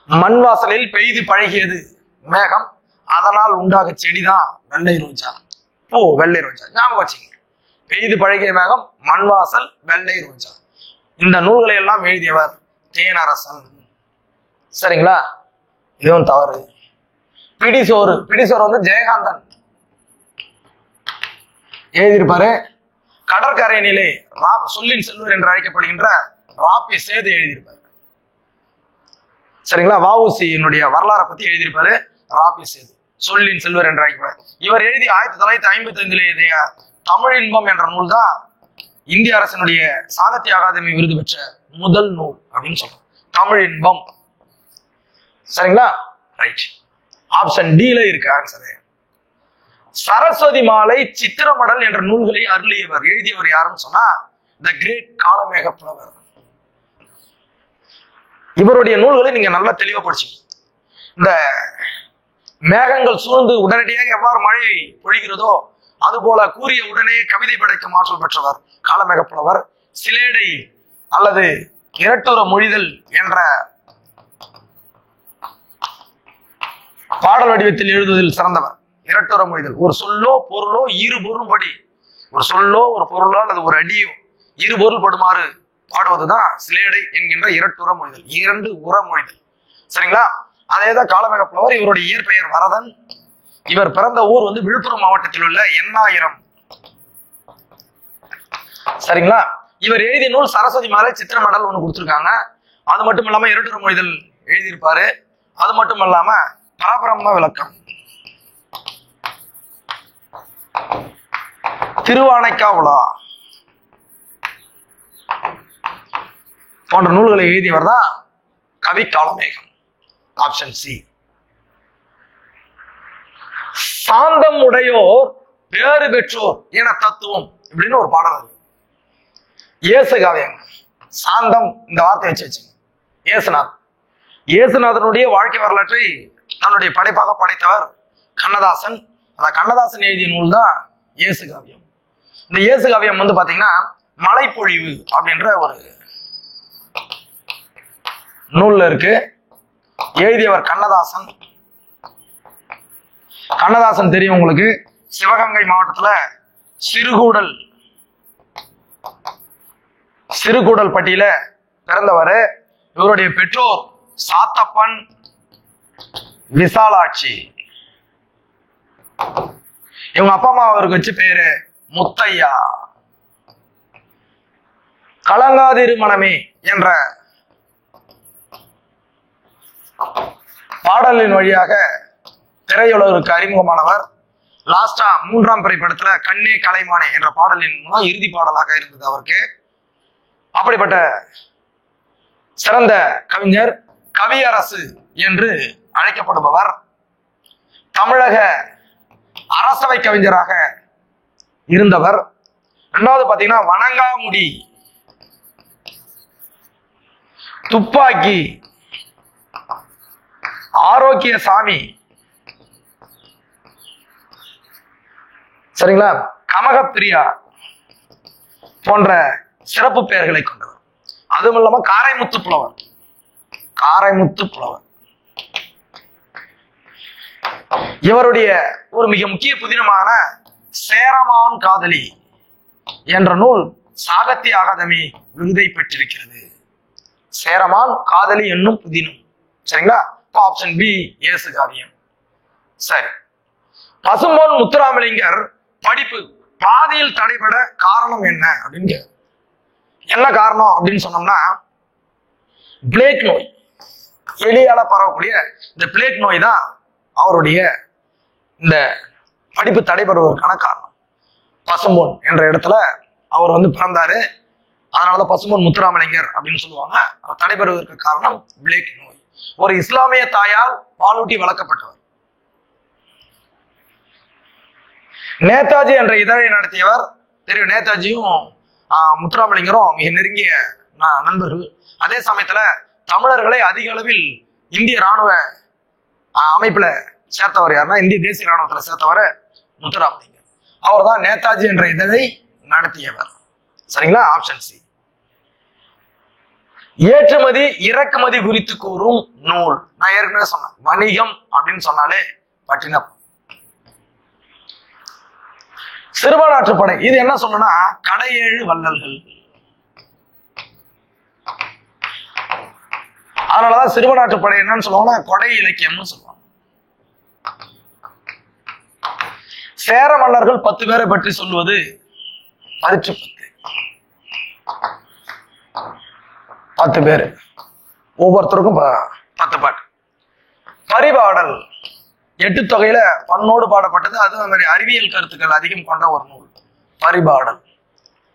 மண் வாசலில் பெய்து பழகியது மேகம், அதனால் உண்டாக செடிதான் வெள்ளை ரோஜா. வெள்ளை ரோஜா ஞாபகம் வச்சுங்க. பெய்து பழகிய மேகம், மண் வாசல், வெள்ளை ரோஜா, இந்த நூல்களை எல்லாம் எழுதியவர் தேனரசன். சரிங்களா? இதுவும் தவறு. பிடிசோறு, பிடிசோறு வந்து ஜெயகாந்தன் எழுதியிருப்பாரு. கடற்கரையினிலே சொல்லின் செல்வர் என்று அழைக்கப்படுகின்ற ராபி சேது எழுதியிருப்பாரு. சரிங்களா? வஉசியினுடைய வரலாறை பத்தி எழுதியிருப்பாரு ராபி சேது, சொல்லின் செல்வர் என்று அழைக்கப்படுறார். இவர் எழுதி 1955 எழுதிய தமிழ் இன்பம் என்ற நூல் தான் இந்திய அரசினுடைய சாகித்ய அகாதமி விருது பெற்ற முதல் நூல் அப்படின்னு சொல்றோம், தமிழ் இன்பம். சரிங்களா? ரைட். ஆப்ஷன் டில இருக்கு ஆன்சர். சரஸ்வதி மாலை, சித்திரமடல் என்ற நூல்களை அருளியவர், எழுதியவர் யாருன்னு சொன்னா த கிரேட் காலமேக புலவர். இவருடைய நூல்களை நீங்க நல்லா தெளிவா படிச்சீங்க. இந்த மேகங்கள் சூழ்ந்து உடனடியாக எவ்வாறு மழை பொழிகிறதோ அதுபோல கூறிய உடனே கவிதை படைக்கும் ஆற்றல் பெற்றவர் காலமேக புலவர். சிலேடை அல்லது இரட்டுற மொழிதல் என்ற பாடல் வடிவத்தில் எழுதுவதில் சிறந்தவர். இரட்டுற மொழிதல், ஒரு சொல்லோ பொருளோ இரு பொருள்படி, ஒரு சொல்லோ ஒரு பொருளோ அல்லது ஒரு அடியோ இரு பொருள் படுமாறு பாடுவதுதான் சிலேடை என்கின்ற இரட்டுற மொழிதல், இரண்டு உர மொழிதல். சரிங்களா? அதேதான் காலமேக புலவர். இவருடைய இயற்பெயர் வரதன். இவர் பிறந்த ஊர் வந்து விழுப்புரம் மாவட்டத்தில் உள்ள எண்ணாயிரம். சரிங்களா? இவர் எழுதிய நூல் சரஸ்வதி மாலை, சித்திரமடல் ஒண்ணு கொடுத்திருக்காங்க. அது மட்டும் இல்லாம இரட்டுற மொழிதல் எழுதியிருப்பாரு. அது மட்டும் இல்லாம பரபிரம்ம விளக்கம், திருவானைக்கா உலா போன்ற நூல்களை எழுதியவர் தான் கவி காலமேகம். Option C. சாந்தம் உடையோர் பேறு பெற்றோர் என தத்துவம் இப்படின்னு ஒரு பாடல் இருக்கு. இயேசு காவியம். சாந்தம் இந்த வார்த்தை வச்சு இயேசுநாதன். இயேசுநாதனுடைய வாழ்க்கை வரலாற்றை தன்னுடைய படைப்பாக படைத்தவர் கண்ணதாசன். அந்த கண்ணதாசன் எழுதிய நூல் தான் இயேசு காவியம். இந்த இயேசு காவியம் வந்து பாத்தீங்கன்னா மலைப்பொழிவு அப்படின்ற ஒரு நூல்ல இருக்கு. எழுதியவர் கண்ணதாசன். கண்ணதாசன் தெரியும் உங்களுக்கு, சிவகங்கை மாவட்டத்துல சிறுகூடல் பட்டியல பிறந்தவர். இவருடைய பெற்றோர் சாத்தப்பன், விசாலாட்சி. இவங்க அப்பா அம்மா அவருக்கு வச்சு பேரு முத்தையா. கலங்காதிரு மனமே என்ற பாடலின் வழியாக திரையுலகிற்கு அறிமுகமானவர். லாஸ்டா 3ஆம் பிறை படத்துல கண்ணே கலைமானே என்ற பாடலின் மூலம் இறுதி பாடலாக இருந்தது அவருக்கு. அப்படிப்பட்ட சிறந்த கவிஞர், கவியரசு என்று அழைக்கப்படுபவர். தமிழக அரசவை கவிஞராக இருந்தவர். இரண்டாவது பாத்தீங்கன்னா வணங்காமுடி, துப்பாக்கி, ஆரோக்கிய சாமி, சரிங்களா, கமகப்பிரியா போன்ற சிறப்பு பெயர்களை கொண்டவர். அதுவும் இல்லாம காரைமுத்து புலவர். இவருடைய ஒரு மிக முக்கிய புதினமான சேரமான் காதலி என்ற நூல் சாகித்ய அகாதமி விருதை பெற்றிருக்கிறது. சேரமான் காதலி என்னும் புதினம். சரிங்களா? ஆப்ஷன் பி இயேசு காவியம். சரி. பசும்பொன் முத்துராமலிங்கர் படிப்பு பாதியில் தடைபட காரணம் என்ன அப்படின்னு, என்ன காரணம் அப்படின்னு சொன்னோம்னா பிளேக் நோய். எலியால பரவக்கூடிய இந்த பிளேக் நோய் தான் அவருடைய இந்த படிப்பு தடைபடுவதற்கான காரணம். பசும்பொன் என்ற இடத்துல அவர் பிறந்தாரு. அதனாலதான் பசும்பொன் முத்துராமலிங்கர் அப்படின்னு சொல்லுவாங்க. அவர் தடைபெறுவதற்கு காரணம் பிளேக் நோய். ஒரு இஸ்லாமிய தாயால் பாலூட்டி வளர்க்கப்பட்டவர். நேதாஜி என்ற இதழை நடத்தியவர் தெரியும். நேதாஜியும் முத்துராமலிங்கரும் மிக நெருங்கிய நண்பர்கள். அதே சமயத்துல தமிழர்களை அதிக அளவில் இந்திய ராணுவ அமைப்புல சேர்த்தவர் யாருன்னா, இந்திய தேசிய ராணுவத்துல சேர்த்தவர் முத்துராமலிங்கர். அவர் தான் நேதாஜி என்ற இதழை நடத்தியவர். சரிங்களா? Option C. ஏற்றுமதி இறக்குமதி குறித்து கூறும் நூல். நான் ஏற்கனவே சொன்னேன், வணிகம் அப்படின்னு சொன்னாலே பட்டினம். சிறுபான்றாற்றுப்படை இது என்ன சொல்லணும்னா, கடையேழு வள்ளல்கள். அதனாலதான் சிறுபான்றாற்றுப்படை என்னன்னு சொல்லுவாங்கன்னா கொடை இலக்கியம்னு சொல்லுவாங்க. சேர மன்னர்கள் 10 பேரை பற்றி சொல்வது பரிற்று 10 பேர், ஒவ்வொருத்தருக்கும் 10 பாட்டு. பரிபாடல் 8 தொகையில பண்ணோடு பாடப்பட்டது. அது மாதிரி அறிவியல் கருத்துக்கள் அதிகம் கொண்ட ஒரு நூல் பரிபாடல்.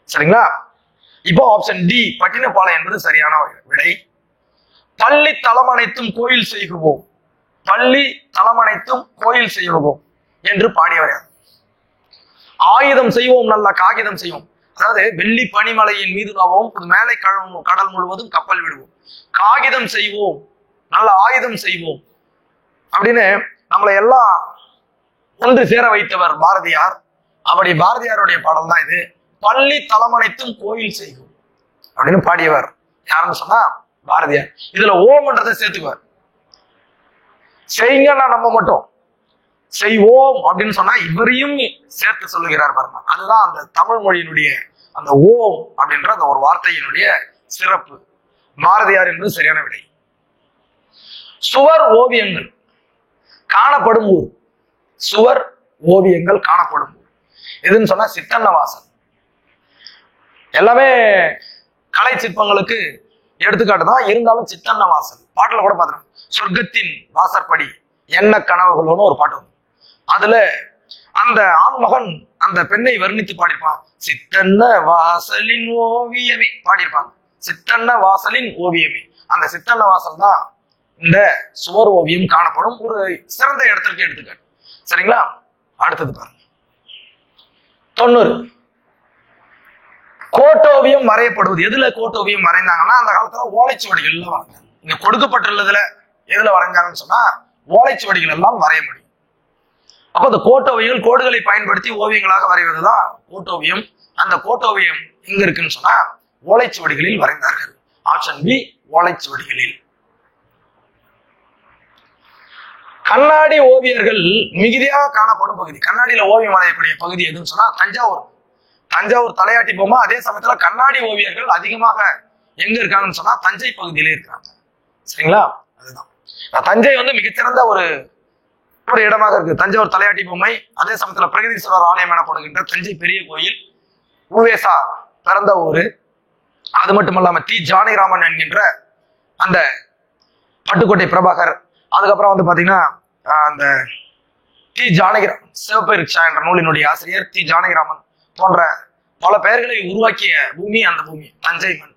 சரிங்களா? இப்போ ஆப்ஷன் டி பட்டினப்பாலை என்பது சரியான விடை. பள்ளி தளமனைத்தும் கோயில் செய்குவோம், பள்ளி தளமனைத்தும் கோயில் செய்வோம் என்று பாடியவர் யார்? ஆயுதம் செய்வோம் நல்ல காகிதம் செய்வோம். அதாவது வெள்ளி பனிமலையின் மீது நாவோம், மேலை கடல் முழுவதும் கப்பல் விடுவோம், காகிதம் செய்வோம் நல்ல ஆயுதம் செய்வோம் அப்படின்னு நம்மளை எல்லாம் ஒன்று சேர வைத்தவர் பாரதியார். அப்படி பாரதியாருடைய பாடல் தான் இது. பள்ளி தளமனைத்தும் கோயில் செய்வோம் அப்படின்னு பாடியவர் யாருன்னு சொன்னா பாரதியார். இதுல ஓம்ன்றதை சேர்த்துக்குவார். செய்யுங்கன்னா நம்ம மட்டும் செய்வோம் அப்படின்னு சொன்னா இவரையும் சேர்த்து சொல்லுகிறார் பாருங்க. அதுதான் அந்த தமிழ் மொழியினுடைய அந்த ஓம் அப்படின்ற அந்த ஒரு வார்த்தையினுடைய சிறப்பு. பாரதியார் என்பது சரியான விடை. சுவர் ஓவியங்கள் காணப்படும் ஊர், சுவர் ஓவியங்கள் காணப்படும் ஊர் எதுன்னு சொன்னா சித்தன்னவாசல். எல்லாமே கலை சிற்பங்களுக்கு எடுத்துக்காட்டு தான். இருந்தாலும் சித்தன்னவாசல் பாட்டுல கூட பாத்துறோம். சொர்க்கத்தின் வாசற்படி என்ன கனவுகளோன்னு ஒரு பாட்டு வந்து, அதுல அந்த ஆண்மகன் அந்த பெண்ணை வர்ணித்து பாடியிருப்பான். சித்தன்ன வாசலின் ஓவியமே பாடியிருப்பாங்க. சித்தன்ன வாசலின் ஓவியமே. அந்த சித்தன்ன வாசல் தான் இந்த சுவர் ஓவியம் காணப்படும் ஒரு சிறந்த இடத்திற்கு எடுத்துக்காட்டு. சரிங்களா? அடுத்தது பாருங்க. 90 கோட்டோவியம் வரையப்படுவது. எதுல கோட்டோவியம் வரைந்தாங்கன்னா அந்த காலத்துல ஓலைச்சுவடிகள்ல வரைஞ்சாங்க. இங்க கொடுக்கப்பட்டுள்ளதுல எதுல வரைஞ்சாங்கன்னு சொன்னா ஓலைச்சுவடிகள் எல்லாம் வரைய முடியும். அப்ப அந்த கோட்டோவியங்கள் கோடுகளை பயன்படுத்தி ஓவியங்களாக வரைவதுதான் கோட்டோவியம். அந்த கோட்டோவியம் எங்க இருக்குன்னு சொன்னா ஓலைச்சுவடிகளில் வரைந்தார்கள். Option B ஓலைச்சுவடிகளில். கண்ணாடி ஓவியர்கள் மிகுதியாக காணப்படும் பகுதி. கண்ணாடியில ஓவியம் வரையக்கூடிய பகுதி எதுன்னு சொன்னா தஞ்சாவூர். தஞ்சாவூர் தலையாட்டி பொம்மை. அதே சமயத்துல கண்ணாடி ஓவியர்கள் அதிகமாக எங்க இருக்காங்கன்னு சொன்னா தஞ்சை பகுதியிலே இருக்காங்க. சரிங்களா? அதுதான் தஞ்சை மிகச்சிறந்த ஒரு இடமாக இருக்கு. தஞ்சாவூர் தலையாட்டி பொம்மை, அதே சமயத்துல பிரகதீஸ்வரர் ஆலயம் எனப்படுகின்ற தஞ்சை பெரிய கோயில், உவேசா பிறந்த ஊரு. அது மட்டும் இல்லாம தி ஜானகிராமன் என்கின்ற அந்த பட்டுக்கோட்டை பிரபாகர், அதுக்கப்புறம் பாத்தீங்கன்னா அந்த தி ஜானகிராமன் சிவப்பு ரிக்ஷா என்ற நூலினுடைய ஆசிரியர் தி ஜானகிராமன் போன்ற பல பெயர்களை உருவாக்கிய பூமி அந்த பூமி தஞ்சை மண்.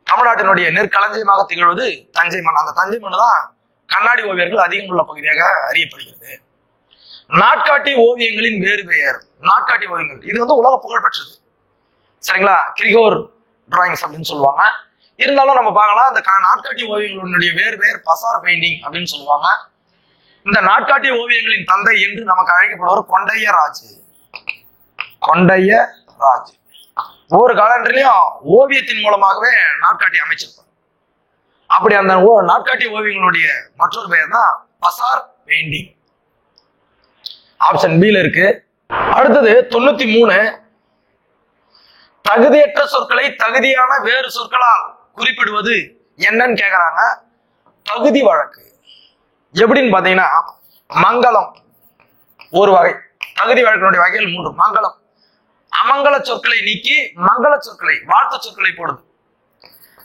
தமிழ்நாட்டினுடைய நெற்களஞ்சியமாக திகழ்வது தஞ்சை மண். அந்த தஞ்சை மண் தான் கண்ணாடி ஓவியர்கள் அதிகம் உள்ள பகுதியாக அறியப்படுகிறது. நாட்காட்டி ஓவியங்களின் வேறு பெயர். நாட்காட்டி ஓவியங்கள் இது உலக புகழ் பெற்றது. சரிங்களா? கிரிகோர் டிராயிங்ஸ் அப்படின்னு சொல்லுவாங்க. இருந்தாலும் நம்ம பார்க்கலாம், இந்த நாட்காட்டி ஓவியங்களுடைய வேறு பெயர் பசார் பெயிண்டிங் அப்படின்னு சொல்லுவாங்க. இந்த நாட்காட்டி ஓவியங்களின் தந்தை என்று நமக்கு அழைக்கப்படுவர் கொண்டையராஜ். கொண்டையராஜ் ஒவ்வொரு காலண்டிலையும் ஓவியத்தின் மூலமாகவே நாட்காட்டி அமைச்சிருப்பார். அப்படி அந்த நாட்காட்டி ஓவியங்களுடைய மற்றொரு பெயர் தான் பசார் பெயிண்டிங். ஆப்ஷன் பில இருக்கு. அடுத்தது 93 தகுதியற்ற சொற்களை தகுதியான வேறு சொற்களால் குறிப்பிடுவது என்னன்னு கேக்குறாங்க. தகுதி வழக்கு எப்படின்னு பாத்தீங்கன்னா மங்களம் ஒரு வகை. தகுதி வழக்கினுடைய வகையில் 3. மங்களம் அமங்கல சொற்களை நீக்கி மங்கள சொற்களை வாழ்த்து சொற்களை போடுது.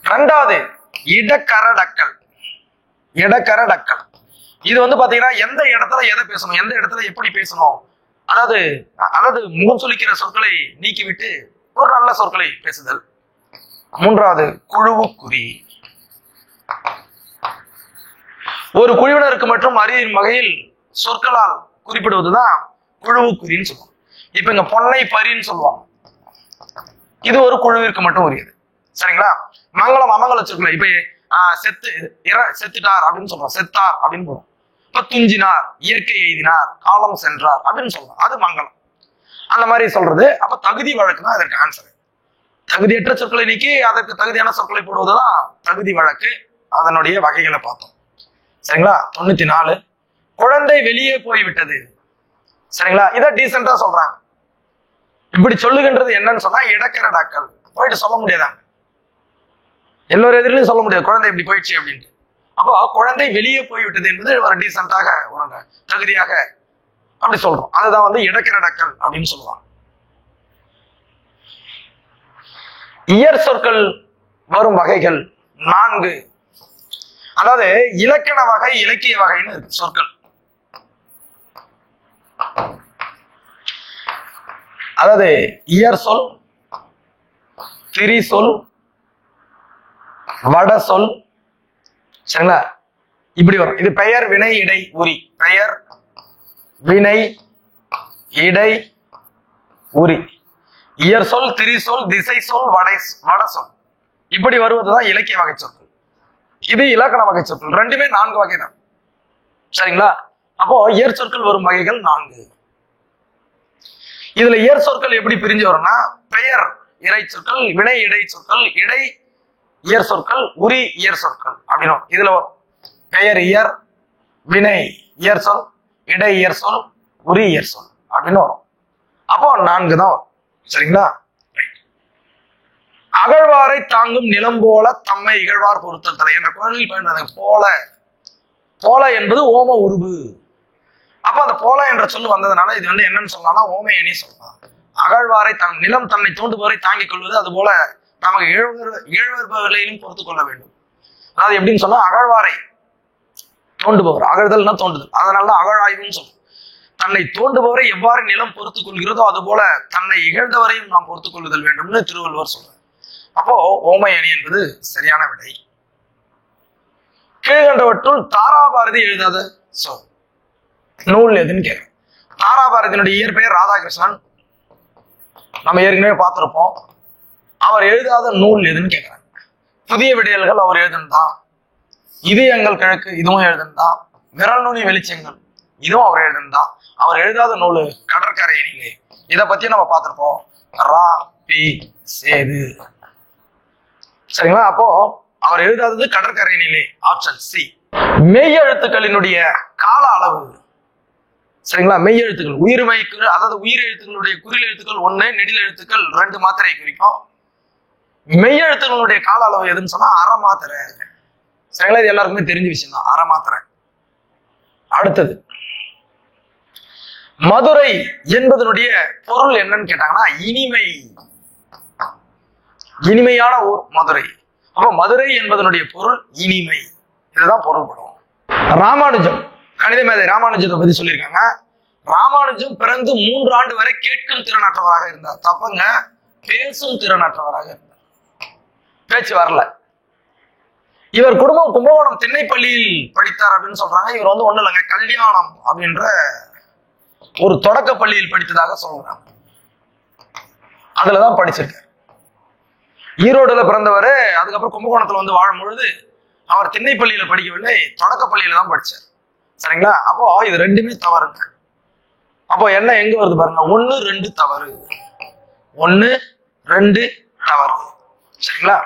2வது இடக்கரடக்கல். இடக்கர டக்கல். இது வந்து பாத்தீங்கன்னா எந்த இடத்துல எதை பேசணும், எந்த இடத்துல எப்படி பேசணும், அதாவது அதாவது முகம் சுளிக்கிற சொற்களை நீக்கிவிட்டு ஒரு நல்ல சொற்களை பேசுதல். மூன்றாவது குழுவு குறி. ஒரு குழுவினருக்கு மற்றும் அறியும் வகையில் சொற்களால் குறிப்பிடுவதுதான் குழுவு குறின்னு சொல்லுவோம். இப்ப இங்க பொன்னை பரின்னு சொல்லுவாங்க, இது ஒரு குழுவிற்கு மட்டும் உரியது. சரிங்களா? மங்களம் அமங்கல சொற்களை இப்ப செத்துட்டார் அப்படின்னு சொல்றோம், செத்தார் அப்படின்னு போறோம். இப்ப துஞ்சினார், இயற்கை எய்தினார், காலம் சென்றார் அப்படின்னு சொல்றோம், அது மங்களம். அந்த மாதிரி சொல்றது. அப்ப தகுதி வழக்கு தான் இதற்கு ஆன்சர். தகுதியற்ற சொற்களை நீக்கி அதற்கு தகுதியான சொற்களை போடுவதுதான் தகுதி வழக்கு. அதனுடைய வகைகளை பார்த்தோம். சரிங்களா? 94 குழந்தை வெளியே போய்விட்டது. சரிங்களா? இதை டீசெண்டா சொல்றாங்க. இப்படி சொல்லுகின்றது என்னன்னு சொன்னா இடக்கர டக்கல். போயிட்டு சொல்ல முடியாதாங்க, எல்லோரும் எதிரிலையும் சொல்ல முடியாது குழந்தை இப்படி போயிடுச்சு அப்படின்ட்டு. அப்போ குழந்தை வெளியே போய்விட்டது என்பது ஒரு டீசென்டாக ஒரு தகுதியாக அப்படி சொல்றோம். அதுதான் வந்து இடக்கர டக்கல் அப்படின்னு சொல்லுவாங்க. இயற் சொற்கள் வரும் வகைகள் 4. அதாவது இலக்கண வகை, இலக்கிய வகைன்னு இருக்கு சொற்கள். அதாவது இயற் சொல், திரி சொல், வட சொல். சரிங்களா? இப்படி வரும். இது பெயர், வினை, இடை, உரி. பெயர், வினை, இடை, உரி. இயற் சொல், திரி சொல், திசை சொல், வட சொல். இப்படி வருவதுதான் இலக்கிய வகை சொற்கள். இது இலக்கண வகை சொற்கள். ரெண்டுமே 4 வகை தான். சரிங்களா? அப்போ இயற் சொற்கள் வரும் வகைகள் 4. இதுல இயற் சொற்கள் எப்படி பிரிஞ்சு வரும்னா பெயர் இறை சொற்கள், வினை இடை சொற்கள், இடை இயற் சொற்கள், உரி இயற் சொற்கள் அப்படின்னு இதுல வரும். பெயர் இயற், வினை இயற் சொல், இடை இயற் சொல், உரி இயற் சொல் அப்படின்னு வரும். அப்போ 4 தான் வரும். சரிங்களா? அகழ்வாரை தாங்கும் நிலம் போல தம்மை இகழ்வார் பொறுத்தல் தலை என்ற குரலில் பயன்படுது. போல, போல என்பது ஓம உருவு. அப்ப அந்த போல என்ற சொல்லு வந்ததுனால இது வந்து என்னன்னு சொல்லலாம்னா ஓமை அணி சொல்லலாம். அகழ்வாரை நிலம் தன்னை தோண்டுபவரை தாங்கிக் கொள்வது, அது போல நமக்கு இகழ்வர்களையும் பொறுத்துக் கொள்ள வேண்டும். அதாவது எப்படின்னு சொன்னா அகழ்வாரை தோண்டுபவர், அகழ்தல்னா தோண்டுதல், அதனால அகழாய்வுன்னு சொல்லும். தன்னை தோண்டுபவரை எவ்வாறு நிலம் பொறுத்துக் கொள்கிறதோ அது போல தன்னை இகழ்ந்தவரையும் நாம் பொறுத்துக் கொள்ளுதல் வேண்டும்னு திருவள்ளுவர் சொல்றார். அப்போ ஓமை அணி என்பது சரியான விடை. கீழ்கண்டவற்றுள் தாராபாரதி எழுதாத நூல் எதுன்னு கேட்க. தாராபாரதியினுடைய இயற்பெயர் ராதாகிருஷ்ணன், நம்ம ஏற்கனவே பார்த்திருப்போம். அவர் எழுதாத நூல் எதுன்னு கேட்கிறாங்க. புதிய விடையல்கள் அவர் எழுதுனதான், இது எங்கள் கிழக்கு இதுவும் எழுதுனதான், விரல் நுனி வெளிச்சங்கள் இதுவும் அவர் எழுதுனதான். அவர் எழுதாத நூல் கடற்கரையிலே, இதை பத்தி நம்ம பார்த்திருப்போம். ரா பி சேது. சரிங்களா? அப்போ அவர் எழுதாதது கடற்கரையிலே, ஆப்ஷன் சி. மெய் எழுத்துக்களினுடைய கால அளவு. சரிங்களா? மெய் எழுத்துக்கள் உயிர்மைக்கு, அதாவது உயிர் எழுத்துக்களுடைய குறில் எழுத்துக்கள் 1, நெடில் எழுத்துக்கள் 2 மாத்திரை குறிக்கும். மெய் எழுத்துக்களுடைய கால அளவு எதுன்னு சொன்னா அரை மாத்திரை. சரிங்களா? இது எல்லாருக்குமே தெரிஞ்ச விஷயம் தான், அரை மாத்திரை. அடுத்தது மதுரை என்பதனுடைய பொருள் என்னன்னு கேட்டாங்கன்னா இனிமை, இனிமையான ஊர் மதுரை. அப்ப மதுரை என்பதனுடைய பொருள் இனிமை, இதுதான் பொருள்படும். ராமானுஜம், கணித மேதை ராமானுஜத்தை பத்தி சொல்லியிருக்காங்க. ராமானுஜம் பிறந்து 3 ஆண்டு வரை கேட்கும் திறனற்றவராக இருந்தார். தப்பங்க, பேசும் திறனற்றவராக இருந்தார், பேச்சு வரல. இவர் குடும்பம் கும்பகோணம் திண்ணைப்பள்ளியில் படித்தார் அப்படின்னு சொல்றாங்க. இவர் வந்து ஒண்ணு இல்லைங்க, கல்யாணம் அப்படின்ற ஒரு தொடக்க பள்ளியில் படித்ததாக சொல்றாங்க. அதுலதான் படிச்சிருக்காரு. ஈரோடுல பிறந்தவர். அதுக்கப்புறம் கும்பகோணத்துல வந்து வாழும் பொழுது அவர் திண்ணைப்பள்ளியில படிக்கவில்லை, தொடக்க பள்ளியில தான் படிச்சார். சரிங்களா? அப்போ இது ரெண்டுமே தவறுங்க. அப்போ என்ன எங்க வருது பாருங்க, 1, 2 தவறு, 1, 2 தவறு. சரிங்களா?